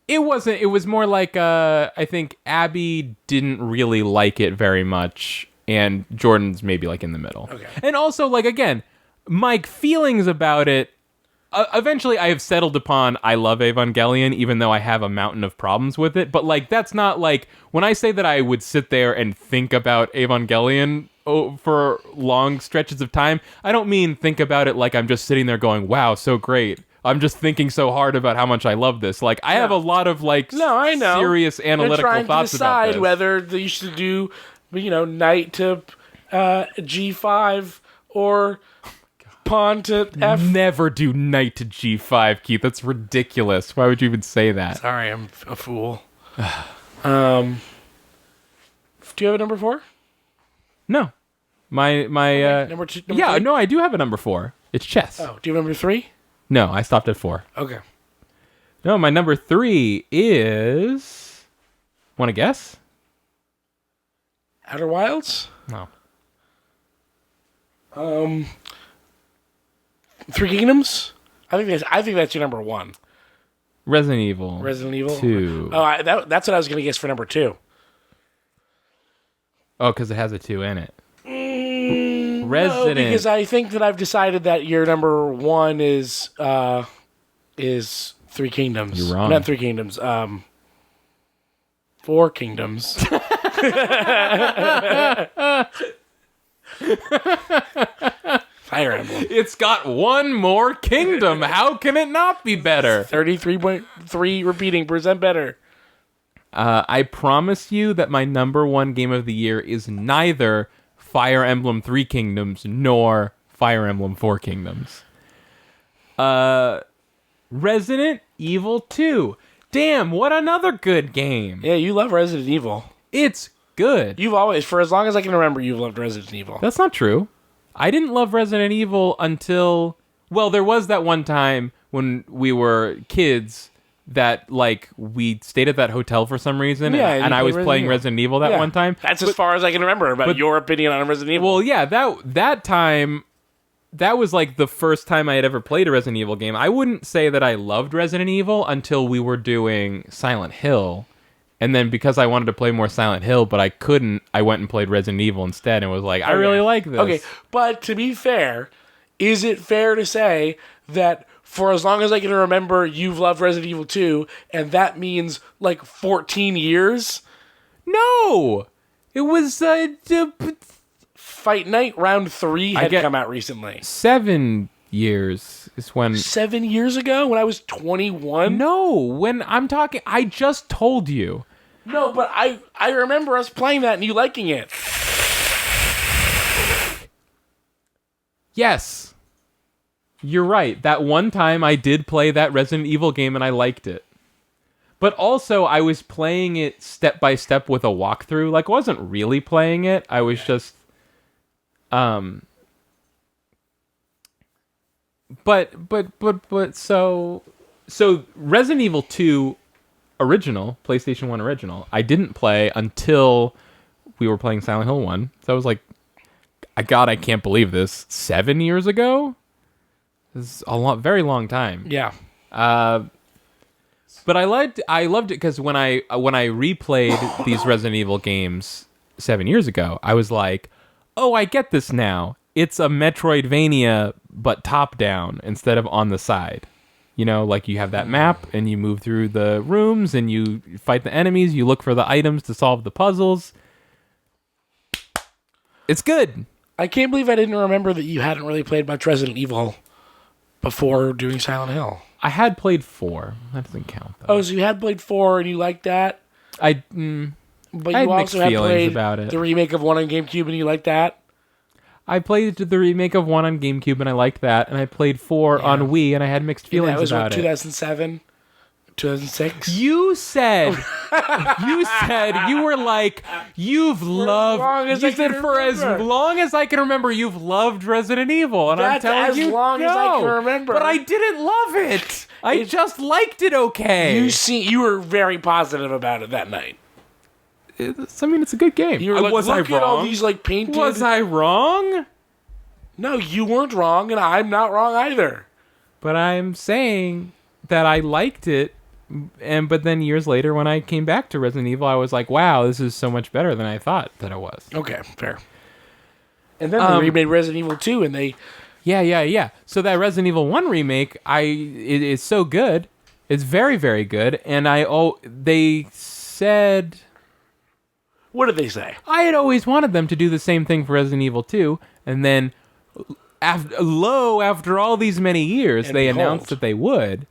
S2: It wasn't. It was more like I think Abby didn't really like it very much, and Jordan's maybe in the middle.
S1: Okay.
S2: And also, again, my feelings about it. Eventually, I have settled upon I love Evangelion, even though I have a mountain of problems with it. But that's not when I say that I would sit there and think about Evangelion for long stretches of time. I don't mean think about it like I'm just sitting there going, "Wow, so great." I'm just thinking so hard about how much I love this. I have a lot of
S1: I know.
S2: serious analytical thoughts about this.
S1: Whether you should do, knight to G5 or pawn to F.
S2: Never do knight to G5, Keith. That's ridiculous. Why would you even say that?
S1: Sorry, I'm a fool. Do you have a number 4?
S2: No. My
S1: number 2.
S2: Yeah,
S1: 3?
S2: no, I do have a number 4. It's chess.
S1: Oh, do you have number 3?
S2: No, I stopped at 4.
S1: Okay.
S2: No, my number 3 is... Want to guess?
S1: Outer Wilds?
S2: No.
S1: 3 Kingdoms? I think that's your number 1.
S2: Resident Evil. 2.
S1: Oh, that's what I was going to guess for number 2.
S2: Oh, because it has a 2 in it.
S1: No, because I think that I've decided that your number 1 is 3 Kingdoms.
S2: You're wrong.
S1: Not 3 Kingdoms. 4 Kingdoms. Fire Emblem.
S2: It's got 1 more kingdom. How can it not be better?
S1: 33.3 repeating % better.
S2: I promise you that my number 1 game of the year is neither Fire Emblem 3 Kingdoms nor Fire Emblem 4 Kingdoms. Resident Evil 2. Damn, what another good game.
S1: Yeah, you love Resident Evil.
S2: It's good.
S1: You've always, for as long as I can remember, you've loved Resident Evil.
S2: That's not true. I didn't love Resident Evil until... Well, there was that one time when we were kids that, we stayed at that hotel for some reason, and I was playing Resident Evil that one time.
S1: That's as far as I can remember about your opinion on Resident Evil.
S2: Well, yeah, that time... That was the first time I had ever played a Resident Evil game. I wouldn't say that I loved Resident Evil until we were doing Silent Hill. And then because I wanted to play more Silent Hill, but I couldn't, I went and played Resident Evil instead and was like, I really like this.
S1: Okay, but to be fair, is it fair to say that for as long as I can remember, you've loved Resident Evil 2, and that means 14 years?
S2: No! It was...
S1: Fight Night Round 3 had come out recently.
S2: 7 years is when...
S1: 7 years ago? When I was 21?
S2: No, when I'm talking... I just told you.
S1: No, but I remember us playing that and you liking it.
S2: Yes. You're right. That one time I did play that Resident Evil game and I liked it. But also, I was playing it step by step with a walkthrough. I wasn't really playing it. I was just... So Resident Evil 2 original, PlayStation 1 original, I didn't play until we were playing Silent Hill 1. So I was like, I can't believe this. 7 years ago? This is very long time.
S1: Yeah.
S2: But I loved it because when I replayed these Resident Evil games 7 years ago, I was like, oh, I get this now. It's a Metroidvania, but top down instead of on the side. You know, like you have that map and you move through the rooms and you fight the enemies. You look for the items to solve the puzzles. It's good.
S1: I can't believe I didn't remember that you hadn't really played much Resident Evil before doing Silent Hill.
S2: I had played 4. That doesn't count, though.
S1: Oh, so you had played 4 and you liked that?
S2: But
S1: But
S2: I
S1: you
S2: had
S1: also
S2: mixed
S1: had
S2: feelings
S1: played
S2: about it.
S1: the remake of 1 on GameCube and you liked that?
S2: I played the remake of 1 on GameCube and I liked that, and I played 4 on Wii and I had mixed feelings
S1: that was
S2: about it.
S1: 2007, 2006.
S2: You said you were like, you've loved. You said for as long as I can remember, you've loved Resident Evil, and
S1: That's
S2: I'm telling
S1: as
S2: you,
S1: long as I can remember.
S2: But I didn't love it. I just liked it. Okay.
S1: You were very positive about it that night.
S2: It's a good game.
S1: You were like,
S2: was I
S1: look
S2: wrong?
S1: at all these like painted.
S2: Was I wrong?
S1: No, you weren't wrong, and I'm not wrong either.
S2: But I'm saying that I liked it. But then years later, when I came back to Resident Evil, I was like, "Wow, this is so much better than I thought that it was."
S1: Okay, fair. And then they remade Resident Evil 2, and they
S2: yeah. So that Resident Evil 1 remake, it is so good. It's very, very good. And they said,
S1: what did they say?
S2: I had always wanted them to do the same thing for Resident Evil 2, and then after all these many years, they announced that they would.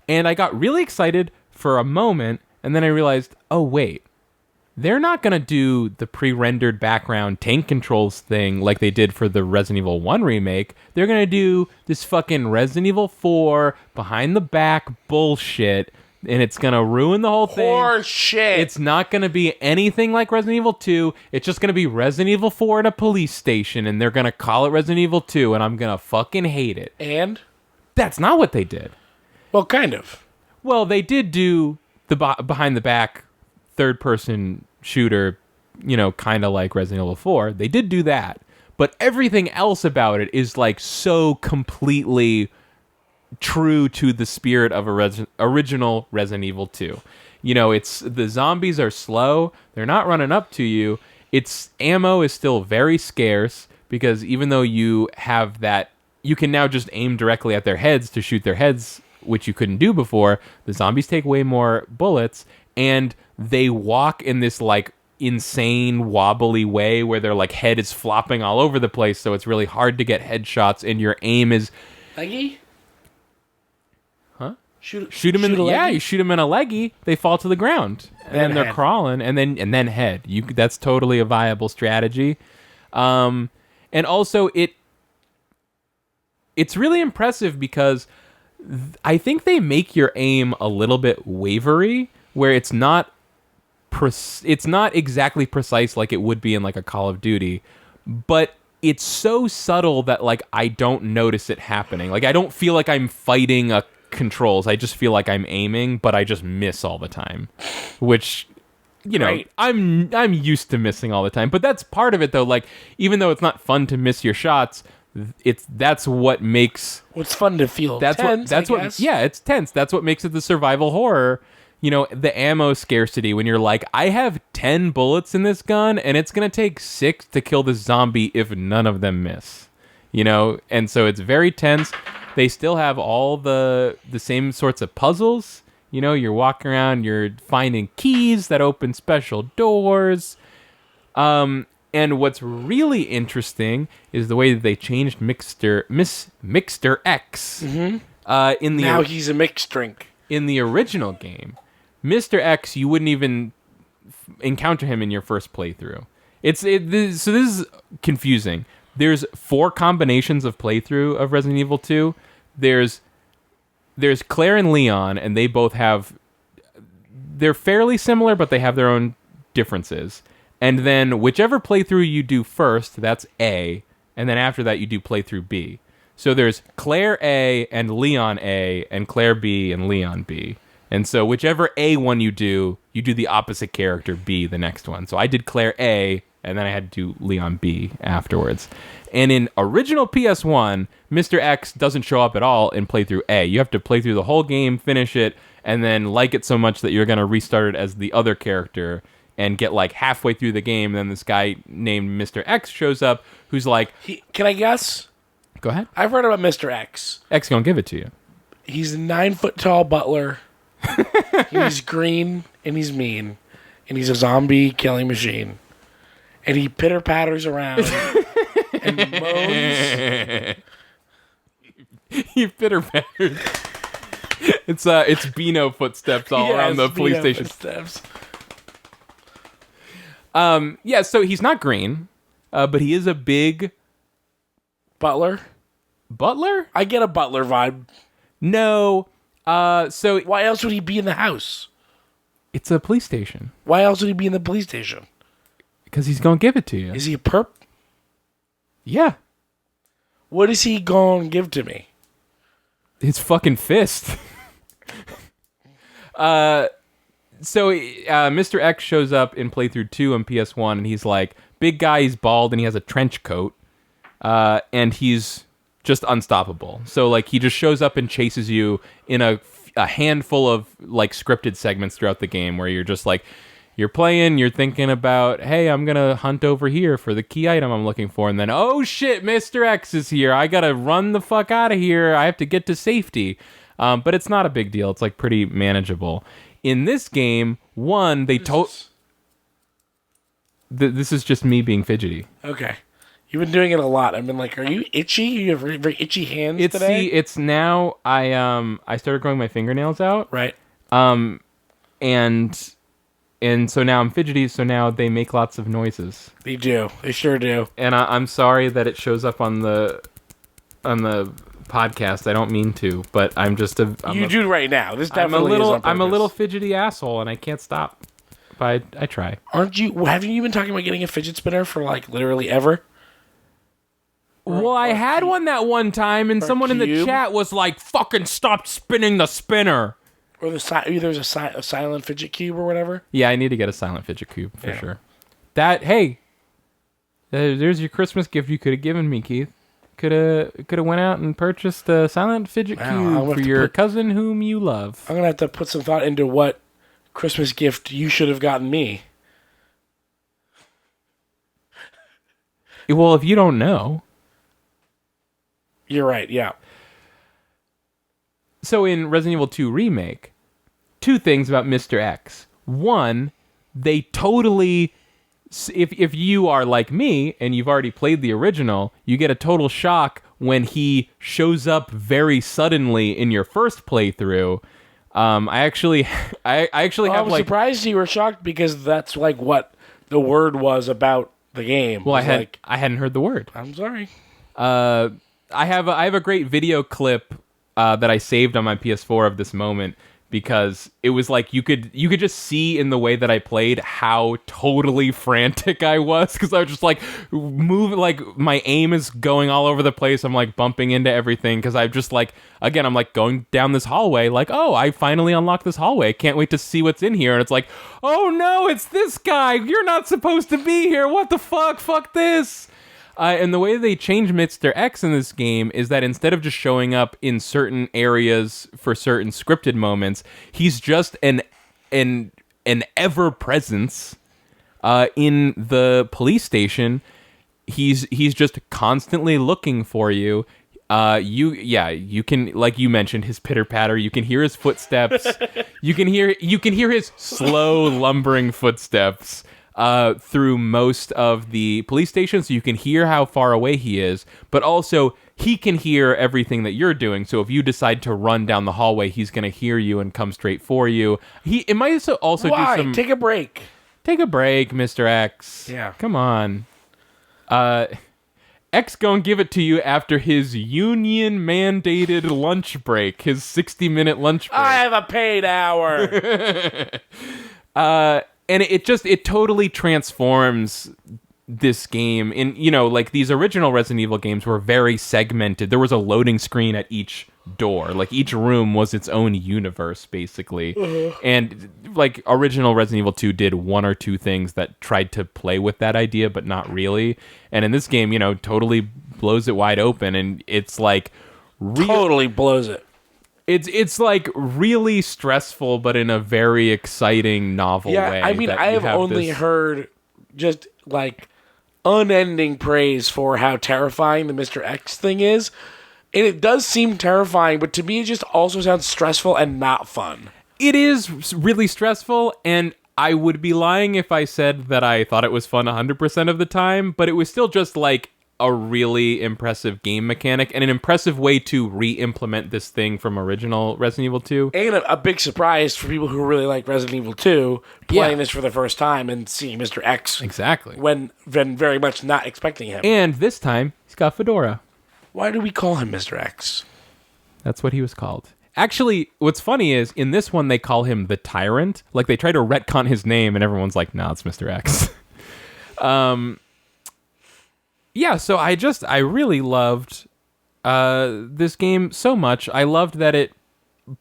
S2: And I got really excited for a moment, and then I realized, oh, wait. They're not going to do the pre-rendered background tank controls thing like they did for the Resident Evil 1 remake. They're going to do this fucking Resident Evil 4 behind-the-back bullshit, and it's going to ruin the whole thing.
S1: Horseshit.
S2: It's not going to be anything like Resident Evil 2. It's just going to be Resident Evil 4 in a police station, and they're going to call it Resident Evil 2, and I'm going to fucking hate it.
S1: And?
S2: That's not what they did.
S1: Well, kind of.
S2: Well, they did do the behind-the-back third-person shooter, kind of like Resident Evil 4. They did do that. But everything else about it is, like, so completely true to the spirit of original Resident Evil 2. It's the zombies are slow. They're not running up to you. Ammo is still very scarce because even though you have that, you can now just aim directly at their heads to shoot their heads, which you couldn't do before. The zombies take way more bullets, and they walk in this, like, insane wobbly way where their, like, head is flopping all over the place, so it's really hard to get headshots, and your aim is...
S1: Leggy?
S2: Huh?
S1: Shoot
S2: them in the... Yeah, you shoot them in a leggy, they fall to the ground. And then they're
S1: head.
S2: crawling, and then head. That's totally a viable strategy. And also, it's really impressive because... I think they make your aim a little bit wavery, where it's not exactly precise like it would be in like a Call of Duty, but it's so subtle that like I don't notice it happening. Like I don't feel like I'm fighting controls. I just feel like I'm aiming, but I just miss all the time, which
S1: Right.
S2: I'm used to missing all the time. But that's part of it though. Like even though it's not fun to miss your shots, that's what makes
S1: what's fun to feel
S2: that's
S1: tense,
S2: what yeah, it's tense. That's what makes it the survival horror. The ammo scarcity when you're like, I have 10 bullets in this gun and it's gonna take 6 to kill this zombie if none of them miss. And so it's very tense. They still have all the same sorts of puzzles. You're walking around, you're finding keys that open special doors. And what's really interesting is the way that they changed Mixter X. Mm-hmm.
S1: Now he's a mixed drink.
S2: In the original game, Mr. X, you wouldn't even encounter him in your first playthrough. So this is confusing. There's 4 combinations of playthrough of Resident Evil 2. There's Claire and Leon, and they both they're fairly similar, but they have their own differences. And then whichever playthrough you do first, that's A, and then after that you do playthrough B. So there's Claire A and Leon A, and Claire B and Leon B. And so whichever A one you do the opposite character B the next one. So I did Claire A, and then I had to do Leon B afterwards. And in original PS1, Mr. X doesn't show up at all in playthrough A. You have to play through the whole game, finish it, and then like it so much that you're going to restart it as the other character and get like halfway through the game. And then this guy named Mr. X shows up who's like...
S1: Can I guess?
S2: Go ahead.
S1: I've heard about Mr. X.
S2: X gonna give it to you.
S1: He's a 9-foot-tall butler. He's green, and he's mean. And he's a zombie killing machine. And he pitter-patters around and moans.
S2: He pitter-patters. It's Beano footsteps all around the police station.
S1: Footsteps.
S2: Yeah, so he's not green, but he is a big...
S1: Butler?
S2: Butler?
S1: I get a butler vibe.
S2: No. So...
S1: Why else would he be in the house?
S2: It's a police station.
S1: Why else would he be in the police station?
S2: Because he's going to give it to you.
S1: Is he a perp?
S2: Yeah.
S1: What is he going to give to me?
S2: His fucking fist. So Mr. X shows up in playthrough 2 on PS1, and he's like, big guy, he's bald, and he has a trench coat, and he's just unstoppable. So, like, he just shows up and chases you in a handful of, like, scripted segments throughout the game where you're just, like, you're playing, you're thinking about, hey, I'm going to hunt over here for the key item I'm looking for, and then, oh, shit, Mr. X is here. I got to run the fuck out of here. I have to get to safety. But it's not a big deal. It's, like, pretty manageable. In this game, they this is just me being fidgety.
S1: Okay. You've been doing it a lot. I've been like, are you itchy? You have very itchy hands today?
S2: It's now, I started growing my fingernails out.
S1: Right.
S2: And so now I'm fidgety, so now they make lots of noises.
S1: They do. They sure do.
S2: And I'm sorry that it shows up on the podcast. I don't mean to, but I'm just
S1: you do right now. This definitely
S2: I'm a little fidgety asshole, and I can't stop. But I try.
S1: Haven't you been talking about getting a fidget spinner for, like, literally ever?
S2: Well, I had one that one time, and someone in the chat was like, fucking stop spinning the spinner.
S1: Or there's a silent fidget cube or whatever.
S2: Yeah, I need to get a silent fidget cube for sure. Hey, there's your Christmas gift you could have given me, Keith. Could have went out and purchased a silent fidget cube for your cousin whom you love.
S1: I'm going to have to put some thought into what Christmas gift you should have gotten me.
S2: Well, if you don't know...
S1: You're right, yeah.
S2: So in Resident Evil 2 Remake, 2 things about Mr. X. One, they totally... If you are like me, and you've already played the original, you get a total shock when he shows up very suddenly in your first playthrough. I actually have
S1: I was
S2: like...
S1: surprised you were shocked because that's like what the word was about the game.
S2: Well, I hadn't heard the word.
S1: I'm sorry.
S2: I have a great video clip that I saved on my PS4 of this moment because it was like you could just see in the way that I played how totally frantic I was because I was just like moving, like my aim is going all over the place. I'm like bumping into everything because I'm just like, again, I'm like going down this hallway like, oh, I finally unlocked this hallway. I can't wait to see what's in here. And it's like, oh no, it's this guy. You're not supposed to be here. What the fuck? Fuck this. And the way they change Mr. X in this game is that instead of just showing up in certain areas for certain scripted moments, he's just an ever presence in the police station. He's just constantly looking for you. You can, like you mentioned, his pitter patter. You can hear his footsteps. you can hear his slow lumbering footsteps. Through most of the police stations, so you can hear how far away he is, but also he can hear everything that you're doing. So if you decide to run down the hallway, he's going to hear you and come straight for you. It might also do some...
S1: Take a break.
S2: Take a break, Mr. X.
S1: Yeah.
S2: Come on. X gonna give it to you after his union-mandated lunch break, his 60-minute lunch break.
S1: I have a paid hour.
S2: And it totally transforms this game. In, like these original Resident Evil games were very segmented. There was a loading screen at each door. Like each room was its own universe, basically. And like original Resident Evil 2 did one or two things that tried to play with that idea, but not really. And in this game, totally blows it wide open, and it's like
S1: totally blows it.
S2: It's like really stressful, but in a very exciting, novel way.
S1: Yeah, I mean, I have only heard just like unending praise for how terrifying the Mr. X thing is. And it does seem terrifying, but to me it just also sounds stressful and not fun.
S2: It is really stressful, and I would be lying if I said that I thought it was fun 100% of the time, but it was still just like a really impressive game mechanic and an impressive way to re-implement this thing from original Resident Evil 2.
S1: And a big surprise for people who really like Resident Evil 2 playing this for the first time and seeing Mr. X.
S2: Exactly.
S1: When very much not expecting him.
S2: And this time, he's got fedora.
S1: Why do we call him Mr. X?
S2: That's what he was called. Actually, what's funny is, in this one, they call him the Tyrant. Like, they try to retcon his name, and everyone's like, nah, it's Mr. X. Yeah, so I really loved this game so much. I loved that it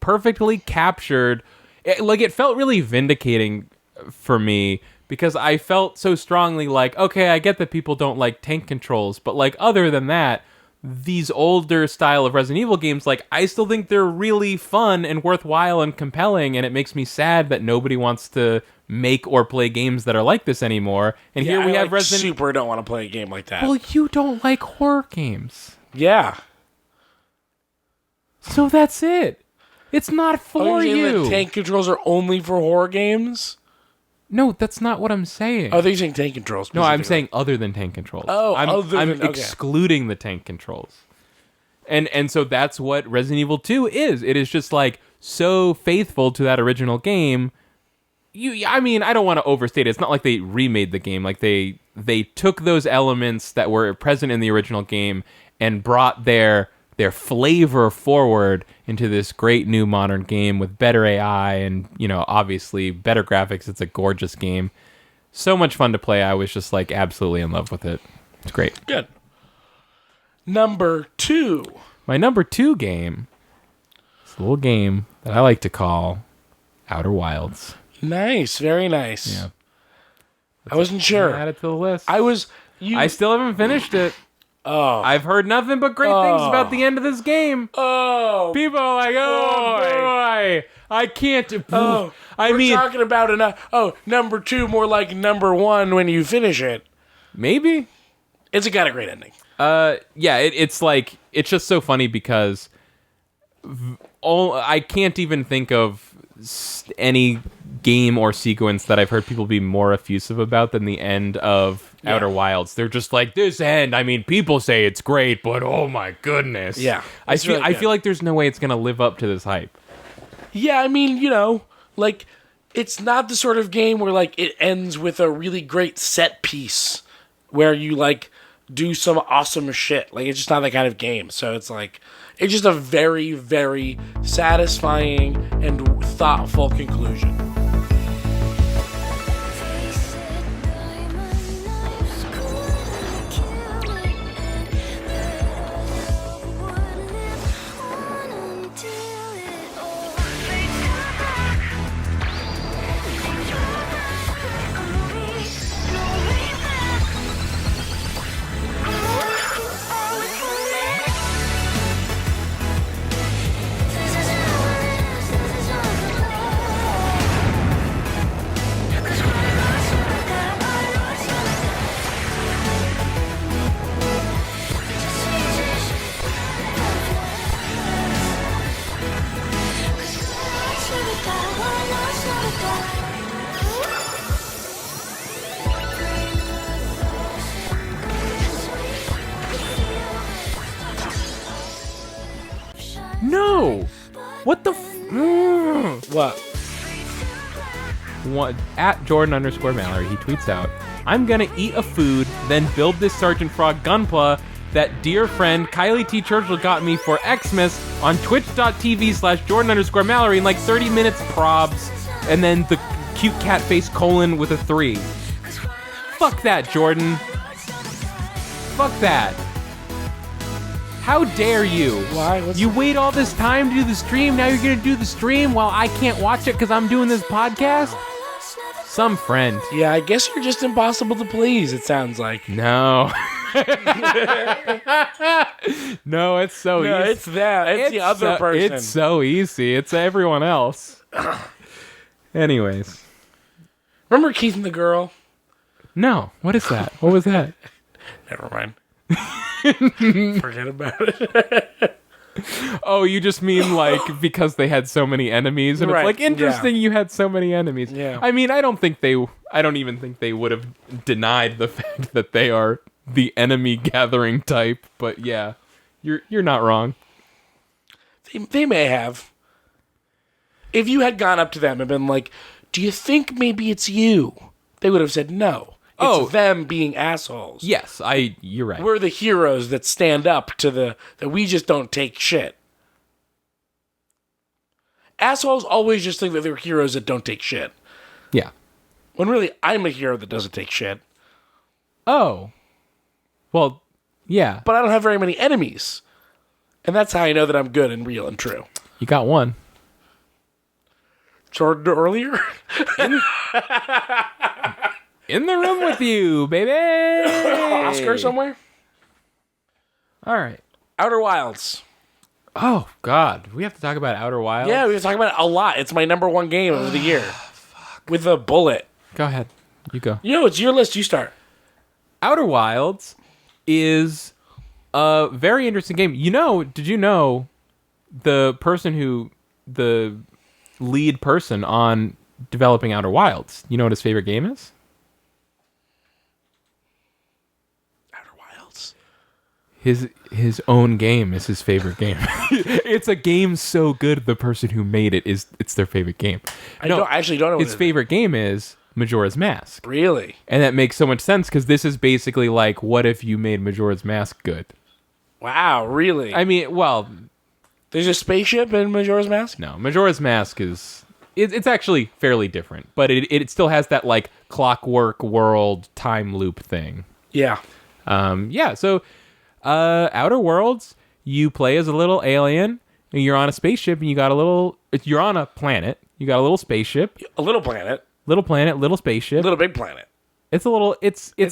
S2: perfectly captured... it felt really vindicating for me, because I felt so strongly like, okay, I get that people don't like tank controls, but like, other than that, these older style of Resident Evil games, like, I still think they're really fun and worthwhile and compelling, and it makes me sad that nobody wants to make or play games that are like this anymore. And here we have Resident...
S1: super don't want to play a game like that.
S2: Well, you don't like horror games.
S1: Yeah.
S2: So that's it. It's not for
S1: you. Tank controls are only for horror games?
S2: No, that's not what I'm saying.
S1: Oh, they're saying tank controls.
S2: No, I'm saying other than tank controls.
S1: Oh,
S2: I'm excluding the tank controls. And so that's what Resident Evil 2 is. It is just like so faithful to that original game. I mean, I don't want to overstate it. It's not like they remade the game. Like they took those elements that were present in the original game and brought their flavor forward into this great new modern game with better AI and, obviously better graphics. It's a gorgeous game. So much fun to play. I was just like absolutely in love with it. It's great.
S1: Good. Number 2.
S2: My number 2 game is a little game that I like to call Outer Wilds.
S1: Nice. Very nice.
S2: Yeah.
S1: I wasn't sure.
S2: Add it to the list.
S1: I
S2: still haven't finished it.
S1: Oh.
S2: I've heard nothing but great things about the end of this game.
S1: Oh.
S2: People are like, boy, I can't.
S1: Oh. We're talking about number 2, more like number 1 when you finish it.
S2: Maybe.
S1: It's got a great ending.
S2: Yeah, it's like, it's just so funny because I can't even think of any game or sequence that I've heard people be more effusive about than the end of Outer Wilds. They're just like, this end, I mean, people say it's great, but oh my goodness.
S1: Yeah.
S2: I feel like there's no way it's going to live up to this hype.
S1: Yeah, I mean, like, it's not the sort of game where, like, it ends with a really great set piece where you, like, do some awesome shit. Like, it's just not that kind of game. So it's like, it's just a very, very satisfying and thoughtful conclusion.
S2: No! What the
S1: What?
S2: What? At Jordan_Mallory, he tweets out, I'm gonna eat a food, then build this Sergeant Frog Gunpla that dear friend Kylie T. Churchill got me for Xmas on twitch.tv/Jordan_Mallory in like 30 minutes probs, and then the cute cat face colon with a 3. Fuck that, Jordan. Fuck that. How dare you?
S1: Why?
S2: You wait all this time to do the stream, now you're going to do the stream while I can't watch it because I'm doing this podcast? Some friend.
S1: Yeah, I guess you're just impossible to please, it sounds like.
S2: No. No, it's so
S1: No,
S2: easy.
S1: it's that. It's the other person.
S2: It's so easy. It's everyone else. Anyways.
S1: Remember Keith and the Girl?
S2: No. What is that? What was that?
S1: Never mind. Forget about it.
S2: Oh, you just mean like because they had so many enemies, and
S1: Right,
S2: it's like interesting
S1: yeah.
S2: you had so many enemies.
S1: Yeah.
S2: I mean, I don't even think they would have denied the fact that they are the enemy gathering type. But yeah, you're not wrong.
S1: They may have. If you had gone up to them and been like, "Do you think maybe it's you?" They would have said no. It's them being assholes.
S2: Yes, you're right.
S1: We're the heroes that stand up to that we just don't take shit. Assholes always just think that they're heroes that don't take shit.
S2: Yeah.
S1: When really, I'm a hero that doesn't take shit.
S2: Oh. Well, yeah.
S1: But I don't have very many enemies. And that's how I know that I'm good and real and true.
S2: You got one.
S1: Jordan earlier?
S2: In the room with you, baby.
S1: Oscar somewhere?
S2: All right.
S1: Outer Wilds.
S2: Oh, God. We have to talk about Outer Wilds?
S1: Yeah, we've been talking about it a lot. It's my number one game of the year. Fuck. With a bullet.
S2: Go ahead. You go.
S1: It's your list. You start.
S2: Outer Wilds is a very interesting game. Did you know the lead person on developing Outer Wilds, you know what his favorite game is? His own game is his favorite game. It's a game so good the person who made it's their favorite game.
S1: I don't know what
S2: his favorite game is Majora's Mask.
S1: Really?
S2: And that makes so much sense because this is basically like, what if you made Majora's Mask good?
S1: Wow, really?
S2: I mean, well,
S1: there's a spaceship in Majora's Mask?
S2: No, Majora's Mask it's actually fairly different, but it still has that like clockwork world time loop thing.
S1: Yeah.
S2: So Outer Worlds, you play as a little alien, and you're on a spaceship, and you're on a planet, you got a little spaceship.
S1: A little planet.
S2: Little planet, little spaceship.
S1: Little big planet.
S2: It's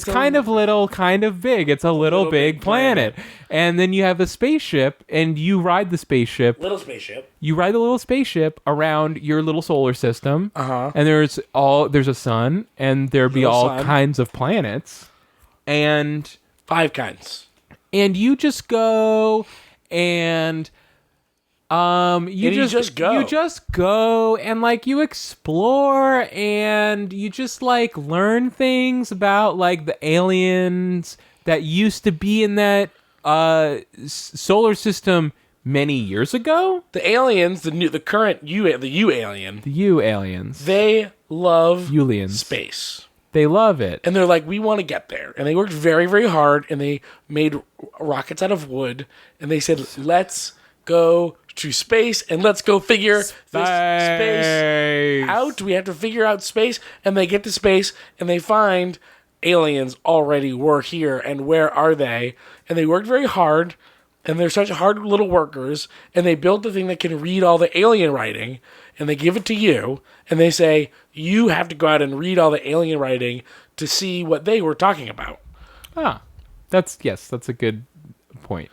S2: kind of little, kind of big. It's a little big planet. And then you have a spaceship, and you ride the spaceship.
S1: Little spaceship.
S2: You ride the little spaceship around your little solar system.
S1: Uh-huh.
S2: And there's a sun, and there'd be all kinds of planets. And
S1: 5 kinds.
S2: And you just go and you just go and like you explore and you just like learn things about like the aliens that used to be in that solar system many years ago.
S1: The aliens, the U aliens. They love
S2: Ulians.
S1: space.
S2: They love it.
S1: And they're like, we want to get there. And they worked very, very hard, and they made rockets out of wood, and they said, let's go to space, and let's go figure this space out. We have to figure out space, and they get to space, and they find aliens already were here, and where are they? And they worked very hard, and they're such hard little workers, and they built the thing that can read all the alien writing, and they give it to you, and they say, you have to go out and read all the alien writing to see what they were talking about.
S2: That's a good point.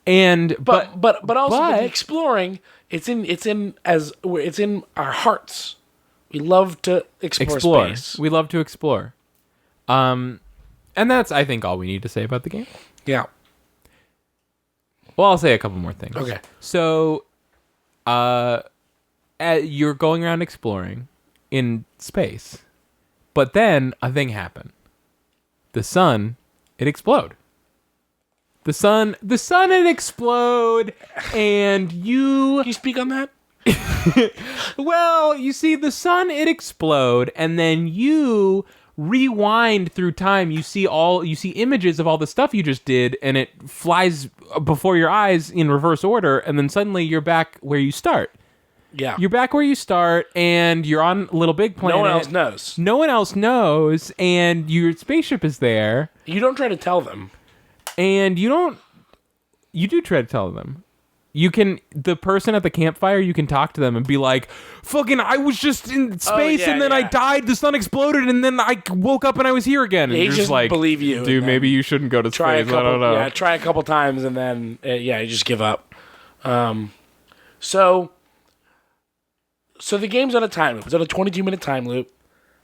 S2: And but
S1: also the exploring, it's in our hearts. We love to explore space.
S2: We love to explore. And that's I think all we need to say about the game.
S1: Yeah.
S2: Well, I'll say a couple more things.
S1: Okay.
S2: So, you're going around exploring in space, but then a thing happened. The sun, it explode. The sun, it explode, and you...
S1: Can you speak on that?
S2: Well, you see, the sun, it explode, and then you rewind through time. You see images of all the stuff you just did, and it flies before your eyes in reverse order, and then suddenly you're back where you start.
S1: Yeah.
S2: You're back where you start, and you're on a little big planet.
S1: No one else knows.
S2: No one else knows, and your spaceship is there.
S1: You don't try to tell them.
S2: And you don't... You do try to tell them. The person at the campfire, you can talk to them and be like, fucking, I was just in space and then I died, the sun exploded, and then I woke up and I was here again. And
S1: he just
S2: like,
S1: believe you.
S2: Dude, maybe you shouldn't go to space. I don't know.
S1: Yeah, try a couple times and then, you just give up. So the game's on a time loop. It's on a 22-minute time loop.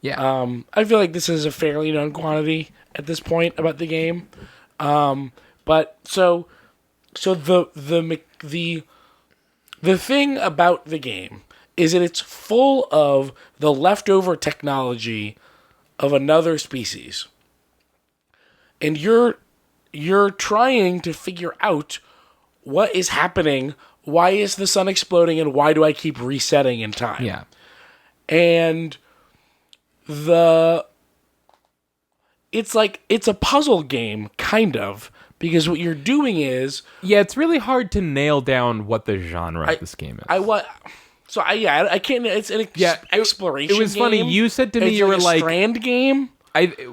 S2: Yeah.
S1: I feel like this is a fairly known quantity at this point about the game. But so the thing about the game is that it's full of the leftover technology of another species. And you're trying to figure out what is happening, why is the sun exploding, and why do I keep resetting in time?
S2: Yeah.
S1: And it's a puzzle game, kind of, because what you're doing is...
S2: Yeah, it's really hard to nail down what the genre of this game is.
S1: I can't... It's an exploration game.
S2: It was funny, you said to me, you were like...
S1: It's a strand game?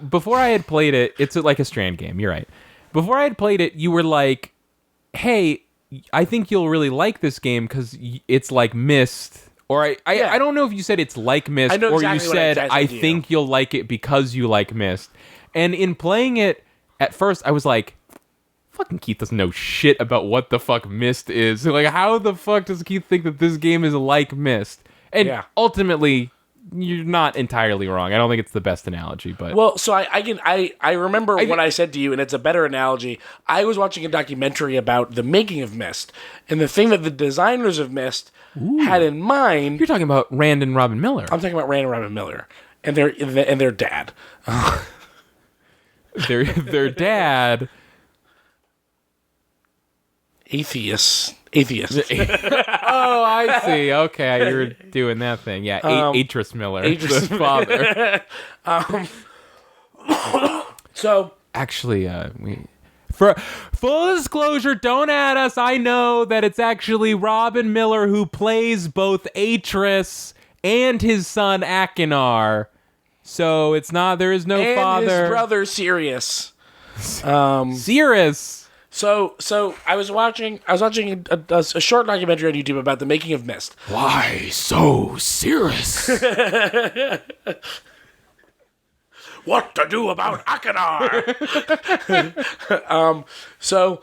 S2: Before I had played it, it's like a strand game, you're right. Before I had played it, you were like, hey, I think you'll really like this game because it's like Myst... Or I don't know if you said it's like Myst, or you said I think you'll like it because you like Myst. And in playing it, at first I was like, fucking Keith doesn't know shit about what the fuck Myst is. Like, how the fuck does Keith think that this game is like Myst? And ultimately, you're not entirely wrong. I don't think it's the best analogy, but...
S1: Well, so I remember what I said to you, and it's a better analogy. I was watching a documentary about the making of Myst, and the thing that the designers of Myst had in mind...
S2: You're talking about Rand and Robin Miller.
S1: I'm talking about Rand and Robin Miller, and their dad.
S2: Their dad...
S1: Atheist.
S2: Oh, I see. Okay, you're doing that thing. Yeah, Atris Miller, the father.
S1: So
S2: actually, for full disclosure, don't add us. I know that it's actually Robin Miller who plays both Atris and his son Akinar. So it's not. There is no
S1: and
S2: father.
S1: His brother Sirius.
S2: Sirius.
S1: So I was watching a short documentary on YouTube about the making of Myst.
S2: Why so serious?
S1: What to do about Akinar? So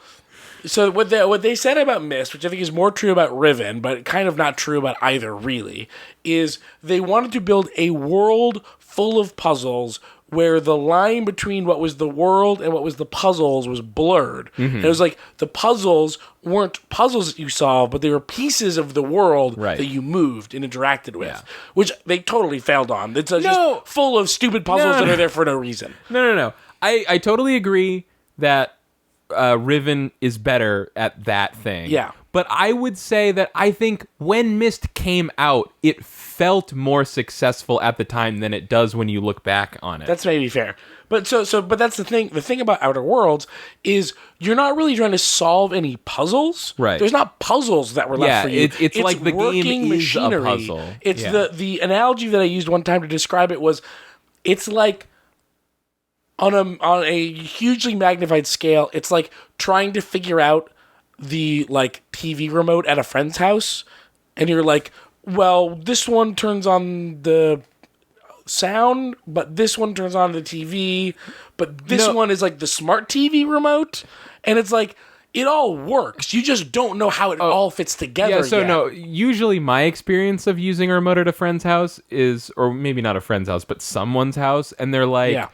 S1: what they said about Myst, which I think is more true about Riven, but kind of not true about either really, is they wanted to build a world full of puzzles where the line between what was the world and what was the puzzles was blurred. Mm-hmm. And it was like the puzzles weren't puzzles that you solved, but they were pieces of the world that you moved and interacted with, which they totally failed on. It's just full of stupid puzzles that are there for no reason.
S2: No. I totally agree that Riven is better at that thing. Yeah. But I would say that I think when Myst came out, it felt more successful at the time than it does when you look back on it.
S1: That's maybe fair. But but that's the thing. The thing about Outer Worlds is you're not really trying to solve any puzzles.
S2: Right.
S1: There's not puzzles that were left for you.
S2: It's like the game
S1: machinery.
S2: Is a puzzle.
S1: It's the analogy that I used one time to describe it was, it's like on a hugely magnified scale. It's like trying to figure out the like TV remote at a friend's house, and you're like, well, this one turns on the sound, but this one turns on the TV, but this one is like the smart TV remote, and it's like it all works. You just don't know how it all fits together.
S2: Yeah, so
S1: yet.
S2: No, usually my experience of using a remote at a friend's house is, or maybe not a friend's house, but someone's house, and they're like,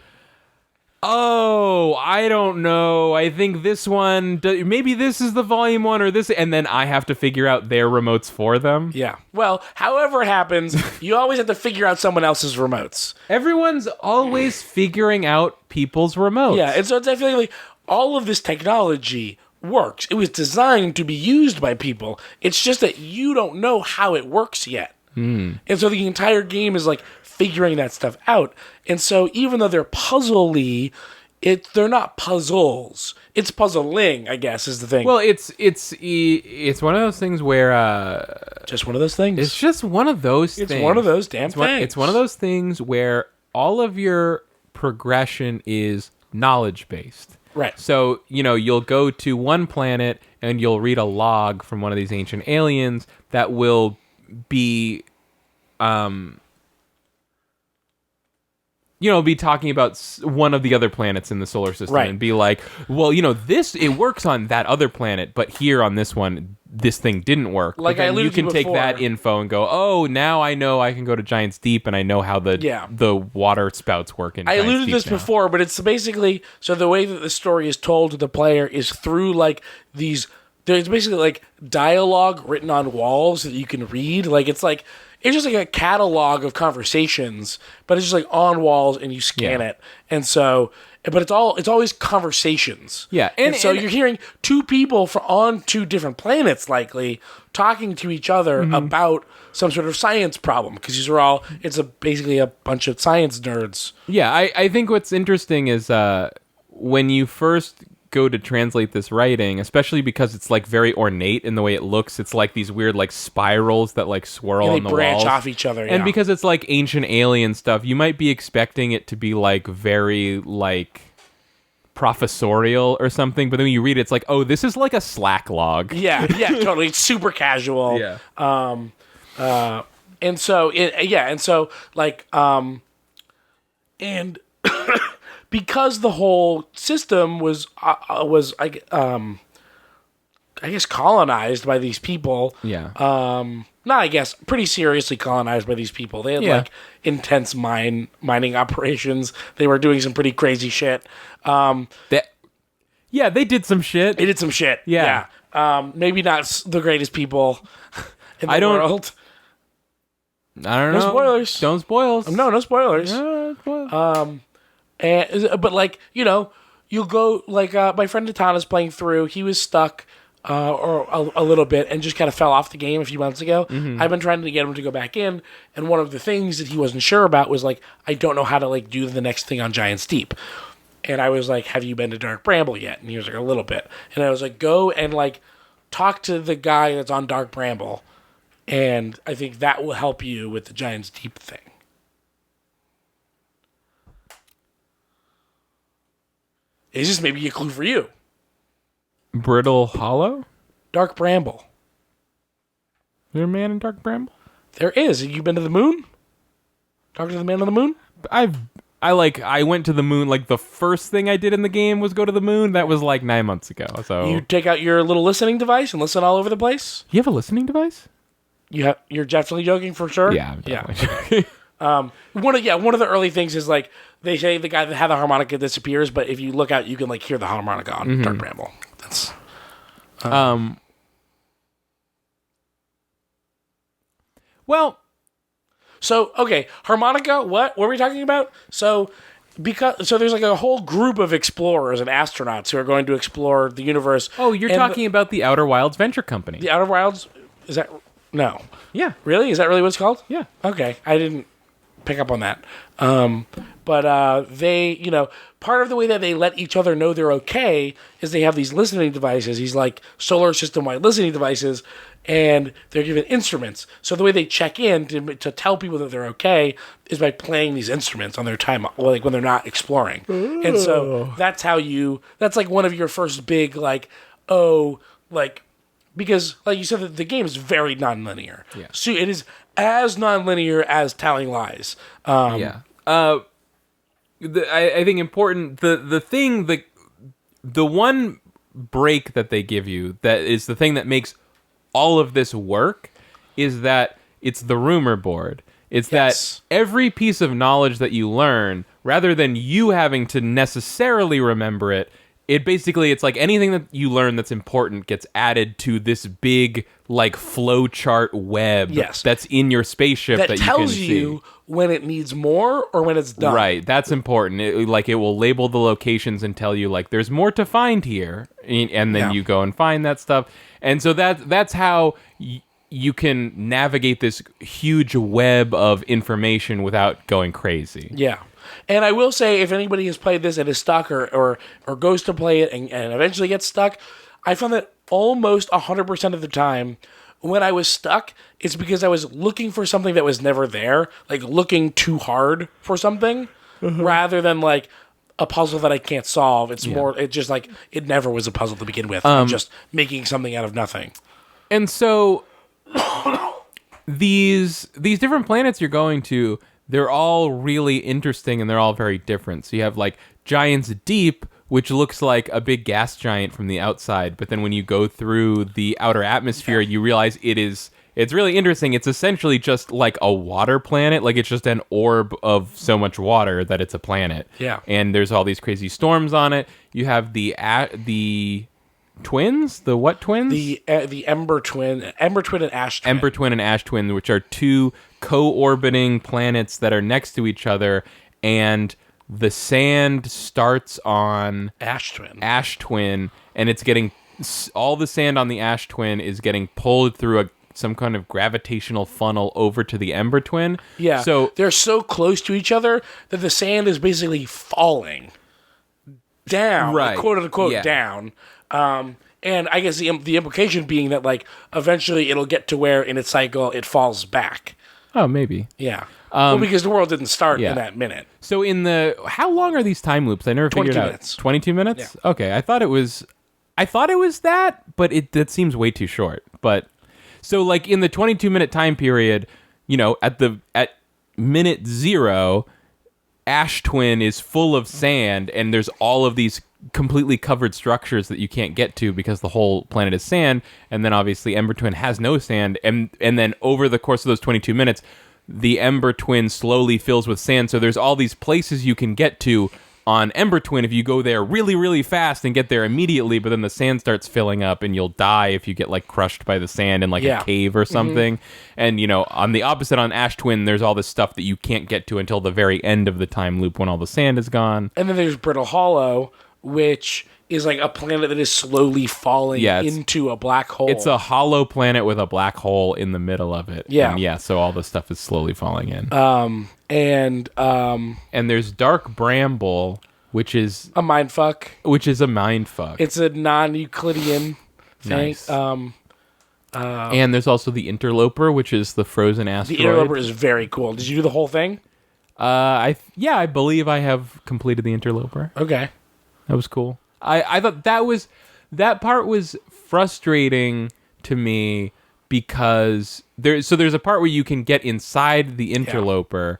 S2: oh, I don't know. I think this one, maybe this is the volume one or this, and then I have to figure out their remotes for them.
S1: Yeah. Well, however it happens, you always have to figure out someone else's remotes.
S2: Everyone's always figuring out people's remotes.
S1: Yeah, and so I feel like all of this technology works. It was designed to be used by people. It's just that you don't know how it works yet. And so the entire game is like figuring that stuff out. And so even though they're puzzly, they're not puzzles. It's puzzling, I guess, is the thing.
S2: Well, it's one of those things where
S1: just one of those things.
S2: It's just one of those things.
S1: It's one of those damn things.
S2: It's one of those things where all of your progression is knowledge based.
S1: Right.
S2: So, you'll go to one planet and you'll read a log from one of these ancient aliens that will be be talking about one of the other planets in the solar system,
S1: right.
S2: and be like, well, it works on that other planet, but here on this one, this thing didn't work.
S1: Like,
S2: I alluded, you can take that info and go, oh, now I know I can go to Giant's Deep, and I know how the water spouts work in Giant's Deep. I alluded to this
S1: before, but it's basically, so the way that the story is told to the player is through like these. There's basically like dialogue written on walls that you can read. Like it's just like a catalog of conversations, but it's just like on walls and you scan it. And so, but it's always conversations.
S2: Yeah.
S1: And so you're hearing two people on two different planets likely talking to each other about some sort of science problem. Because it's basically a bunch of science nerds.
S2: Yeah. I think what's interesting is when you first go to translate this writing, especially because it's like very ornate in the way it looks. It's like these weird like spirals that like swirl on the walls.
S1: They branch off each other.
S2: And because it's like ancient alien stuff, you might be expecting it to be like very like professorial or something, but then when you read it, it's like, oh, this is like a Slack log.
S1: Yeah, totally. It's super casual.
S2: Yeah.
S1: And so because the whole system was I guess colonized by these people.
S2: Yeah.
S1: Pretty seriously colonized by these people. They had like intense mining operations. They were doing some pretty crazy shit.
S2: They did some shit.
S1: They did some shit. Yeah. Maybe not the greatest people in the world.
S2: I don't know.
S1: No spoilers.
S2: Don't spoil.
S1: No spoilers. But like, you'll go like my friend Natana's playing through. He was stuck or a little bit and just kind of fell off the game a few months ago. I've been trying to get him to go back in, and one of the things that he wasn't sure about was like, I don't know how to like do the next thing on Giant's Deep. And I was like, have you been to Dark Bramble yet? And he was like, a little bit. And I was like, go and like talk to the guy that's on Dark Bramble, and I think that will help you with the Giant's Deep thing. It's just maybe a clue for you.
S2: Brittle Hollow?
S1: Dark Bramble.
S2: Is there a man in Dark Bramble?
S1: There is. Have you been to the moon? Talk to the man on the moon?
S2: I went to the moon, like the first thing I did in the game was go to the moon. That was like 9 months ago. So
S1: you take out your little listening device and listen all over the place?
S2: You have a listening device?
S1: You're definitely joking for sure?
S2: Yeah, I'm definitely joking.
S1: One of the early things is like they say the guy that had the harmonica disappears, but if you look out, you can like hear the harmonica on Dark Bramble. That's
S2: well.
S1: So okay, harmonica. What were we talking about? So there's like a whole group of explorers and astronauts who are going to explore the universe.
S2: Oh, you're talking about the Outer Wilds Venture Company.
S1: The Outer Wilds? Is that no?
S2: Yeah.
S1: Really? Is that really what it's called?
S2: Yeah.
S1: Okay, I didn't pick up on that. But they, part of the way that they let each other know they're okay is they have these listening devices, these like solar system-wide listening devices, and they're given instruments. So the way they check in to tell people that they're okay is by playing these instruments on their time, like when they're not exploring. Ooh. And so that's like one of your first big because like you said, the game is very nonlinear.
S2: Yeah.
S1: So it is as nonlinear as Telling Lies.
S2: I think important the one break that they give you that is the thing that makes all of this work is that it's the rumor board. It's that every piece of knowledge that you learn, rather than you having to necessarily remember it, it's like anything that you learn that's important gets added to this big like flow chart web that's in your spaceship that you can see.
S1: Tells you when it needs more or when it's done.
S2: Right, that's important. It will label the locations and tell you like there's more to find here, and then you go and find that stuff. And so that's how you can navigate this huge web of information without going crazy.
S1: Yeah. And I will say, if anybody has played this and is stuck or goes to play it and eventually gets stuck, I found that almost 100% of the time, when I was stuck, it's because I was looking for something that was never there, like looking too hard for something, rather than like, a puzzle that I can't solve. It's more, it just like, it never was a puzzle to begin with. I'm just making something out of nothing.
S2: And so these different planets you're going to, they're all really interesting and they're all very different. So you have like Giants Deep, which looks like a big gas giant from the outside, but then when you go through the outer atmosphere, you realize it's really interesting. It's essentially just like a water planet. Like it's just an orb of so much water that it's a planet.
S1: Yeah.
S2: And there's all these crazy storms on it. You have the twins? The what twins?
S1: The Ember Twin and Ash Twin.
S2: Ember Twin and Ash Twin, which are two co-orbiting planets that are next to each other, and the sand starts on
S1: Ash Twin,
S2: and it's getting all the sand on the Ash Twin is getting pulled through some kind of gravitational funnel over to the Ember Twin.
S1: Yeah.
S2: So
S1: they're so close to each other that the sand is basically falling down,
S2: right,
S1: quote unquote, down. And I guess the implication being that like eventually it'll get to where in its cycle it falls back.
S2: Oh, maybe.
S1: Yeah. Well, because the world didn't start in that minute.
S2: So how long are these time loops? I never figured out.
S1: 22 minutes.
S2: 22 minutes?
S1: Yeah.
S2: Okay, I thought it was that, but that seems way too short. But so like in the 22-minute time period, at minute 0, Ash Twin is full of sand and there's all of these completely covered structures that you can't get to because the whole planet is sand, and then obviously Ember Twin has no sand, and then over the course of those 22 minutes the Ember Twin slowly fills with sand, so there's all these places you can get to on Ember Twin if you go there really, really fast and get there immediately, but then the sand starts filling up and you'll die if you get like crushed by the sand in like a cave or something. And on the opposite, on Ash Twin, there's all this stuff that you can't get to until the very end of the time loop when all the sand is gone.
S1: And then there's Brittle Hollow, which is like a planet that is slowly falling into a black hole.
S2: It's a hollow planet with a black hole in the middle of it.
S1: Yeah.
S2: And so all the stuff is slowly falling in.
S1: And
S2: there's Dark Bramble, which is
S1: a mindfuck.
S2: It's
S1: a non-Euclidean thing.
S2: Nice. And there's also the Interloper, which is the frozen asteroid.
S1: The Interloper is very cool. Did you do the whole thing?
S2: I believe I have completed the Interloper.
S1: Okay.
S2: That was cool. I thought that part was frustrating to me because there's a part where you can get inside the Interloper,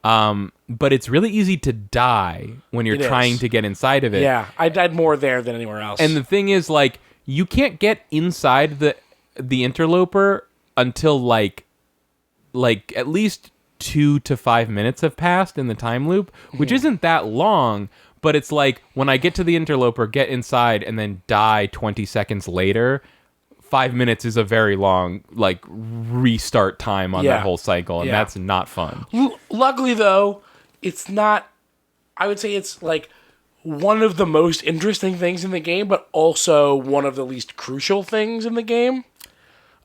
S2: but it's really easy to die when you're trying to get inside of it.
S1: Yeah, I died more there than anywhere else.
S2: And the thing is, like, you can't get inside the Interloper until like at least 2 to 5 minutes have passed in the time loop, which isn't that long. But it's like when I get to the Interloper, get inside, and then die 20 seconds later, 5 minutes is a very long like restart time on that whole cycle, and that's not fun.
S1: Luckily, though, it's not. I would say it's like one of the most interesting things in the game, but also one of the least crucial things in the game.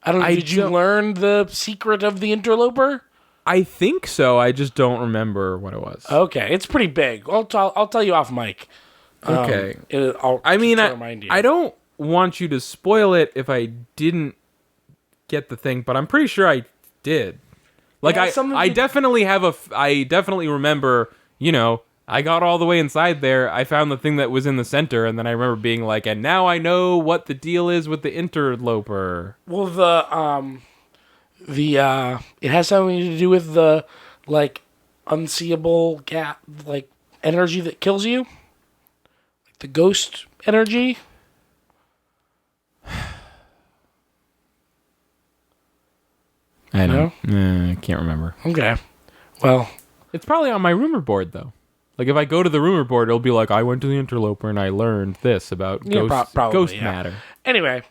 S1: I don't know. Did you learn the secret of the Interloper?
S2: I think so. I just don't remember what it was.
S1: Okay, it's pretty big. I'll tell you off mic.
S2: Okay.
S1: Remind you.
S2: I don't want you to spoil it if I didn't get the thing, but I'm pretty sure I did. Like I definitely remember, I got all the way inside there. I found the thing that was in the center, and then I remember being like, and now I know what the deal is with the Interloper.
S1: Well, it has something to do with the like unseeable like energy that kills you, like the ghost energy.
S2: I know. I can't remember.
S1: Okay, well,
S2: it's probably on my rumor board though. Like if I go to the rumor board, it'll be like I went to the Interloper and I learned this about ghost matter.
S1: Anyway.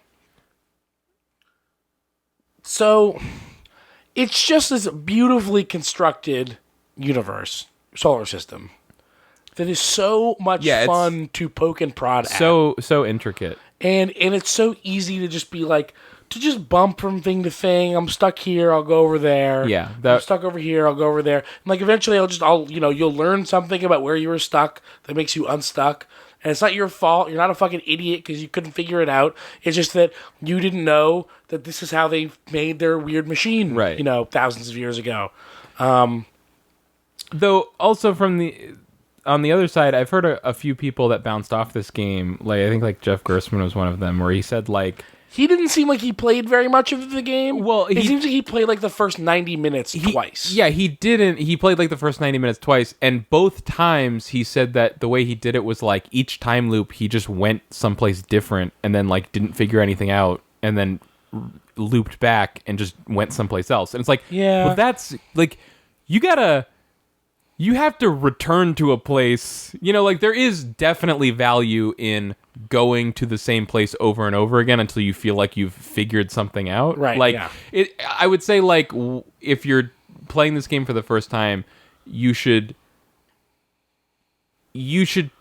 S1: So, it's just this beautifully constructed solar system, that is so much fun to poke and prod at.
S2: So intricate.
S1: And it's so easy to just be like, to just bump from thing to thing. I'm stuck here, I'll go over there.
S2: Yeah.
S1: I'm stuck over here, I'll go over there. And like eventually you'll learn something about where you were stuck that makes you unstuck. And it's not your fault. You're not a fucking idiot because you couldn't figure it out. It's just that you didn't know that this is how they made their weird machine, thousands of years ago.
S2: Though, also from the on the other side, I've heard a few people that bounced off this game. Like I think like Jeff Gerstmann was one of them, where he said like
S1: he didn't seem like he played very much of the game.
S2: Well,
S1: it seems like he played like the first 90 minutes twice.
S2: Yeah, he didn't. He played like the first 90 minutes twice, and both times he said that the way he did it was like each time loop he just went someplace different and then like didn't figure anything out and then looped back and just went someplace else. And it's like,
S1: yeah,
S2: well, that's like you have to return to a place, like there is definitely value in going to the same place over and over again until you feel like you've figured something out.
S1: Right.
S2: Like
S1: yeah.
S2: I would say like if you're playing this game for the first time, you should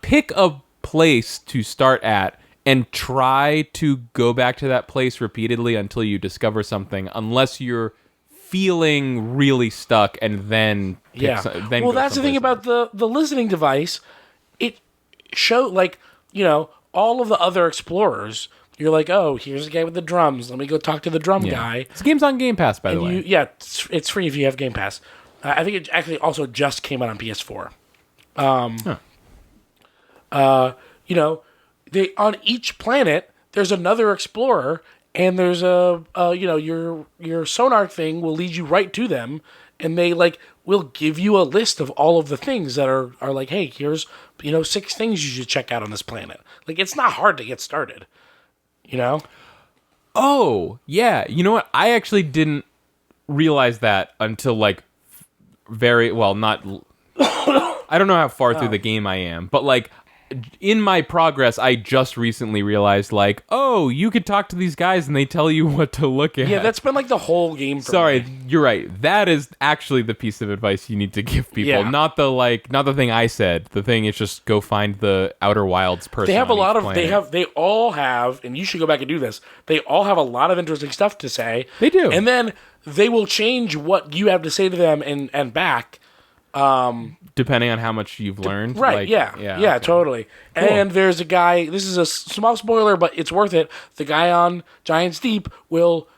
S2: pick a place to start at and try to go back to that place repeatedly until you discover something, unless you're feeling really stuck and then
S1: well, that's the thing about the listening device. It showed like all of the other explorers. You're like, oh, here's the guy with the drums. Let me go talk to the drum guy.
S2: This game's on Game Pass, by the way.
S1: It's free if you have Game Pass. I think it actually also just came out on PS4. They on each planet there's another explorer. And there's your sonar thing will lead you right to them, and they will give you a list of all of the things that are like, hey, here's 6 things you should check out on this planet. Like, it's not hard to get started,
S2: Oh yeah, you know what? I actually didn't realize that until very well. Not I don't know how far through the game I am, but in my progress, I just recently realized, oh, you could talk to these guys and they tell you what to look at.
S1: Yeah, that's been the whole game for
S2: Sorry,
S1: me.
S2: You're right. That is actually the piece of advice you need to give people.
S1: Yeah.
S2: Not the thing I said. The thing is just go find the Outer Wilds person.
S1: They have a lot of
S2: planet.
S1: they all have, and you should go back and do this. They all have a lot of interesting stuff to say.
S2: They do.
S1: And then they will change what you have to say to them and back.
S2: Depending on how much you've learned.
S1: Right, okay. Totally. Cool. And there's a guy, this is a small spoiler, but it's worth it. The guy on Giant's Deep will,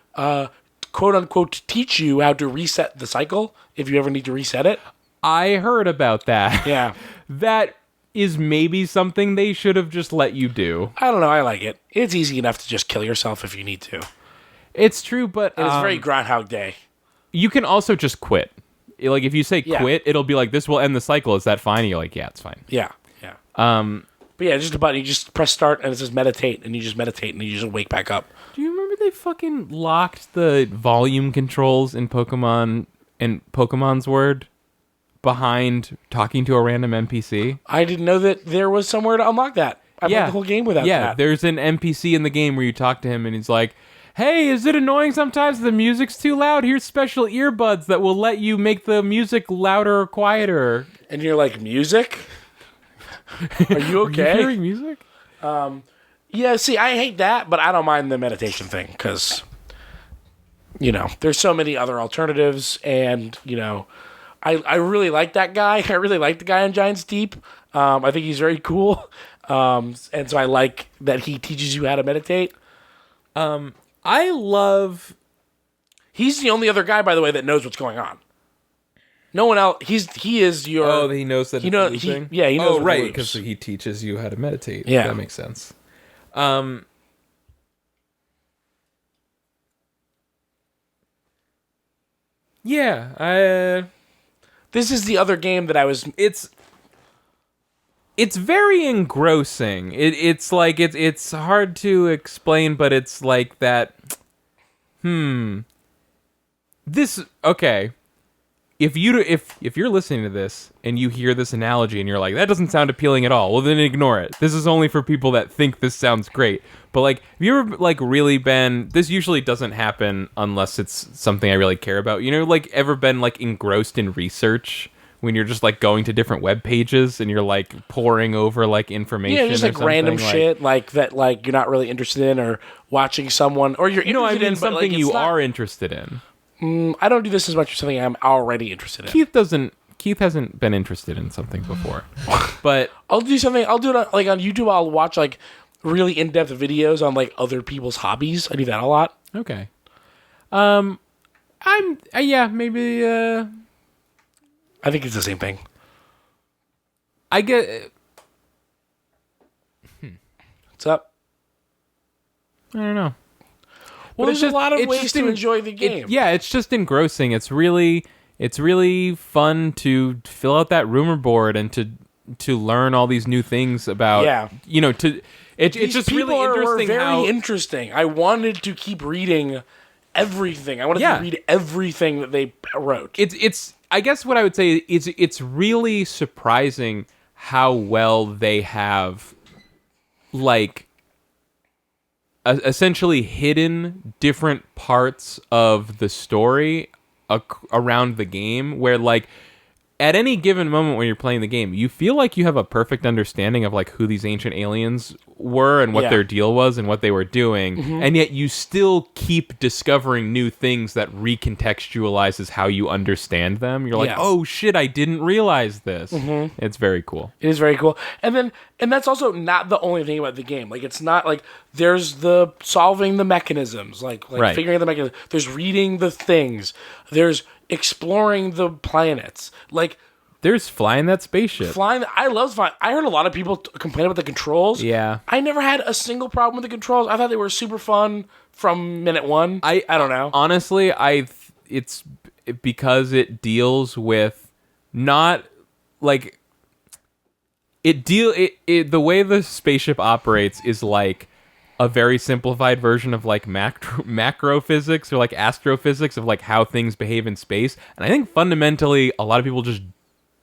S1: quote-unquote, teach you how to reset the cycle if you ever need to reset it.
S2: I heard about that.
S1: Yeah.
S2: That is maybe something they should have just let you do.
S1: I don't know, I like it. It's easy enough to just kill yourself if you need to.
S2: It's true, but...
S1: And it's very Groundhog Day.
S2: You can also just quit. If you say quit, it'll be this will end the cycle. Is that fine? And you're like, yeah, it's fine.
S1: Yeah. But yeah, just a button. You just press start, and it says meditate, and you just meditate, and you just wake back up.
S2: Do you remember they fucking locked the volume controls in Pokemon's Word behind talking to a random NPC?
S1: I didn't know that there was somewhere to unlock that. I played the whole game without that.
S2: Yeah, there's an NPC in the game where you talk to him, and he's like, hey, is it annoying sometimes the music's too loud? Here's special earbuds that will let you make the music louder or quieter.
S1: And you're like, music? Are you okay?
S2: Are you hearing music?
S1: Yeah, see, I hate that, but I don't mind the meditation thing, because, there's so many other alternatives, and, I really like that guy. I really like the guy on Giant's Deep. I think he's very cool, and so I like that he teaches you how to meditate. He's the only other guy, by the way, that knows what's going on. No one else. He is your.
S2: Oh, he knows that. He knows.
S1: He knows.
S2: Oh, right, because he teaches you how to meditate.
S1: Yeah,
S2: that makes sense. Yeah.
S1: This is the other game that I was.
S2: It's very engrossing. It's hard to explain, but it's like that. This okay. If you're listening to this and you hear this analogy and you're like, that doesn't sound appealing at all, well then ignore it. This is only for people that think this sounds great. But have you ever really been? This usually doesn't happen unless it's something I really care about. Ever been engrossed in research? When you're just going to different web pages and you're poring over information,
S1: just random shit that you're not really interested in, or watching someone, or you're interested in
S2: something you are interested in.
S1: I don't do this as much as something I'm already interested in.
S2: Keith hasn't been interested in something before, but
S1: I'll do something. I'll do it on YouTube. I'll watch really in-depth videos on other people's hobbies. I do that a lot.
S2: Okay. Maybe.
S1: I think it's the same thing.
S2: I get.
S1: What's up?
S2: I don't know.
S1: Well, there's a lot of ways to enjoy the game.
S2: It's just engrossing. It's really fun to fill out that rumor board and to learn all these new things about. It's just really interesting.
S1: Very interesting. I wanted to keep reading everything. I wanted to read everything that they wrote.
S2: It's. I guess what I would say is it's really surprising how well they have, like, essentially hidden different parts of the story around the game, where, like, at any given moment when you're playing the game, you feel like you have a perfect understanding of, like, who these ancient aliens were and what their deal was and what they were doing, and yet you still keep discovering new things that recontextualizes how you understand them. You're like, oh shit, I didn't realize this. It's very cool.
S1: It is very cool. And that's also not the only thing about the game. Like, it's not like there's the solving the mechanisms, like figuring out the mechanisms. There's reading the things. There's exploring the planets. Like,
S2: there's flying that spaceship.
S1: I love flying. I heard a lot of people complain about the controls.
S2: Yeah.
S1: I never had a single problem with the controls. I thought they were super fun from minute one. I don't know.
S2: Honestly, it's because it deals with not, like, the way the spaceship operates is like a very simplified version of, like, macro physics or, like, astrophysics of, like, how things behave in space. And I think fundamentally a lot of people just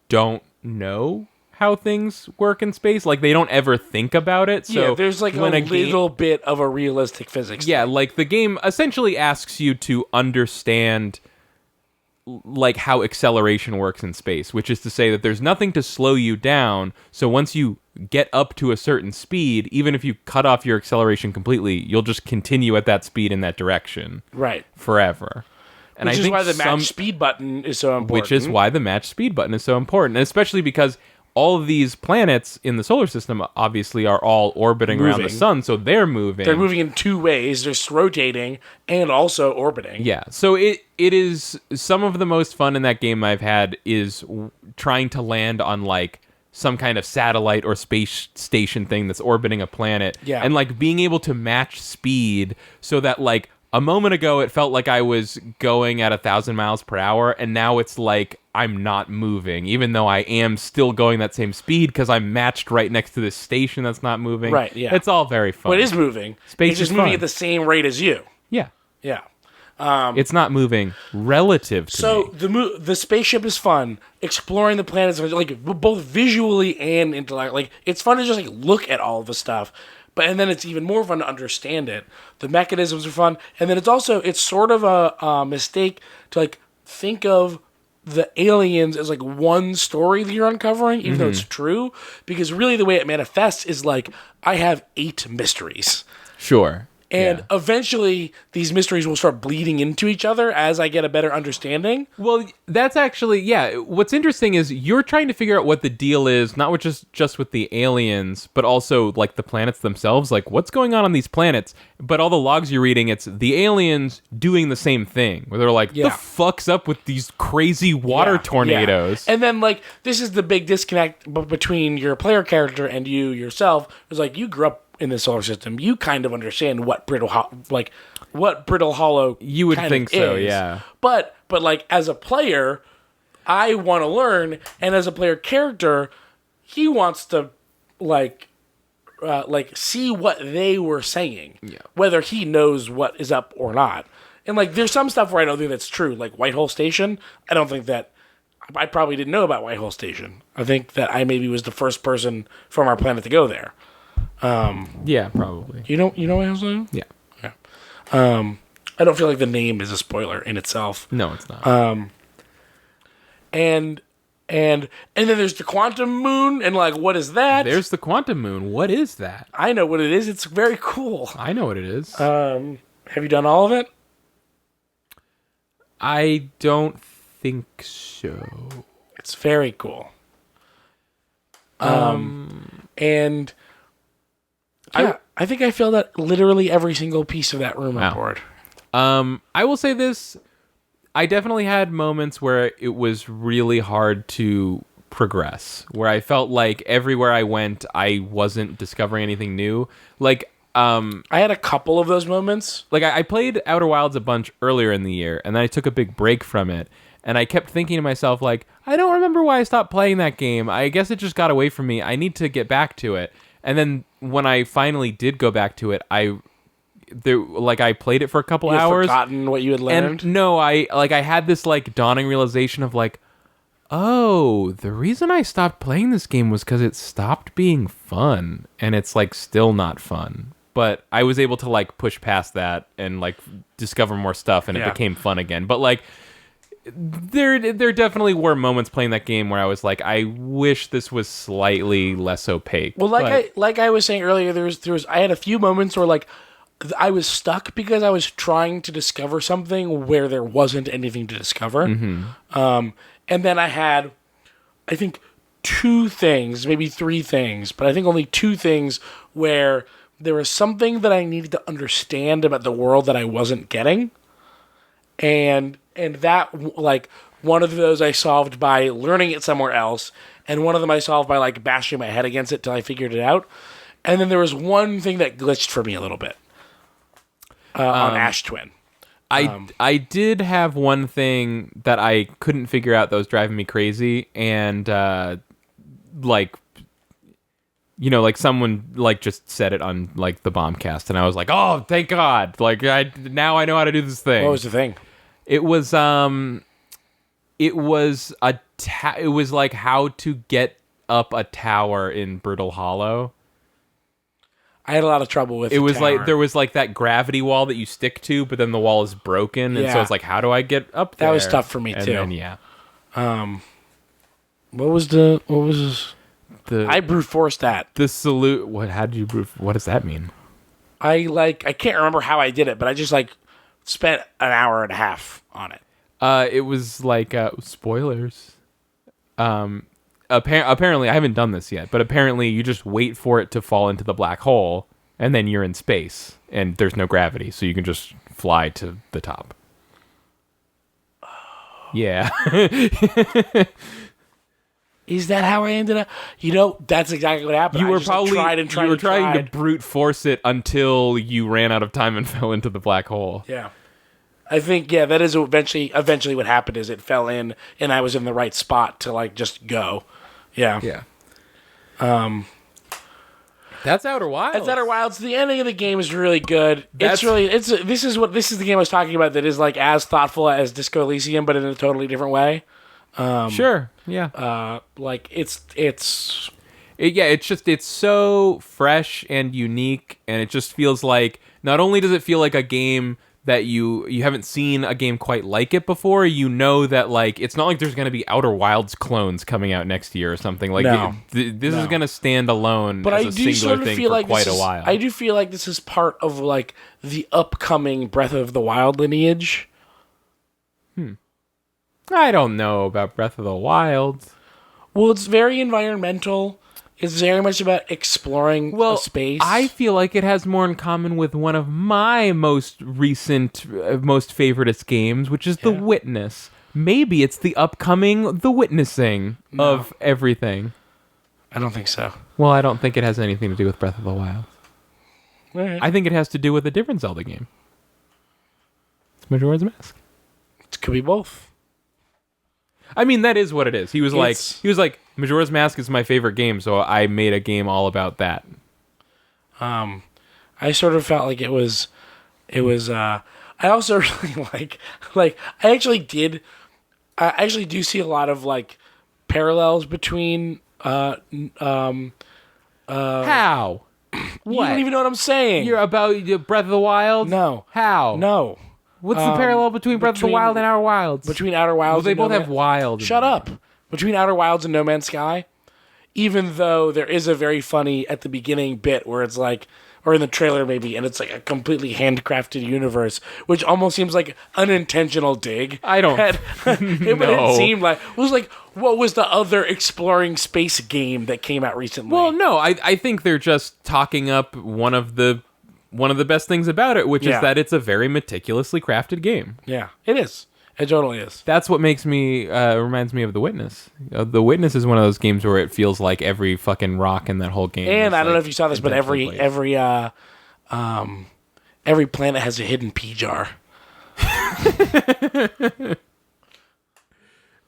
S2: don't know how things work in space. Like, they don't ever think about it. So
S1: there's, like, a little bit of a realistic physics thing.
S2: Like, the game essentially asks you to understand, like, how acceleration works in space, which is to say that there's nothing to slow you down. So once you get up to a certain speed, even if you cut off your acceleration completely, you'll just continue at that speed in that direction.
S1: Right.
S2: Forever. And
S1: which
S2: I
S1: is
S2: think
S1: why the match speed button is so important.
S2: Which is why the match speed button is so important, and especially because all of these planets in the solar system obviously are all orbiting around the sun, so they're moving.
S1: They're moving in two ways. They're rotating and also orbiting.
S2: Yeah, so it is some of the most fun in that game I've had is trying to land on, like, some kind of satellite or space station thing that's orbiting a planet.
S1: Yeah.
S2: And, like, being able to match speed so that, like, a moment ago it felt like I was going at 1,000 miles per hour, and now it's like I'm not moving, even though I am still going that same speed because I'm matched right next to this station that's not moving.
S1: Right, yeah.
S2: It's all very fun.
S1: But it is moving.
S2: Space
S1: it's just
S2: is
S1: moving
S2: fun.
S1: at the same rate as you.
S2: Yeah.
S1: Yeah.
S2: It's not moving relative to me.
S1: The spaceship is fun. Exploring the planets, like, both visually and intellectually. Like, it's fun to just, like, look at all of the stuff. And then it's even more fun to understand it. The mechanisms are fun. And then it's sort of a mistake to, like, think of the aliens as, like, one story that you're uncovering, even though it's true. Because really the way it manifests is, like, I have 8 mysteries.
S2: Sure.
S1: And eventually, these mysteries will start bleeding into each other as I get a better understanding.
S2: Well, that's actually, what's interesting is you're trying to figure out what the deal is, not with just with the aliens, but also, like, the planets themselves. Like, what's going on these planets? But all the logs you're reading, it's the aliens doing the same thing. Where they're like, the fuck's up with these crazy water tornadoes?
S1: Yeah. And then, like, this is the big disconnect between your player character and you yourself. It's like, you grew up in the solar system, you kind of understand what brittle hollow
S2: you would think so
S1: is.
S2: Yeah,
S1: but like, as a player, I want to learn, and as a player character, he wants to like see what they were saying, whether he knows what is up or not. And, like, there's some stuff where I don't think that's true, like Whitehole Station. I don't think that I probably didn't know about Whitehole Station. I think that I maybe was the first person from our planet to go there.
S2: Yeah, probably.
S1: You know Whitehole Station?
S2: Yeah.
S1: I don't feel like the name is a spoiler in itself.
S2: No, it's not.
S1: And then there's the quantum moon, and, like, what is that?
S2: There's the quantum moon. What is that?
S1: I know what it is. It's very cool.
S2: I know what it is.
S1: Have you done all of it?
S2: I don't think so.
S1: It's very cool. And I think I filled out literally every single piece of that rumor board.
S2: I will say this. I definitely had moments where it was really hard to progress, where I felt like everywhere I went, I wasn't discovering anything new. Like,
S1: I had a couple of those moments.
S2: like I played Outer Wilds a bunch earlier in the year, and then I took a big break from it. And I kept thinking to myself, like, I don't remember why I stopped playing that game. I guess it just got away from me. I need to get back to it. And then when I finally did go back to it, I played it for a couple hours.
S1: Forgotten what you had learned?
S2: And no, I had this like dawning realization of like, oh, the reason I stopped playing this game was because it stopped being fun, and it's like still not fun. But I was able to like push past that and like discover more stuff, and it became fun again. But like, there definitely were moments playing that game where I was like, I wish this was slightly less opaque.
S1: Well, I was saying earlier, there was I had a few moments where like I was stuck because I was trying to discover something where there wasn't anything to discover. And then I had, I think, 2 things, maybe 3 things, but I think only 2 things where there was something that I needed to understand about the world that I wasn't getting. And that, like, one of those I solved by learning it somewhere else, and one of them I solved by, like, bashing my head against it till I figured it out. And then there was one thing that glitched for me a little bit on Ash Twin.
S2: I did have one thing that I couldn't figure out that was driving me crazy, and like, you know, like someone like just said it on like the Bombcast, and I was like, oh, thank God! Like now I know how to do this thing.
S1: What was the thing?
S2: It was it was like how to get up a tower in Brutal Hollow.
S1: I had a lot of trouble with
S2: it. Was
S1: tower.
S2: like there was like that gravity wall that you stick to, but then the wall is broken, and so it's like, how do I get up there?
S1: That was tough for me
S2: and
S1: too.
S2: Then,
S1: what was I brute forced that.
S2: The salute. What? How did you brute? What does that mean?
S1: I can't remember how I did it, but I just like spent an hour and a half on it.
S2: It was like spoilers. Apparently, I haven't done this yet, but apparently you just wait for it to fall into the black hole, and then you're in space, and there's no gravity, so you can just fly to the top. Yeah.
S1: Is that how I ended up? You know, that's exactly what happened.
S2: You were
S1: trying
S2: to brute force it until you ran out of time and fell into the black hole.
S1: Yeah. I think, that is eventually what happened is it fell in, and I was in the right spot to, like, just go. Yeah.
S2: Yeah. That's Outer Wilds.
S1: That's Outer Wilds. The ending of the game is really good. This is the game I was talking about that is, like, as thoughtful as Disco Elysium, but in a totally different way.
S2: Sure. Yeah. It's so fresh and unique, and it just feels like, not only does it feel like a game that you haven't seen a game quite like it before, you know that, like, it's not like there's going to be Outer Wilds clones coming out next year or something. Like, this is going to stand alone as a singular thing for quite a while.
S1: I do feel like this is part of, like, the upcoming Breath of the Wild lineage.
S2: I don't know about Breath of the Wild.
S1: Well, it's very environmental. It's very much about exploring a space.
S2: I feel like it has more in common with one of my most recent, most favoritist games, which is The Witness. Maybe it's the upcoming The Witnessing of everything.
S1: I don't think so.
S2: Well, I don't think it has anything to do with Breath of the Wild.
S1: Right.
S2: I think it has to do with a different Zelda game. It's Majora's Mask.
S1: It could be both.
S2: I mean, that is what it is. He was like, Majora's Mask is my favorite game, so I made a game all about that.
S1: I sort of felt like it was, I also really I actually do see a lot of, like, parallels between,
S2: How?
S1: You don't even know what I'm saying.
S2: You're about Breath of the Wild?
S1: No.
S2: How?
S1: No.
S2: What's the parallel between Breath of the Wild and Outer Wilds?
S1: Between Outer Wilds
S2: they both have wild.
S1: Shut up. Between Outer Wilds and No Man's Sky, even though there is a very funny at the beginning bit where it's like, or in the trailer maybe, and it's like a completely handcrafted universe, which almost seems like unintentional dig.
S2: I don't
S1: know. It seemed like, it was like, what was the other exploring space game that came out recently?
S2: Well, no, I think they're just talking up one of the best things about it, which is that it's a very meticulously crafted game.
S1: Yeah, it is. It totally is.
S2: That's what makes me reminds me of The Witness. The Witness is one of those games where it feels like every fucking rock in that whole game.
S1: And I don't
S2: like
S1: know if you saw this, but every planet has a hidden pee jar.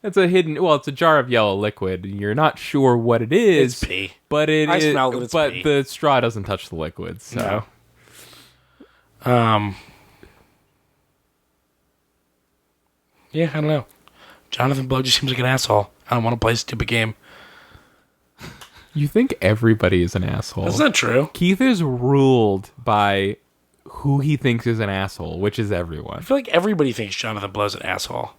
S2: It's a hidden. Well, it's a jar of yellow liquid. You're not sure what it is.
S1: It's pee.
S2: But
S1: I smelled it. It's
S2: but
S1: pee.
S2: the straw doesn't touch the liquid. So.
S1: No. Yeah, I don't know. Jonathan Blow just seems like an asshole. I don't want to play a stupid game.
S2: You think everybody is an asshole.
S1: That's not true.
S2: Keith is ruled by who he thinks is an asshole, which is everyone.
S1: I feel like everybody thinks Jonathan Blow's an asshole.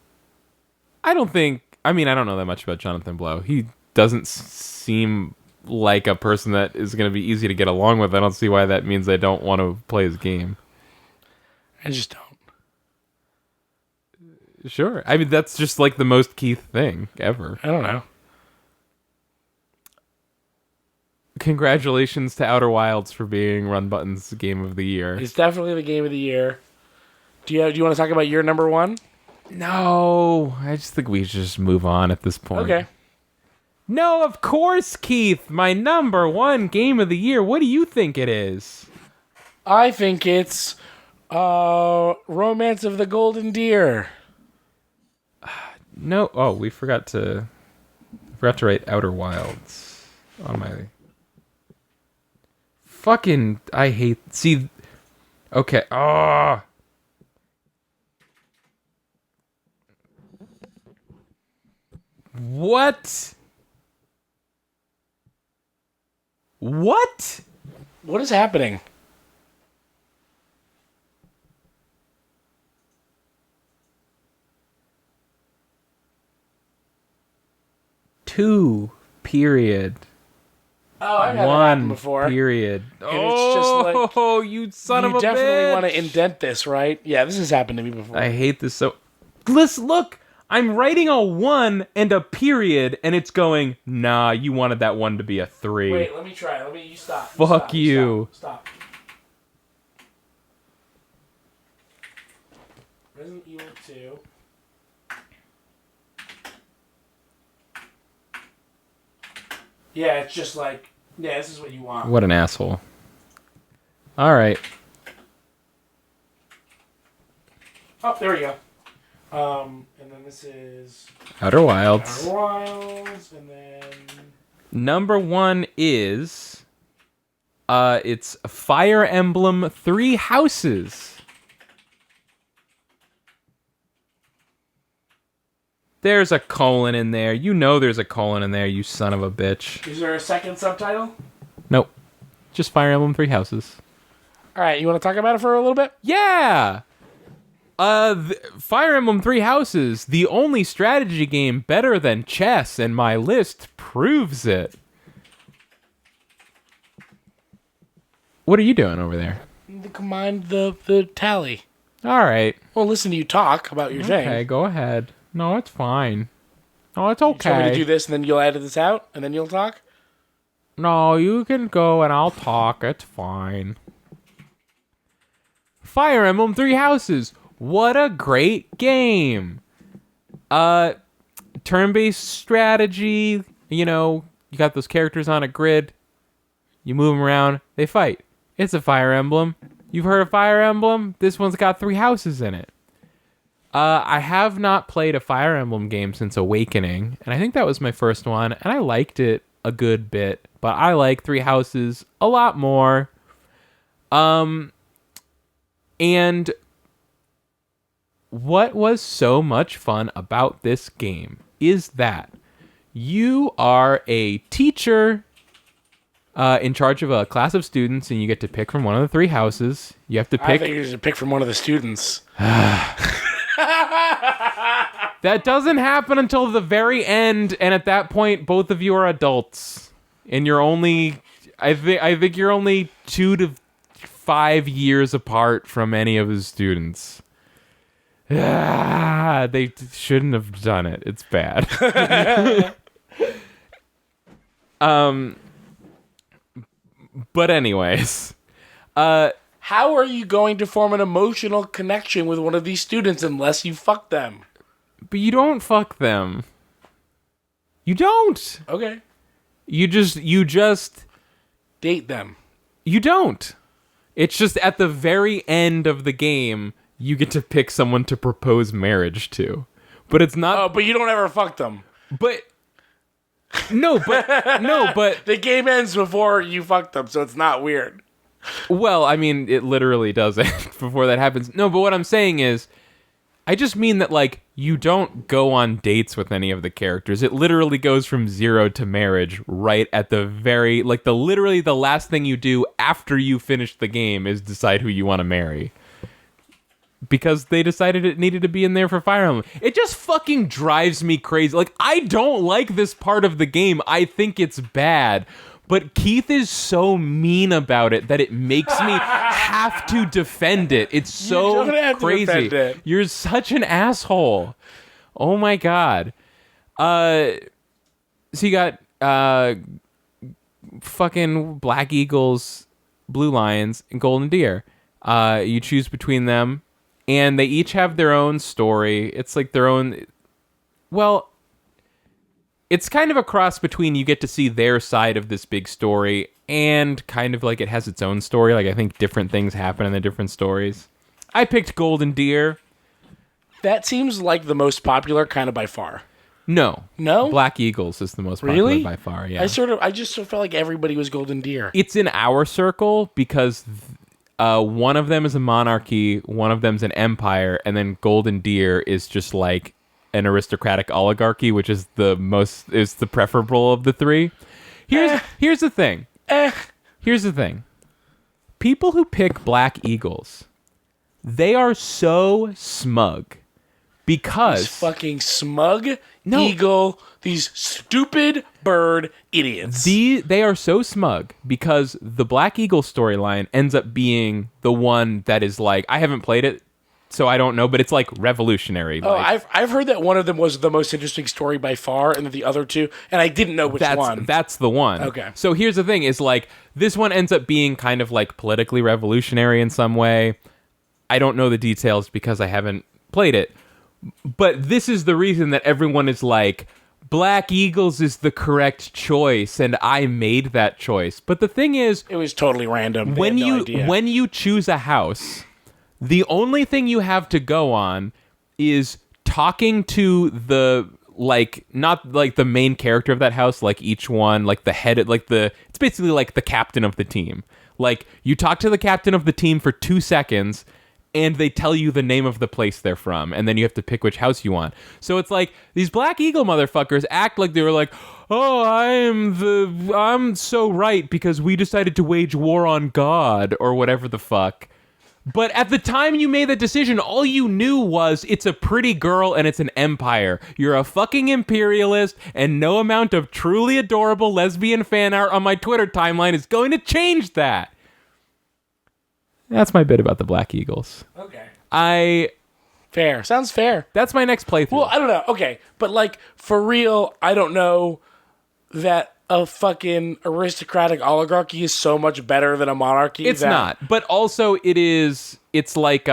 S2: I don't know that much about Jonathan Blow. He doesn't seem like a person that is going to be easy to get along with. I don't see why that means I don't want to play his game.
S1: I just don't.
S2: Sure. I mean, that's just like the most Keith thing ever.
S1: I don't know.
S2: Congratulations to Outer Wilds for being Run Button's game of the year.
S1: It's definitely the game of the year. Do you want to talk about your number one?
S2: No, I just think we should just move on at this point.
S1: Okay.
S2: No, of course, Keith. My number one game of the year. What do you think it is?
S1: I think it's Romance of the Golden Deer.
S2: No. Oh, we forgot to write Outer Wilds on my fucking. I hate. See. Okay. Ah. What? What?
S1: What is happening?
S2: Two. Period.
S1: Oh, I've had that happen before.
S2: Period.
S1: And it's just like,
S2: oh, you son of a bitch!
S1: You definitely want to indent this, right? Yeah, this has happened to me before.
S2: I hate this so. Listen, look, I'm writing a 1 and a period, and it's going. Nah, you wanted that 1 to be a 3.
S1: Wait, let me try. You stop.
S2: Fuck you.
S1: Stop. Resident Evil 2. Yeah, it's just like, yeah, this is what you want.
S2: What an asshole. All right.
S1: Oh, there we go. And then this is
S2: Outer Wilds.
S1: Outer Wilds, and then
S2: Number 1 is it's Fire Emblem 3 Houses. There's a colon in there. You know there's a colon in there, you son of a bitch.
S1: Is there a second subtitle?
S2: Nope. Just Fire Emblem 3 Houses.
S1: All right, you want to talk about it for a little bit?
S2: Yeah! Fire Emblem 3 Houses, the only strategy game better than chess, and my list proves it. What are you doing over there?
S1: Combine the tally.
S2: All right.
S1: Well, listen to you talk about your thing.
S2: Okay, go ahead. No, it's fine. No, it's
S1: You want me to
S2: okay.
S1: do this, and then you'll edit this out, and then you'll talk?
S2: No, you can go and I'll talk. It's fine. Fire Emblem 3 Houses. What a great game. Turn-based strategy. You know, you got those characters on a grid. You move them around. They fight. It's a Fire Emblem. You've heard of Fire Emblem? This one's got 3 houses in it. I have not played a Fire Emblem game since Awakening, and I think that was my first one, and I liked it a good bit, but I like 3 Houses a lot more. And what was so much fun about this game is that you are a teacher in charge of a class of students, and you get to pick from one of the 3 houses. You have to pick.
S1: I think you should pick from one of the students.
S2: That doesn't happen until the very end, and at that point, both of you are adults, and you're only. I think you're only 2 to 5 years apart from any of his students. They shouldn't have done it. It's bad. But anyways,
S1: how are you going to form an emotional connection with one of these students unless you fuck them?
S2: But you don't fuck them. You don't.
S1: Okay.
S2: You just
S1: date them.
S2: You don't. It's just at the very end of the game, you get to pick someone to propose marriage to. But it's not.
S1: Oh, but you don't ever fuck them.
S2: But no, but
S1: the game ends before you fuck them, so it's not weird.
S2: Well, I mean, it literally does end before that happens. No, but what I'm saying is, I just mean that, like, you don't go on dates with any of the characters. It literally goes from 0 to marriage right at the very, like, literally the last thing you do after you finish the game is decide who you want to marry. Because they decided it needed to be in there for Fire Emblem. It just fucking drives me crazy. Like, I don't like this part of the game. I think it's bad. But Keith is so mean about it that it makes me have to defend it. It's so crazy. You're such an asshole. Oh my god. So you got fucking Black Eagles, Blue Lions, and Golden Deer. You choose between them, and they each have their own story. It's like their own... Well... It's kind of a cross between you get to see their side of this big story and kind of like it has its own story. Like, I think different things happen in the different stories. I picked Golden Deer.
S1: That seems like the most popular kind of by far.
S2: No.
S1: No?
S2: Black Eagles is the most popular by far, yeah.
S1: I just felt like everybody was Golden Deer.
S2: It's in our circle because one of them is a monarchy, one of them's an empire, and then Golden Deer is just like an aristocratic oligarchy, which is the preferable of the three. Here's the thing. Here's the thing. People who pick Black Eagles, they are so smug because
S1: these fucking smug eagle, these stupid bird idiots.
S2: They are so smug because the Black Eagle storyline ends up being the one that is like, I haven't played it, so I don't know, but it's like revolutionary.
S1: Oh,
S2: like,
S1: I've heard that one of them was the most interesting story by far, and that the other two, and I didn't know which one.
S2: That's the one.
S1: Okay.
S2: So here's the thing: is like this one ends up being kind of like politically revolutionary in some way. I don't know the details because I haven't played it, but this is the reason that everyone is like, Black Eagles is the correct choice, and I made that choice. But the thing is,
S1: it was totally random.
S2: When you choose a house, the only thing you have to go on is talking to the, like, not like the main character of that house, like each one, like the head, like it's basically like the captain of the team. Like, you talk to the captain of the team for 2 seconds, and they tell you the name of the place they're from, and then you have to pick which house you want. So it's like, these Black Eagle motherfuckers act like they were like, oh, I'm so right because we decided to wage war on God, or whatever the fuck. But at the time you made that decision, all you knew was it's a pretty girl and it's an empire. You're a fucking imperialist, and no amount of truly adorable lesbian fan art on my Twitter timeline is going to change that. That's my bit about the Black Eagles.
S1: Okay. Fair. Sounds fair.
S2: That's my next playthrough.
S1: Well, I don't know. Okay. But, like, for real, I don't know that a fucking aristocratic oligarchy is so much better than a monarchy.
S2: It's not. But also it's like,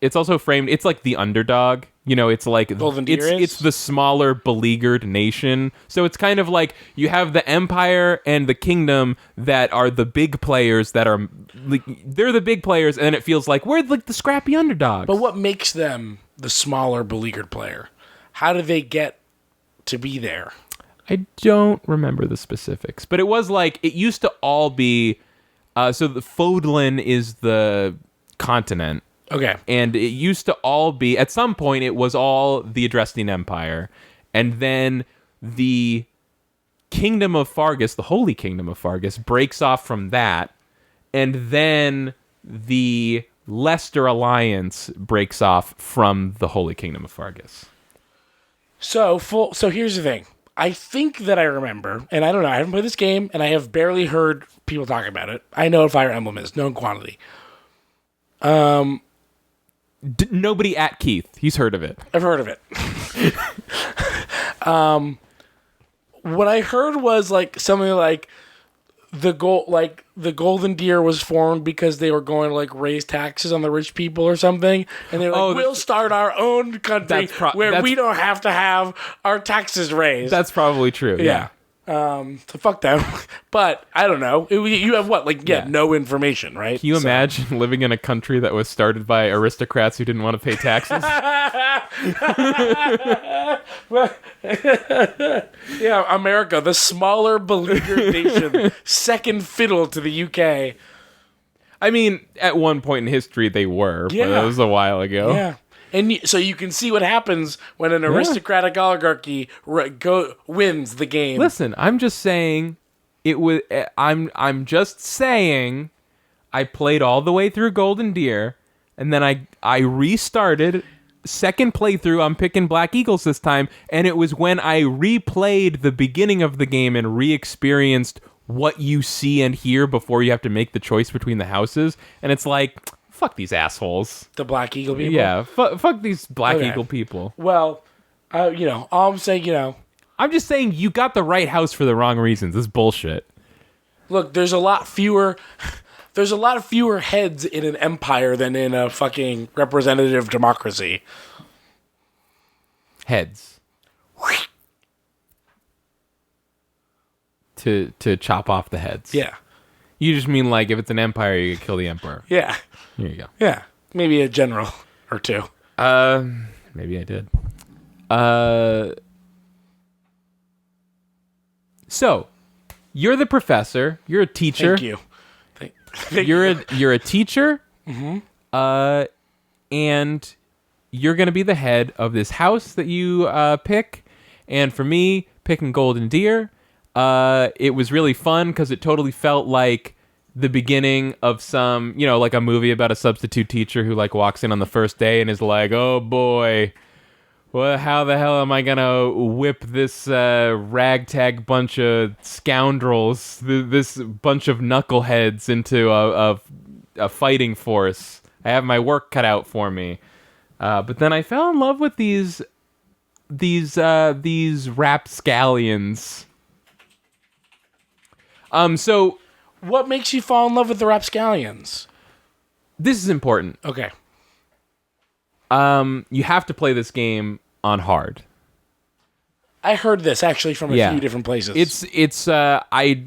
S2: it's also framed, it's like the underdog. You know, it's like, it's the smaller, beleaguered nation. So it's kind of like you have the empire and the kingdom that are the big players that are, like, they're the big players, and then it feels like we're like the scrappy underdogs.
S1: But what makes them the smaller, beleaguered player? How do they get to be there?
S2: I don't remember the specifics, but it was like, it used to all be, so the Fodlan is the continent.
S1: Okay.
S2: And it used to all be, at some point, it was all the Adrestian Empire. And then the Kingdom of Fargus, the Holy Kingdom of Fargus, breaks off from that. And then the Leicester Alliance breaks off from the Holy Kingdom of Fargus.
S1: So here's the thing. I think that I remember, and I don't know, I haven't played this game, and I have barely heard people talk about it. I know what Fire Emblem is, known quantity.
S2: Nobody at Keith. He's heard of it.
S1: I've heard of it. What I heard was like something like the golden deer was formed because they were going to like raise taxes on the rich people or something, and they're like, we'll start our own country where we don't have to have our taxes raised.
S2: That's probably true. Yeah.
S1: So fuck them. But I don't know. You have what? Like, no information, right?
S2: Can you imagine living in a country that was started by aristocrats who didn't want to pay taxes?
S1: Yeah, America, the smaller, beleaguered nation, second fiddle to the UK.
S2: I mean, at one point in history they were, but that was a while ago.
S1: Yeah. And so you can see what happens when an aristocratic oligarchy wins the game.
S2: Listen, I'm just saying it was. I'm just saying I played all the way through Golden Deer, and then I restarted. Second playthrough, I'm picking Black Eagles this time, and it was when I replayed the beginning of the game and re-experienced what you see and hear before you have to make the choice between the houses, and it's like, fuck these assholes.
S1: The Black Eagle people?
S2: Yeah, fuck these Black Eagle people.
S1: Well, all I'm saying,
S2: I'm just saying you got the right house for the wrong reasons. This is bullshit.
S1: Look, there's a lot fewer heads in an empire than in a fucking representative democracy.
S2: Heads. To chop off the heads.
S1: Yeah.
S2: You just mean like if it's an empire, you kill the emperor.
S1: Yeah.
S2: Here you go.
S1: Yeah. Maybe a general or two.
S2: Maybe I did. So, you're the professor. You're a teacher.
S1: Thank you.
S2: You're a teacher. Mm-hmm. And you're gonna be the head of this house that you pick. And for me, picking Golden Deer, it was really fun because it totally felt like the beginning of some, like a movie about a substitute teacher who like walks in on the first day and is like, oh boy, well, how the hell am I gonna whip this ragtag bunch of scoundrels, this bunch of knuckleheads into a fighting force? I have my work cut out for me. But then I fell in love with these rapscallions. So
S1: what makes you fall in love with the rapscallions?
S2: This is important.
S1: Okay.
S2: You have to play this game on hard.
S1: I heard this actually from a few different places.
S2: I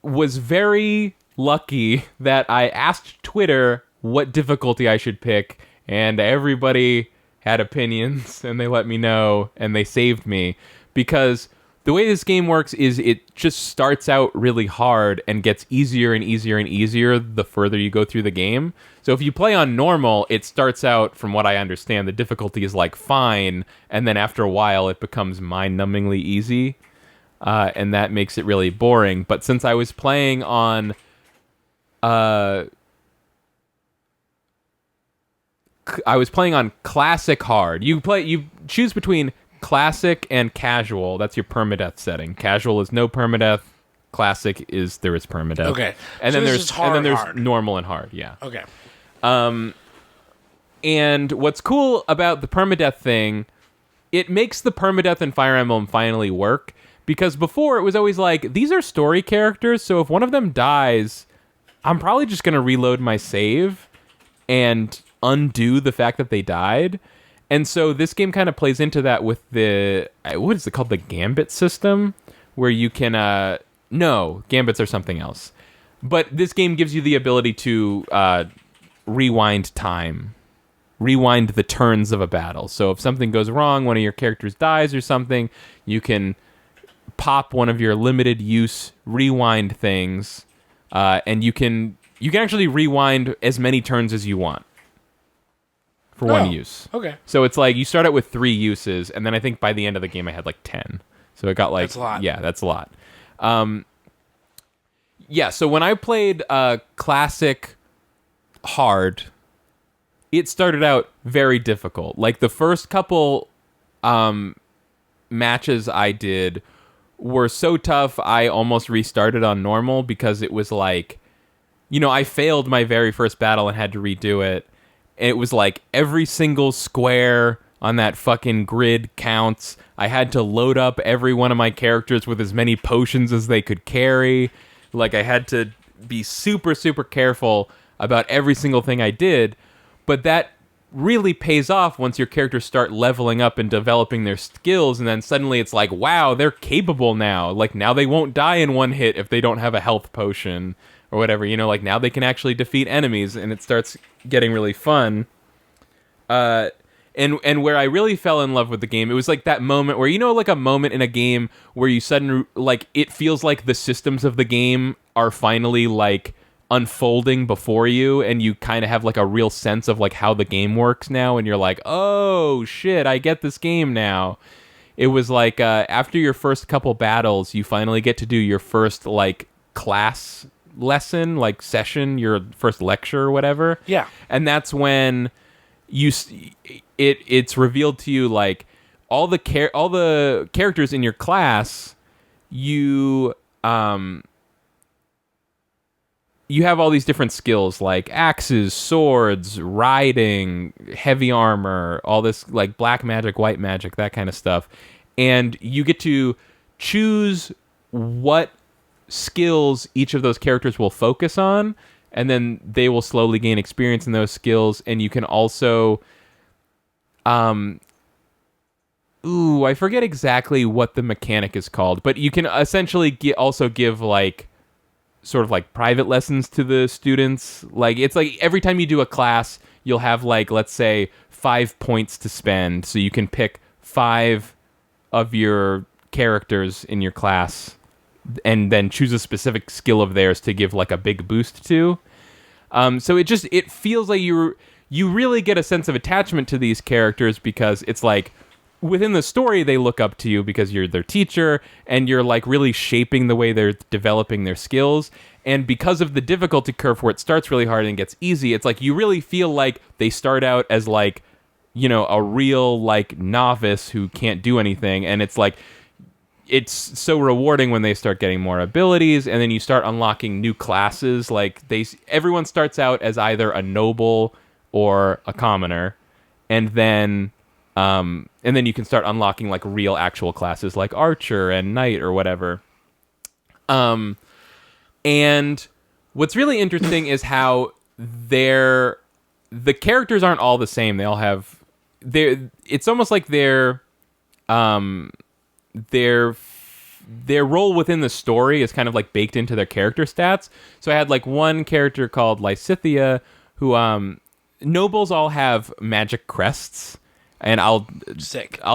S2: was very lucky that I asked Twitter what difficulty I should pick, and everybody had opinions, and they let me know, and they saved me, because the way this game works is it just starts out really hard and gets easier and easier and easier the further you go through the game. So if you play on normal, it starts out, from what I understand, the difficulty is like fine, and then after a while it becomes mind-numbingly easy, and that makes it really boring. But since I was playing on classic hard. You choose between classic and casual. That's your permadeath setting. Casual is no permadeath. Classic is there is permadeath.
S1: Okay.
S2: And
S1: so
S2: then there's
S1: hard.
S2: normal and hard. Yeah.
S1: Okay.
S2: And what's cool about the permadeath thing, it makes the permadeath in Fire Emblem finally work, because before it was always like, these are story characters, so if one of them dies, I'm probably just going to reload my save and undo the fact that they died. And so this game kind of plays into that with the, what is it called, the Gambit system, where you can, no, Gambits are something else. But this game gives you the ability to rewind time, rewind the turns of a battle. So if something goes wrong, one of your characters dies or something, you can pop one of your limited use rewind things, and you can actually rewind as many turns as you want for one use.
S1: Okay.
S2: So it's like you start out with 3 uses, and then I think by the end of the game I had like 10. So it got like,
S1: that's a lot.
S2: Yeah, that's a lot. Yeah, so when I played classic hard, it started out very difficult. Like the first couple matches I did were so tough I almost restarted on normal, because it was like, I failed my very first battle and had to redo it. And it was like every single square on that fucking grid counts. I had to load up every one of my characters with as many potions as they could carry. Like, I had to be super, super careful about every single thing I did. But that really pays off once your characters start leveling up and developing their skills, and then suddenly it's like, wow, they're capable now. Like, now they won't die in one hit if they don't have a health potion or whatever, you know, like now they can actually defeat enemies, and it starts getting really fun. And where I really fell in love with the game, it was like that moment where, you know, like a moment in a game where you suddenly, like, it feels like the systems of the game are finally like unfolding before you, and you kind of have like a real sense of like how the game works now, and you're like, oh shit, I get this game now. It was like after your first couple battles, you finally get to do your first like class lesson, like session, your first lecture or whatever.
S1: Yeah.
S2: And that's when it's revealed to you like all the characters in your class, you have all these different skills like axes, swords, riding, heavy armor, all this like black magic, white magic, that kind of stuff. And you get to choose what skills each of those characters will focus on, and then they will slowly gain experience in those skills. And you can also I forget exactly what the mechanic is called, but you can essentially also give like sort of like private lessons to the students. Like, it's like every time you do a class, you'll have like, let's say 5 points to spend, so you can pick 5 of your characters in your class and then choose a specific skill of theirs to give like a big boost to. So it feels like you really get a sense of attachment to these characters, because it's like within the story they look up to you because you're their teacher, and you're like really shaping the way they're developing their skills. And because of the difficulty curve where it starts really hard and gets easy, it's like you really feel like they start out as like, you know, a real like novice who can't do anything, and it's like it's so rewarding when they start getting more abilities, and then you start unlocking new classes. Like everyone starts out as either a noble or a commoner, and then you can start unlocking like real actual classes like archer and knight or whatever. And what's really interesting is how the characters aren't all the same. They all have it's almost like their role within the story is kind of like baked into their character stats. So I had like one character called Lysithea, who nobles all have magic crests, and I'll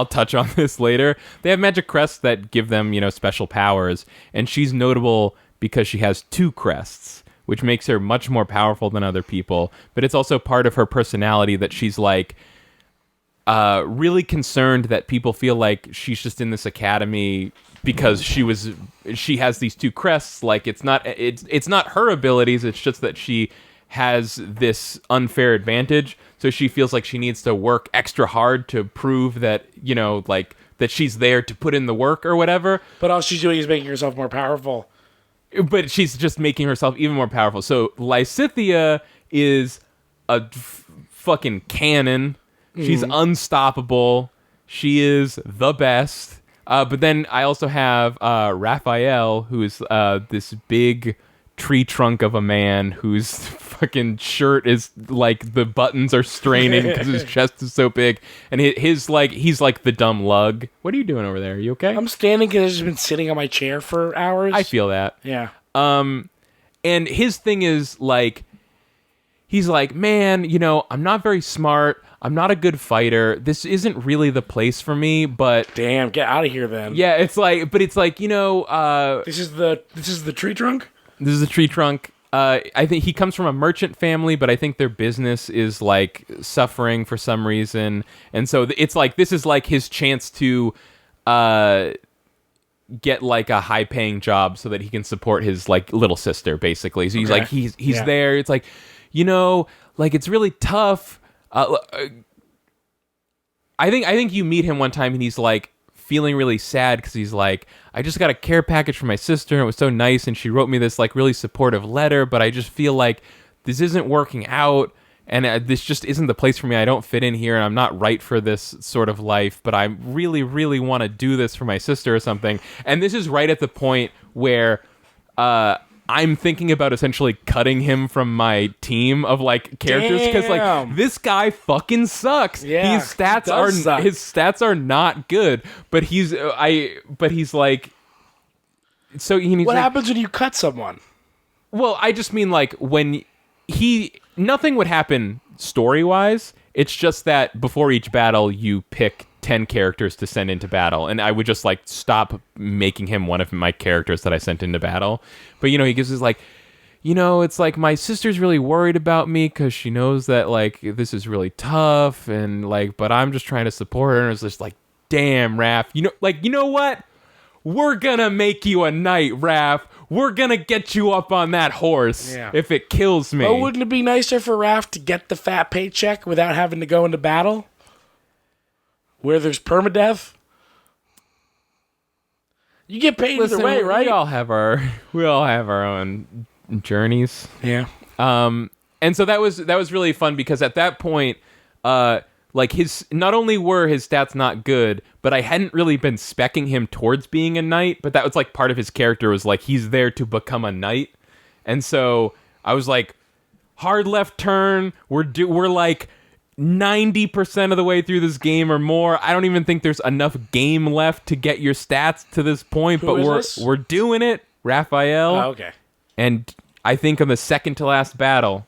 S2: touch on this later. They have magic crests that give them, you know, special powers, and she's notable because she has 2 crests, which makes her much more powerful than other people. But it's also part of her personality that she's like really concerned that people feel like she's just in this academy because she has these 2 crests. Like, it's not her abilities, it's just that she has this unfair advantage, so she feels like she needs to work extra hard to prove that, you know, like that she's there to put in the work or whatever.
S1: But all she's doing is making herself more powerful.
S2: But she's just making herself even more powerful. So Lysithea is a fucking cannon. She's unstoppable. She is the best. But then I also have Raphael, who is this big tree trunk of a man whose fucking shirt is like the buttons are straining because his chest is so big, and he's like the dumb lug. What are you doing over there? Are you okay?
S1: I'm standing because I've just been sitting on my chair for hours.
S2: I feel that.
S1: Yeah.
S2: And his thing is like, he's like, man, you know, I'm not very smart. I'm not a good fighter. This isn't really the place for me, but
S1: damn, get out of here then.
S2: Yeah, it's like, you know,
S1: this is the tree trunk?
S2: This is the tree trunk. I think he comes from a merchant family, but I think their business is like suffering for some reason. And so it's like, this is like his chance to get like a high paying job so that he can support his like little sister, basically. So he's like, he's there. It's like, you know, like it's really tough. I think you meet him one time and he's like feeling really sad because he's like, I just got a care package for my sister and it was so nice and she wrote me this like really supportive letter, but I just feel like this isn't working out and this just isn't the place for me. I don't fit in here and I'm not right for this sort of life, but I really, really want to do this for my sister or something. And this is right at the point where I'm I'm thinking about essentially cutting him from my team of like characters because like this guy fucking sucks.
S1: Yeah,
S2: his stats are not good, but he's like, so he's
S1: what
S2: like,
S1: happens when you cut someone?
S2: well, I just mean like when nothing would happen story-wise. It's just that before each battle, you pick 10 characters to send into battle, and I would just like stop making him one of my characters that I sent into battle. But he gives us like, it's like my sister's really worried about me because she knows that like this is really tough, and like, but I'm just trying to support her. And it's just like, damn, Raph, you know what? We're gonna make you a knight, Raph. We're gonna get you up on that horse if it kills me.
S1: Oh, wouldn't it be nicer for Raph to get the fat paycheck without having to go into battle? Where there's permadeath? You get paid either way, right?
S2: We all have our own journeys.
S1: Yeah.
S2: And so that was really fun because at that point, like not only were his stats not good, but I hadn't really been speccing him towards being a knight, but that was like part of his character was like he's there to become a knight. And so I was like, hard left turn, we're like 90% of the way through this game or more. I don't even think there's enough game left to get your stats to this point, but we're doing it, Raphael.
S1: Oh, okay.
S2: And I think on the second to last battle,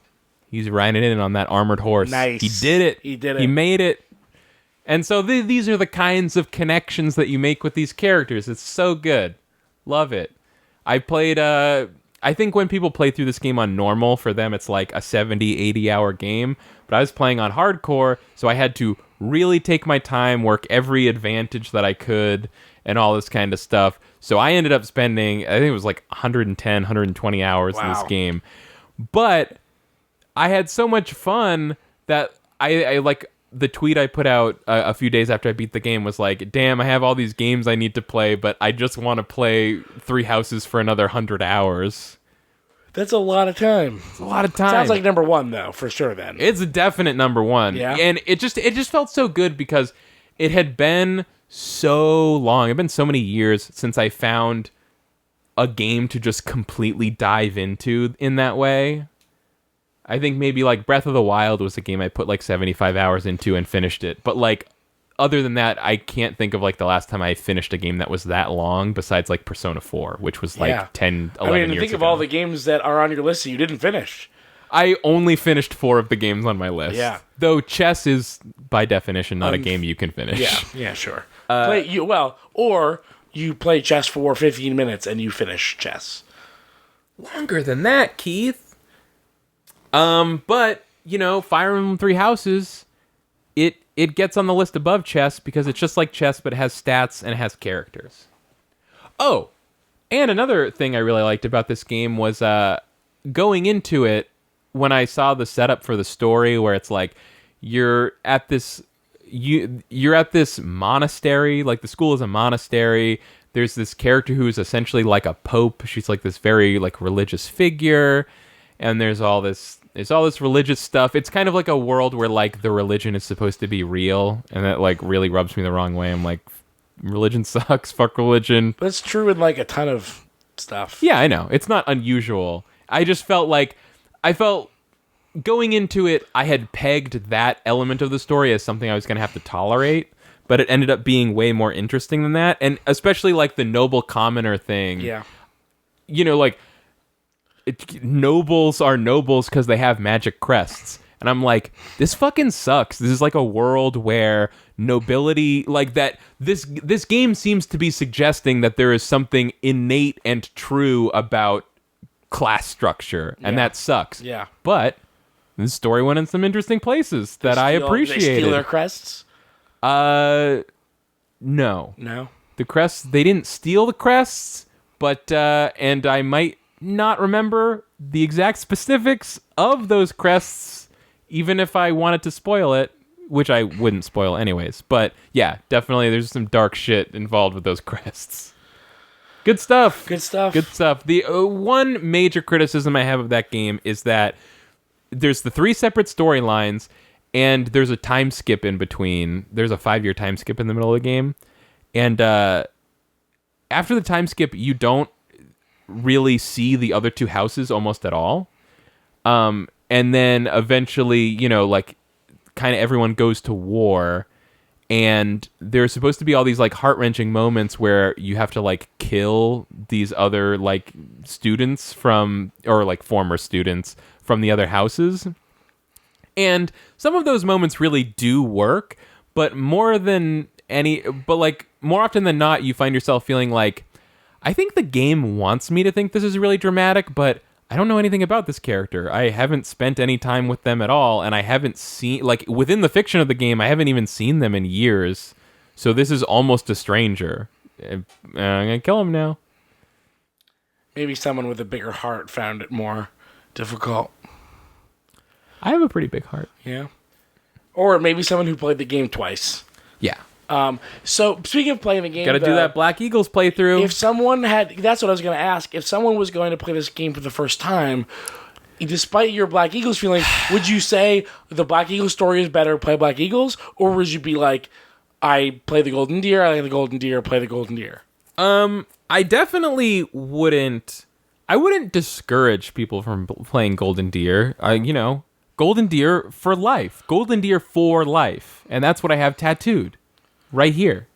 S2: he's riding in on that armored horse.
S1: Nice.
S2: He did it.
S1: He
S2: made it. And so these are the kinds of connections that you make with these characters. It's so good. Love it. I played, I think when people play through this game on normal, for them it's like a 70, 80-hour game. But I was playing on hardcore, so I had to really take my time, work every advantage that I could, and all this kind of stuff. So I ended up spending, I think it was like 110, 120 hours in this game. But I had so much fun that I like the tweet I put out a few days after I beat the game was like, damn, I have all these games I need to play, but I just want to play Three Houses for another 100 hours.
S1: That's a lot of time.
S2: It's a lot of time.
S1: Sounds like number one, though, for sure, then.
S2: It's a definite number one.
S1: Yeah.
S2: And it just felt so good because it had been so long. It had been so many years since I found a game to just completely dive into in that way. I think maybe like Breath of the Wild was a game I put like 75 hours into and finished it. But like other than that, I can't think of like the last time I finished a game that was that long besides like Persona 4, which was like 10, 11 years
S1: think
S2: ago.
S1: of all the games that are on your list that you didn't finish.
S2: I only finished 4 of the games on my list.
S1: Yeah.
S2: Though chess is by definition not a game you can finish.
S1: Yeah, sure. Or you play chess for 15 minutes and you finish chess.
S2: Longer than that, Keith. But, Fire Emblem Three Houses, it gets on the list above chess because it's just like chess, but it has stats and it has characters. Oh, and another thing I really liked about this game was going into it, when I saw the setup for the story where it's like you're at this monastery, like the school is a monastery. There's this character who is essentially like a pope. She's like this very like religious figure, and there's all this religious stuff. It's kind of like a world where like the religion is supposed to be real, and that like really rubs me the wrong way. I'm like, religion sucks, fuck religion.
S1: That's true in like a ton of stuff.
S2: Yeah, I know. It's not unusual. I just felt going into it, I had pegged that element of the story as something I was going to have to tolerate, but it ended up being way more interesting than that. And especially like the noble commoner thing.
S1: Yeah.
S2: Like nobles are nobles because they have magic crests. And I'm like, this fucking sucks. This is like a world where nobility, like that, this game seems to be suggesting that there is something innate and true about class structure, and that sucks.
S1: Yeah.
S2: But this story went in some interesting places that I appreciated.
S1: They steal their crests?
S2: No.
S1: No.
S2: The crests, they didn't steal the crests, but, and I might not remember the exact specifics of those crests, even if I wanted to spoil it, which I wouldn't spoil anyways. But yeah, definitely there's some dark shit involved with those crests. Good stuff. The one major criticism I have of that game is that there's the 3 separate storylines, and there's a time skip in between. There's a 5-year time skip in the middle of the game. And after the time skip, you don't... really see the other two houses almost at all. And then eventually, you know, like kind of everyone goes to war, and there's supposed to be all these like heart-wrenching moments where you have to like kill these other like students from, or like former students from the other houses. And some of those moments really do work, but more often than not, you find yourself feeling like, I think the game wants me to think this is really dramatic, but I don't know anything about this character. I haven't spent any time with them at all, and I haven't seen, like, within the fiction of the game, I haven't even seen them in years. So this is almost a stranger. I'm gonna kill him now.
S1: Maybe someone with a bigger heart found it more difficult.
S2: I have a pretty big heart.
S1: Yeah. Or maybe someone who played the game twice.
S2: Yeah.
S1: So speaking of playing the game,
S2: gotta do that Black Eagles playthrough.
S1: If someone that's what I was going to ask. If someone was going to play this game for the first time, despite your Black Eagles feeling, would you say the Black Eagles story is better, play Black Eagles? Or would you be like, I play the Golden Deer, I like the Golden Deer, play the Golden Deer?
S2: I definitely wouldn't. I wouldn't discourage people from playing Golden Deer. Golden Deer for life. Golden Deer for life. And that's what I have tattooed. Right here.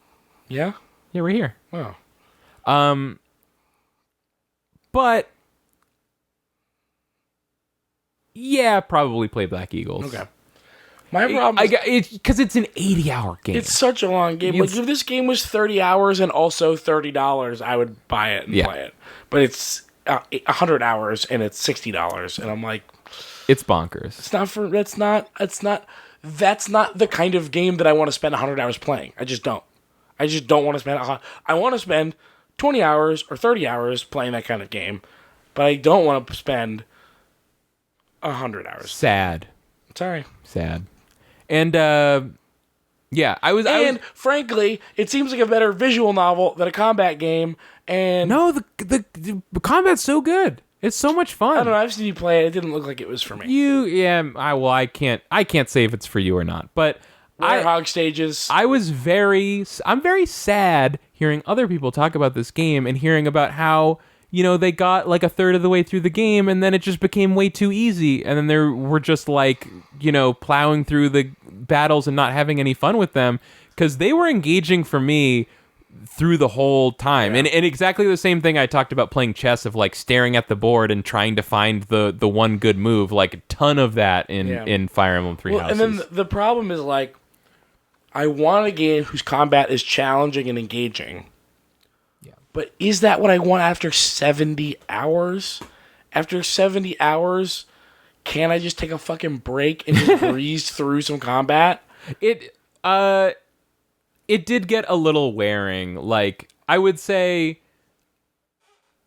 S1: Yeah?
S2: Yeah, right here.
S1: Oh.
S2: But yeah, probably play Black Eagles.
S1: Okay. My problem is...
S2: because it's an 80-hour game.
S1: It's such a long game. Like, if this game was 30 hours and also $30, I would buy it and play it. But it's 100 hours and it's $60. And I'm like...
S2: It's bonkers.
S1: That's not the kind of game that I want to spend 100 hours playing. I just don't want to spend... I want to spend 20 hours or 30 hours playing that kind of game. But I don't want to spend 100 hours.
S2: Sad.
S1: Sorry.
S2: Sad. And,
S1: frankly, it seems like a better visual novel than a combat game. And
S2: no, the combat's so good. It's so much fun.
S1: I don't know. I've seen you play it. It didn't look like it was for me.
S2: I can't say if it's for you or not. But
S1: Warhog stages.
S2: I'm very sad hearing other people talk about this game and hearing about how, they got like a third of the way through the game and then it just became way too easy. And then they were just like, plowing through the battles and not having any fun with them, because they were engaging for me through the whole time. Yeah. And exactly the same thing I talked about playing chess, of like staring at the board and trying to find the one good move, like a ton of that in Fire Emblem Three Houses.
S1: And then the problem is, like, I want a game whose combat is challenging and engaging. Yeah. But is that what I want after 70 hours? After 70 hours, can't I just take a fucking break and just breeze through some combat?
S2: It did get a little wearing. Like, I would say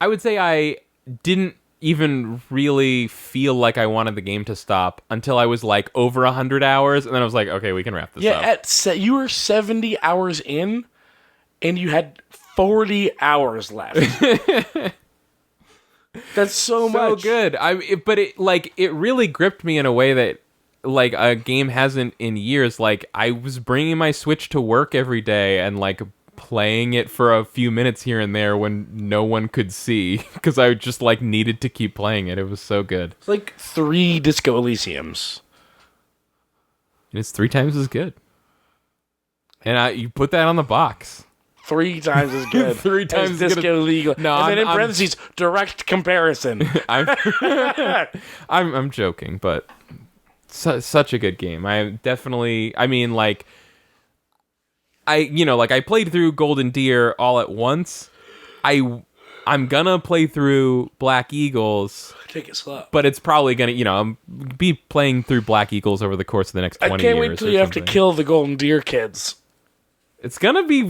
S2: I didn't even really feel like I wanted the game to stop until I was like over 100 hours, and then I was like, okay, we can wrap this up.
S1: You were 70 hours in, and you had 40 hours left. That's so much.
S2: So good. But it really gripped me in a way that, like, a game hasn't in years. Like, I was bringing my Switch to work every day and like playing it for a few minutes here and there when no one could see, because I just like needed to keep playing it. It was so good.
S1: It's like 3 Disco Elysiums.
S2: And it's 3 times as good. And you put that on the box.
S1: 3 times as good.
S2: 3 times
S1: as Disco Elysium.
S2: No,
S1: and then in parentheses, direct comparison.
S2: I'm joking, but such a good game. I played through Golden Deer all at once. I'm gonna play through Black Eagles.
S1: Take it slow.
S2: But it's probably gonna, be playing through Black Eagles over the course of the next 20 years.
S1: I can't wait till you have to kill the Golden Deer kids.
S2: That's gonna be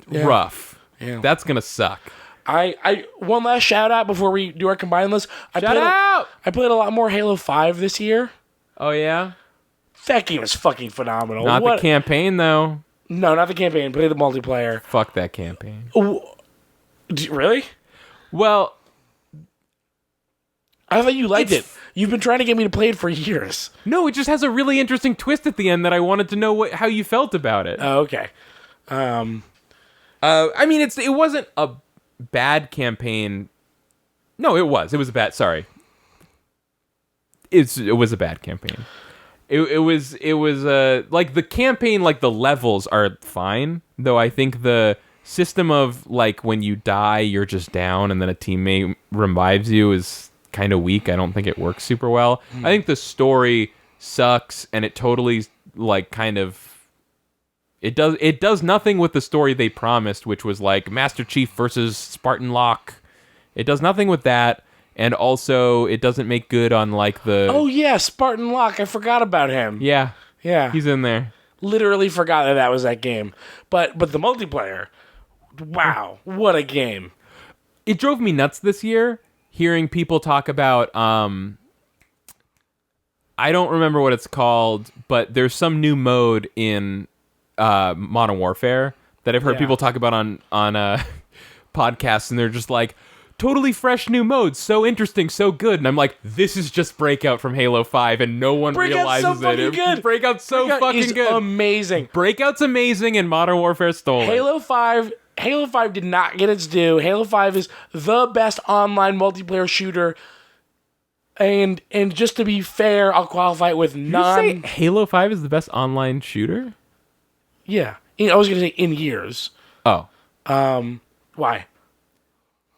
S2: rough. Yeah. That's gonna suck.
S1: I one last shout out before we do our combined list. I played a lot more Halo 5 this year.
S2: Oh yeah?
S1: That game is fucking phenomenal.
S2: Not the campaign though.
S1: No, not the campaign. Play the multiplayer.
S2: Fuck that campaign.
S1: Really?
S2: Well,
S1: I thought you liked it. You've been trying to get me to play it for years.
S2: No, it just has a really interesting twist at the end that I wanted to know how you felt about it.
S1: Oh, okay.
S2: It wasn't a bad campaign No, it was. It was a bad. Sorry. It was a bad campaign. It was like the campaign, like the levels are fine, though I think the system of like when you die you're just down and then a teammate revives you is kind of weak. I don't think it works super well. I think the story sucks and it totally like kind of it does nothing with the story they promised, which was like Master Chief versus Spartan Locke. It does nothing with that. And also, it doesn't make good on, like, the...
S1: Oh, yeah, Spartan Locke. I forgot about him.
S2: Yeah.
S1: Yeah.
S2: He's in there.
S1: Literally forgot that was that game. But the multiplayer, wow, what a game.
S2: It drove me nuts this year, hearing people talk about... I don't remember what it's called, but there's some new mode in Modern Warfare that I've heard people talk about on podcasts, and they're just like... Totally fresh new modes, so interesting, so good. And I'm like, this is just Breakout from Halo 5, and no one realizes
S1: so fucking good.
S2: Breakout's so fucking good.
S1: Amazing.
S2: Breakout's amazing, and Modern Warfare stole it.
S1: Halo 5 did not get its due. Halo 5 is the best online multiplayer shooter. And just to be fair, I'll qualify it with none.
S2: You say Halo 5 is the best online shooter?
S1: Yeah. I was going to say in years.
S2: Oh.
S1: Why?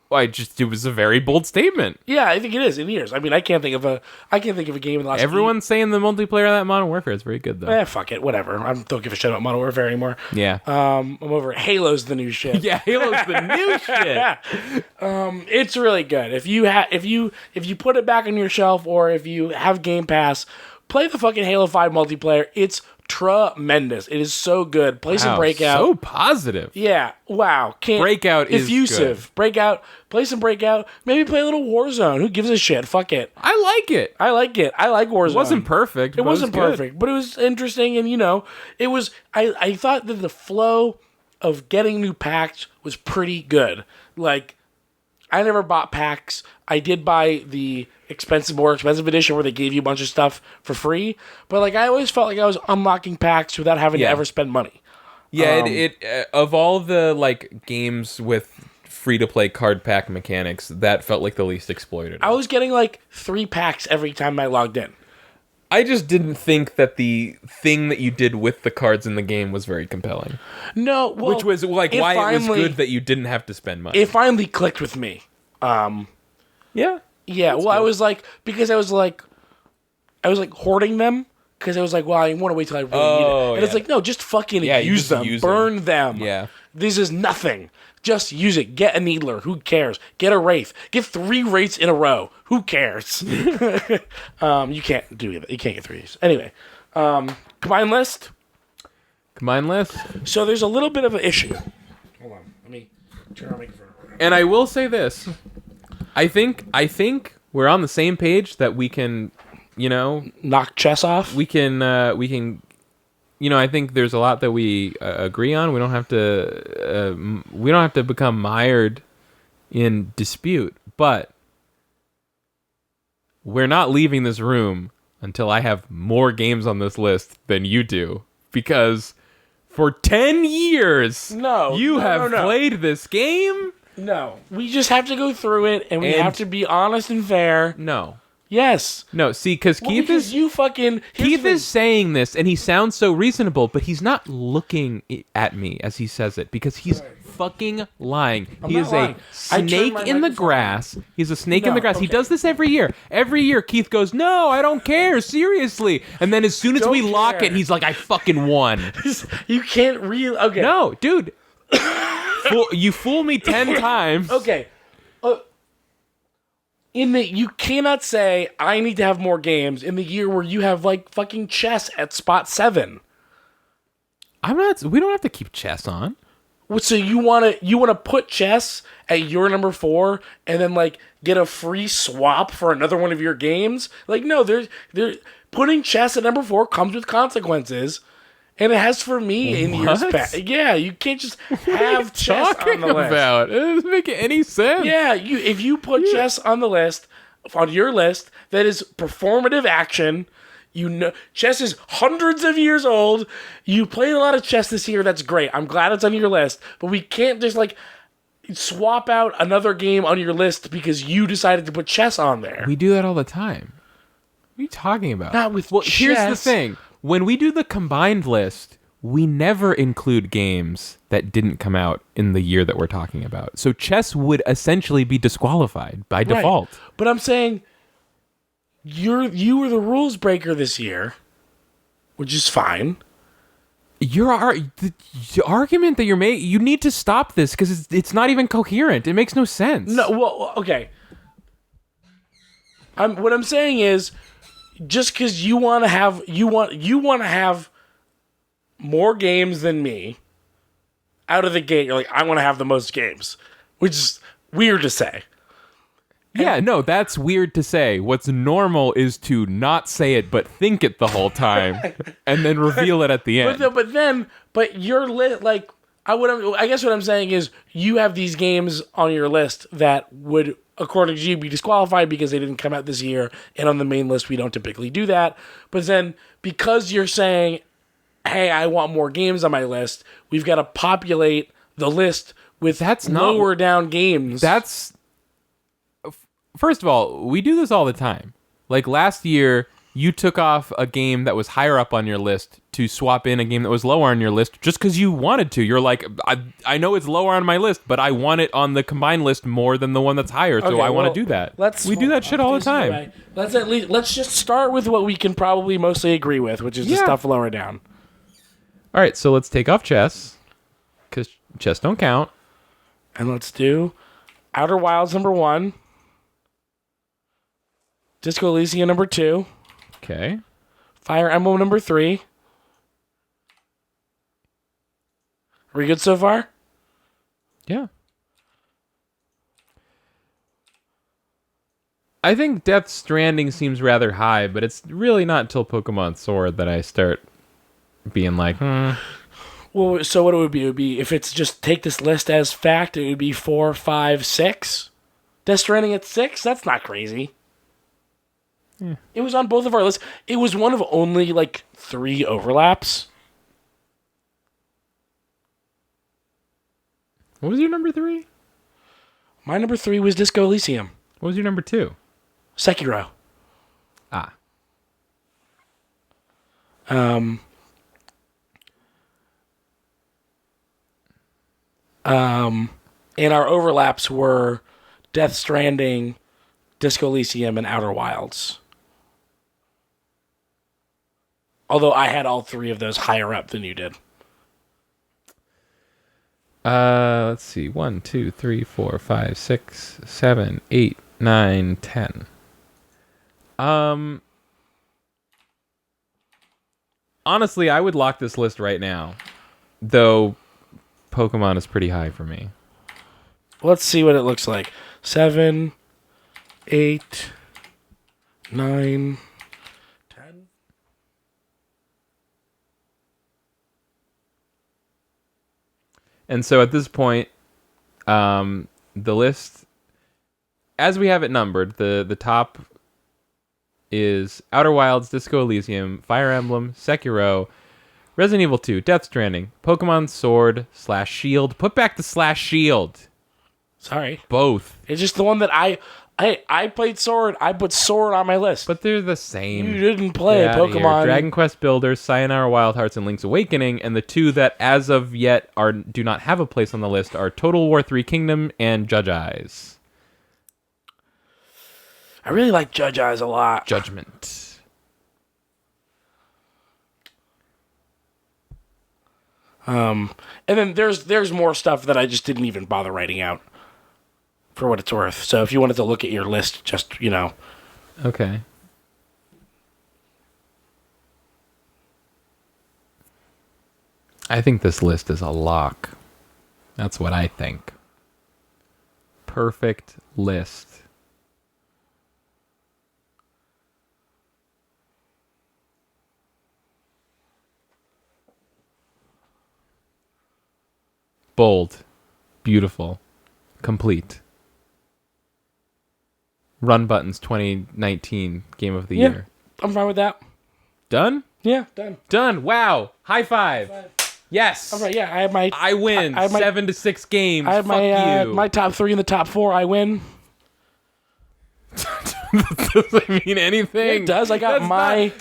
S2: Well, it was a very bold statement.
S1: Yeah, I think it is in years. I mean, I can't think of a game in the last.
S2: Everyone's saying the multiplayer of that Modern Warfare is very good, though.
S1: Fuck it, whatever. I don't give a shit about Modern Warfare anymore.
S2: Yeah.
S1: I'm over it. Halo's the new shit.
S2: Yeah, Halo's the new shit.
S1: It's really good. If you put it back on your shelf or if you have Game Pass, play the fucking Halo 5 multiplayer. It's tremendous. It is so good. Play some Breakout.
S2: So positive.
S1: Yeah. Wow.
S2: Breakout is
S1: effusive.
S2: Good.
S1: Breakout. Play some Breakout. Maybe play a little Warzone. Who gives a shit? Fuck it.
S2: I like it.
S1: I like Warzone.
S2: It wasn't perfect.
S1: It wasn't perfect, but it was interesting, and it was. I thought that the flow of getting new packs was pretty good. Like, I never bought packs. I did buy the more expensive edition where they gave you a bunch of stuff for free. But like, I always felt like I was unlocking packs without having to ever spend money.
S2: Yeah, it of all the like games with free to play card pack mechanics, that felt like the least exploited.
S1: I was getting like 3 packs every time I logged in.
S2: I just didn't think that the thing that you did with the cards in the game was very compelling.
S1: No, well,
S2: which was like why it was good that you didn't have to spend money.
S1: It finally clicked with me.
S2: Yeah.
S1: Yeah, well, good. I was like, because I was like hoarding them, because I was like, well, I want to wait till I really need it. And it's like, no, just fucking use them. Burn them.
S2: Yeah.
S1: This is nothing. Just use it. Get a Needler. Who cares? Get a Wraith. Get 3 Wraiths in a row. Who cares? You can't do it. You can't get 3 of these. Anyway, combined list.
S2: Combined list.
S1: So there's a little bit of an issue. Hold on. Let me turn on my microphone.
S2: And I will say this. I think we're on the same page that we can,
S1: knock chess off.
S2: We can, I think there's a lot that we agree on. We don't have to become mired in dispute, but we're not leaving this room until I have more games on this list than you do, because for 10 years, you have played this game.
S1: No, we just have to go through it, and we have to be honest and fair.
S2: No.
S1: Yes.
S2: No, see, because Keith is saying this, and he sounds so reasonable, but he's not looking at me as he says it, because he's fucking lying. He is a snake in the grass. He's a snake in the grass. Okay. He does this every year. Every year, Keith goes, no, I don't care, seriously. And then as soon as we lock it, he's like, I fucking won.
S1: You can't really... Okay.
S2: No, dude. You fool me 10 times.
S1: Okay. You cannot say, I need to have more games in the year where you have, like, fucking chess at spot 7.
S2: We don't have to keep chess on.
S1: So you want to put chess at your number 4 and then, like, get a free swap for another one of your games? Like, no, putting chess at number 4 comes with consequences. And it has for me in years past. Yeah, you can't just have chess on the list.
S2: About? It doesn't make any sense.
S1: Yeah, if you put chess on the list, on your list, that is performative action. Chess is hundreds of years old. You played a lot of chess this year. That's great. I'm glad it's on your list. But we can't just swap out another game on your list because you decided to put chess on there.
S2: We do that all the time. What are you talking about?
S1: Not with chess.
S2: Here's the thing. When we do the combined list, we never include games that didn't come out in the year that we're talking about. So chess would essentially be disqualified by default.
S1: Right. But I'm saying you were the rules breaker this year, which is fine.
S2: The argument that you're making, you need to stop this because it's not even coherent. It makes no sense.
S1: No, well, okay. What I'm saying is, just because you want to have more games than me out of the gate, you're like, I want to have the most games, which is weird to say.
S2: Yeah, no, that's weird to say. What's normal is to not say it, but think it the whole time, and then reveal it at the end.
S1: But you're like, I guess what I'm saying is, you have these games on your list that would, according to you, be disqualified because they didn't come out this year, and on the main list we don't typically do that. But then, because you're saying, hey, I want more games on my list, we've got to populate the list with lower down games.
S2: First of all, we do this all the time. Like last year, you took off a game that was higher up on your list to swap in a game that was lower on your list just because you wanted to. You're like, I know it's lower on my list, but I want it on the combined list more than the one that's higher, so I want to do that. We do that shit all the time.
S1: Let's just start with what we can probably mostly agree with, which is the stuff lower down.
S2: All right, so let's take off chess, because chess don't count.
S1: And let's do Outer Wilds number 1. Disco Elysium number 2.
S2: Okay.
S1: Fire Emblem number 3. Are we good so far?
S2: Yeah. I think Death Stranding seems rather high, but it's really not until Pokemon Sword that I start being like,
S1: Well, so what it would be, if it's just take this list as fact, it would be 4, 5, 6. Death Stranding at 6? That's not crazy.
S2: Yeah.
S1: It was on both of our lists. It was one of only, 3 overlaps.
S2: What was your number 3?
S1: My number 3 was Disco Elysium.
S2: What was your number 2?
S1: Sekiro.
S2: Ah.
S1: And our overlaps were Death Stranding, Disco Elysium, and Outer Wilds. Although I had all 3 of those higher up than you did.
S2: Let's see. 1, 2, 3, 4, 5, 6, 7, 8, 9, 10. Honestly, I would lock this list right now. Though Pokemon is pretty high for me.
S1: Let's see what it looks like. 7, 8, 9, 10.
S2: And so at this point, the list, as we have it numbered, the top is Outer Wilds, Disco Elysium, Fire Emblem, Sekiro, Resident Evil 2, Death Stranding, Pokemon Sword / Shield. Put back the /Shield.
S1: Sorry.
S2: Both.
S1: It's just the one that I played Sword. I put Sword on my list.
S2: But they're the same.
S1: You didn't play Pokemon.
S2: Dragon Quest Builders, Sayonara Wild Hearts, and Link's Awakening, and the 2 that as of yet do not have a place on the list are Total War 3 Kingdom and Judge Eyes.
S1: I really like Judge Eyes a lot.
S2: Judgment.
S1: And then there's more stuff that I just didn't even bother writing out, for what it's worth. So if you wanted to look at your list, just,
S2: Okay. I think this list is a lock. That's what I think. Perfect list. Bold. Beautiful. Complete. Run Buttons 2019 Game of the Year.
S1: I'm fine with that.
S2: Done?
S1: Yeah, done.
S2: Done. Wow. High five. Yes.
S1: All right, yeah, I have my.
S2: I win.
S1: I have my,
S2: 7-6 games.
S1: I have
S2: Fuck you.
S1: my top 3 and the top 4. I win.
S2: Doesn't mean anything.
S1: It does. I got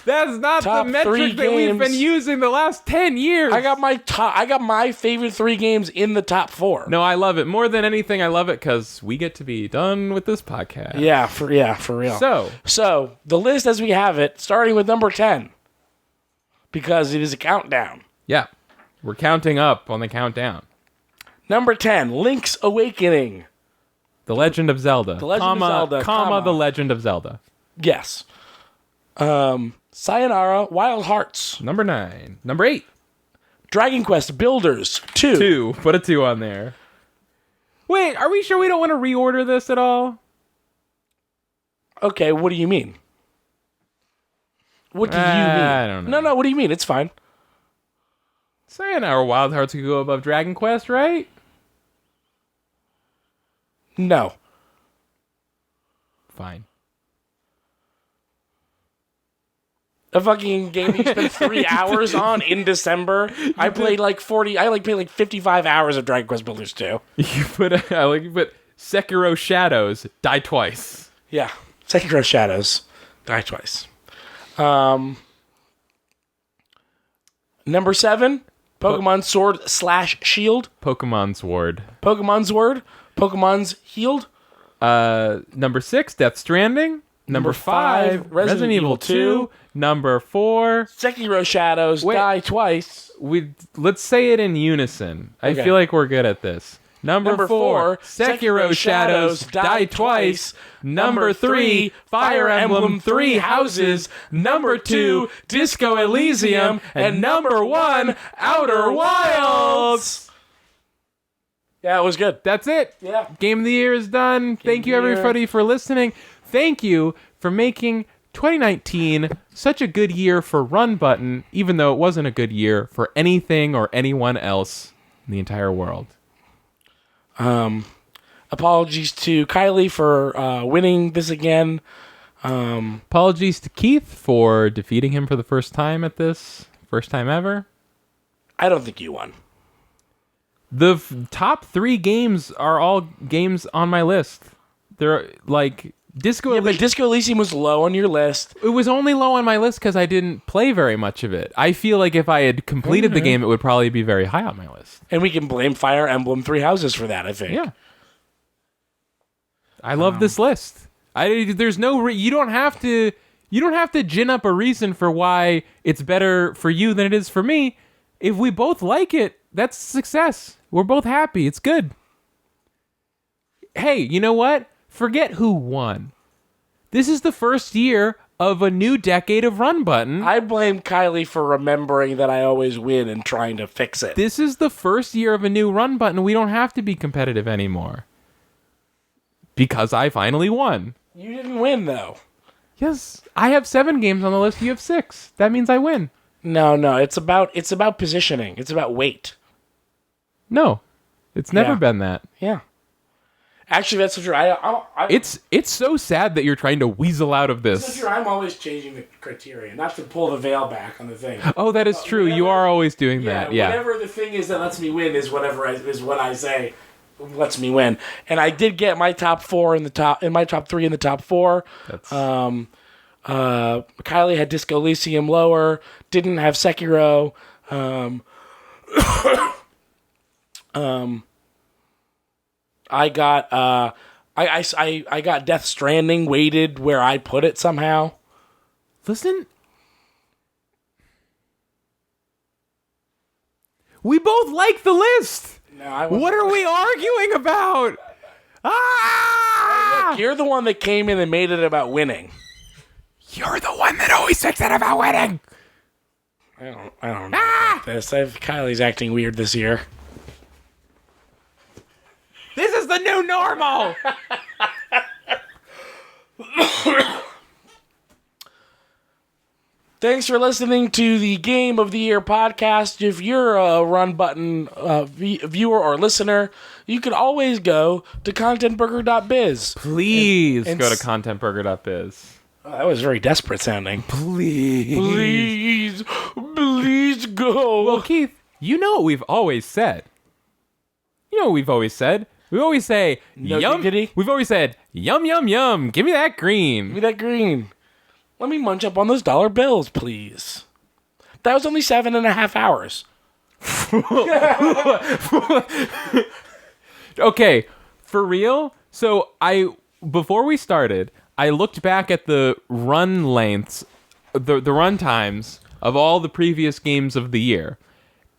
S2: that's not the
S1: top 3
S2: metric that we've been
S1: games.
S2: using the last 10 years.
S1: I got my favorite 3 games in the top 4.
S2: No, I love it. More than anything, I love it because we get to be done with this podcast.
S1: Yeah, for real. So the list as we have it, starting with number 10, because it is a countdown.
S2: Yeah. We're counting up on the countdown.
S1: Number 10, Link's Awakening.
S2: The Legend of Zelda.
S1: The Legend of Zelda, comma.
S2: The Legend of Zelda.
S1: Yes. Sayonara, Wild Hearts.
S2: Number 9. Number 8.
S1: Dragon Quest Builders 2.
S2: 2. Put a 2 on there. Wait, are we sure we don't want to reorder this at all?
S1: Okay, what do you mean? What do you mean?
S2: I don't know.
S1: No, what do you mean? It's fine.
S2: Sayonara Wild Hearts could go above Dragon Quest, right?
S1: No.
S2: Fine.
S1: A fucking game that you spent 3 hours on in December. I played like 55 hours of Dragon Quest Builders 2.
S2: You put Sekiro Shadows, die twice.
S1: Yeah. Sekiro Shadows, die twice. Number 7, Pokemon Sword / Shield.
S2: Pokemon Sword.
S1: Pokemon Sword. Pokemon's Healed.
S2: Number 6, Death Stranding. Number 5, Resident Evil 2. Number 4,
S1: Sekiro Shadows, die twice.
S2: Let's say it in unison.
S1: Okay.
S2: I feel like we're good at this. Number 4, Sekiro Shadows, die twice. Number 3, Fire Emblem 3 Houses. Number 2, Disco Elysium. And number 1, Outer Wilds.
S1: Yeah, it was good.
S2: That's it.
S1: Yeah.
S2: Game of the year is done. Thank you, everybody, for listening. Thank you for making 2019 such a good year for Run Button, even though it wasn't a good year for anything or anyone else in the entire world.
S1: Apologies to Kylie for winning this again.
S2: Apologies to Keith for defeating him for the first time at this. First time ever.
S1: I don't think you won.
S2: The top 3 games are all games on my list. They're like Disco.
S1: But Disco Elysium was low on your list.
S2: It was only low on my list because I didn't play very much of it. I feel like if I had completed the game, it would probably be very high on my list.
S1: And we can blame Fire Emblem 3 Houses for that, I think.
S2: Yeah. I love this list. There's no you don't have to gin up a reason for why it's better for you than it is for me. If we both like it, that's success. We're both happy. It's good. Hey, you know what? Forget who won. This is the first year of a new decade of Run Button.
S1: I blame Kylie for remembering that I always win and trying to fix it.
S2: This is the first year of a new Run Button. We don't have to be competitive anymore. Because I finally won.
S1: You didn't win, though.
S2: Yes, I have 7 games on the list. You have 6. That means I win.
S1: No, it's about positioning. It's about weight.
S2: No, it's never been that.
S1: Yeah. Actually, that's true.
S2: It's so sad that you're trying to weasel out of this.
S1: That's true. I'm always changing the criteria, not to pull the veil back on the thing.
S2: Oh, that is true. You are always doing that. Yeah.
S1: Whatever the thing is that lets me win is what I say lets me win. And I did get my top 3 in the top 4.
S2: That's
S1: Kylie had Disco Elysium lower. Didn't have Sekiro. I got I got Death Stranding weighted where I put it somehow.
S2: Listen. We both like the list.
S1: No,
S2: what are we arguing about?
S1: Look, you're the one that came in and made it about winning.
S2: You're the one that always makes it about winning.
S1: I don't know about this. Kylie's acting weird this year.
S2: This is the new normal.
S1: Thanks for listening to the Game of the Year podcast. If you're a Run Button viewer or listener, you can always go to contentburger.biz.
S2: Please go to contentburger.biz.
S1: Oh, that was very desperate sounding.
S2: Please.
S1: Please go.
S2: Well, Keith, You know what we've always said. You know what we've always said. We always say,
S1: No
S2: yum.
S1: diggity.
S2: We've always said, yum, yum, yum. Give me that green.
S1: Give me that green. Let me munch up on those dollar bills, please. That was only 7.5 hours.
S2: Okay, for real? So before we started, I looked back at the run lengths, the run times of all the previous games of the year.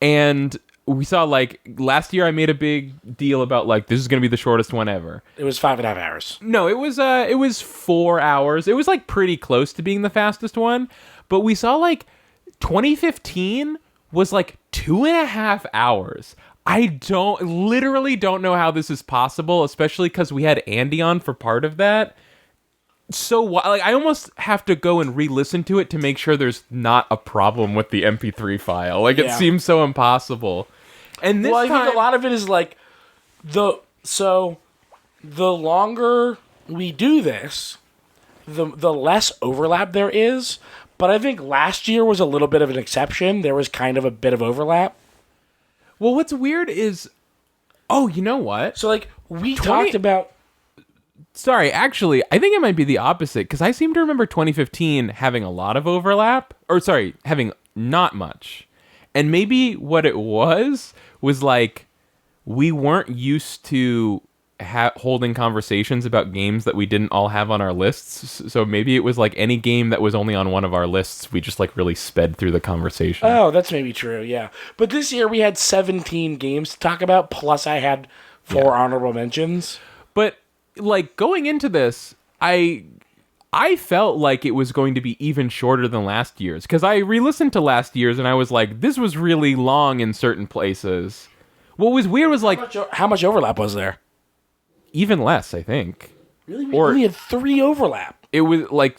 S2: And we saw, like, last year I made a big deal about, like, this is going to be the shortest one ever.
S1: It was 5.5 hours.
S2: No, it was 4 hours. It was, like, pretty close to being the fastest one. But we saw, like, 2015 was, like, 2.5 hours. I literally don't know how this is possible, especially because we had Andy on for part of that. So, like, I almost have to go and re-listen to it to make sure there's not a problem with the MP3 file. Like, it seems so impossible. And this
S1: I
S2: time,
S1: think a lot of it is like the longer we do this, the less overlap there is. But I think last year was a little bit of an exception. There was kind of a bit of overlap.
S2: well, what's weird is, oh, you know what?
S1: So like we talked about.
S2: Sorry, actually, I think it might be the opposite, because I seem to remember 2015 having a lot of overlap, or sorry, having not much. And maybe what it was like, we weren't used to holding conversations about games that we didn't all have on our lists. So maybe it was like any game that was only on one of our lists, we just like really sped through the conversation.
S1: Oh, that's maybe true, yeah. But this year we had 17 games to talk about, plus I had 4 honorable mentions.
S2: But like going into this, I felt like it was going to be even shorter than last year's, because I re-listened to last year's and I was like, this was really long in certain places. What was weird was like,
S1: How much overlap was there?
S2: even less, I think.
S1: Really? We
S2: Or-
S1: only had 3 overlap.
S2: It was like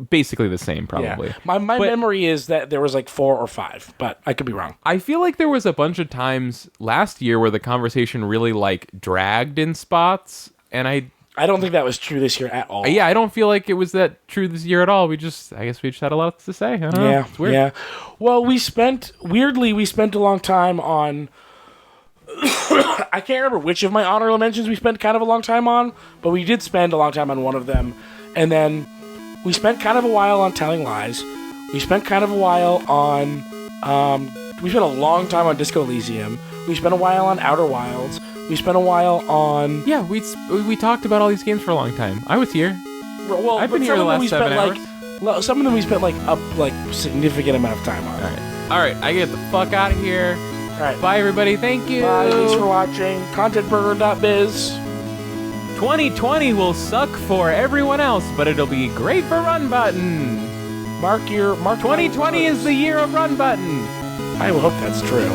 S2: basically the same, probably.
S1: Yeah. My memory is that there was like 4 or 5, but I could be wrong.
S2: I feel like there was a bunch of times last year where the conversation really like dragged in spots, and I
S1: don't think that was true this year at all.
S2: I don't feel like it was that true this year at all. I guess we just had a lot to say. I don't know.
S1: Yeah,
S2: It's weird.
S1: yeah. Well, we spent a long time on. I can't remember which of my honorable mentions we spent kind of a long time on, but we did spend a long time on one of them, and then we spent kind of a while on Telling Lies. We spent kind of a while on. We spent a long time on Disco Elysium. We spent a while on Outer Wilds. We spent a while on.
S2: Yeah, we talked about all these games for a long time. I was here.
S1: Well,
S2: I've been
S1: but
S2: here
S1: some
S2: the
S1: of them
S2: last
S1: we
S2: 7
S1: spent, like, some of them we spent like a significant amount of time on.
S2: All right, I get the fuck out of here.
S1: All right.
S2: Bye, everybody. Thank you.
S1: Bye. Thanks for watching. ContentBurger.biz.
S2: 2020 will suck for everyone else, but it'll be great for Run Button.
S1: Mark
S2: 2020 is the year of Run Button.
S1: I hope that's true.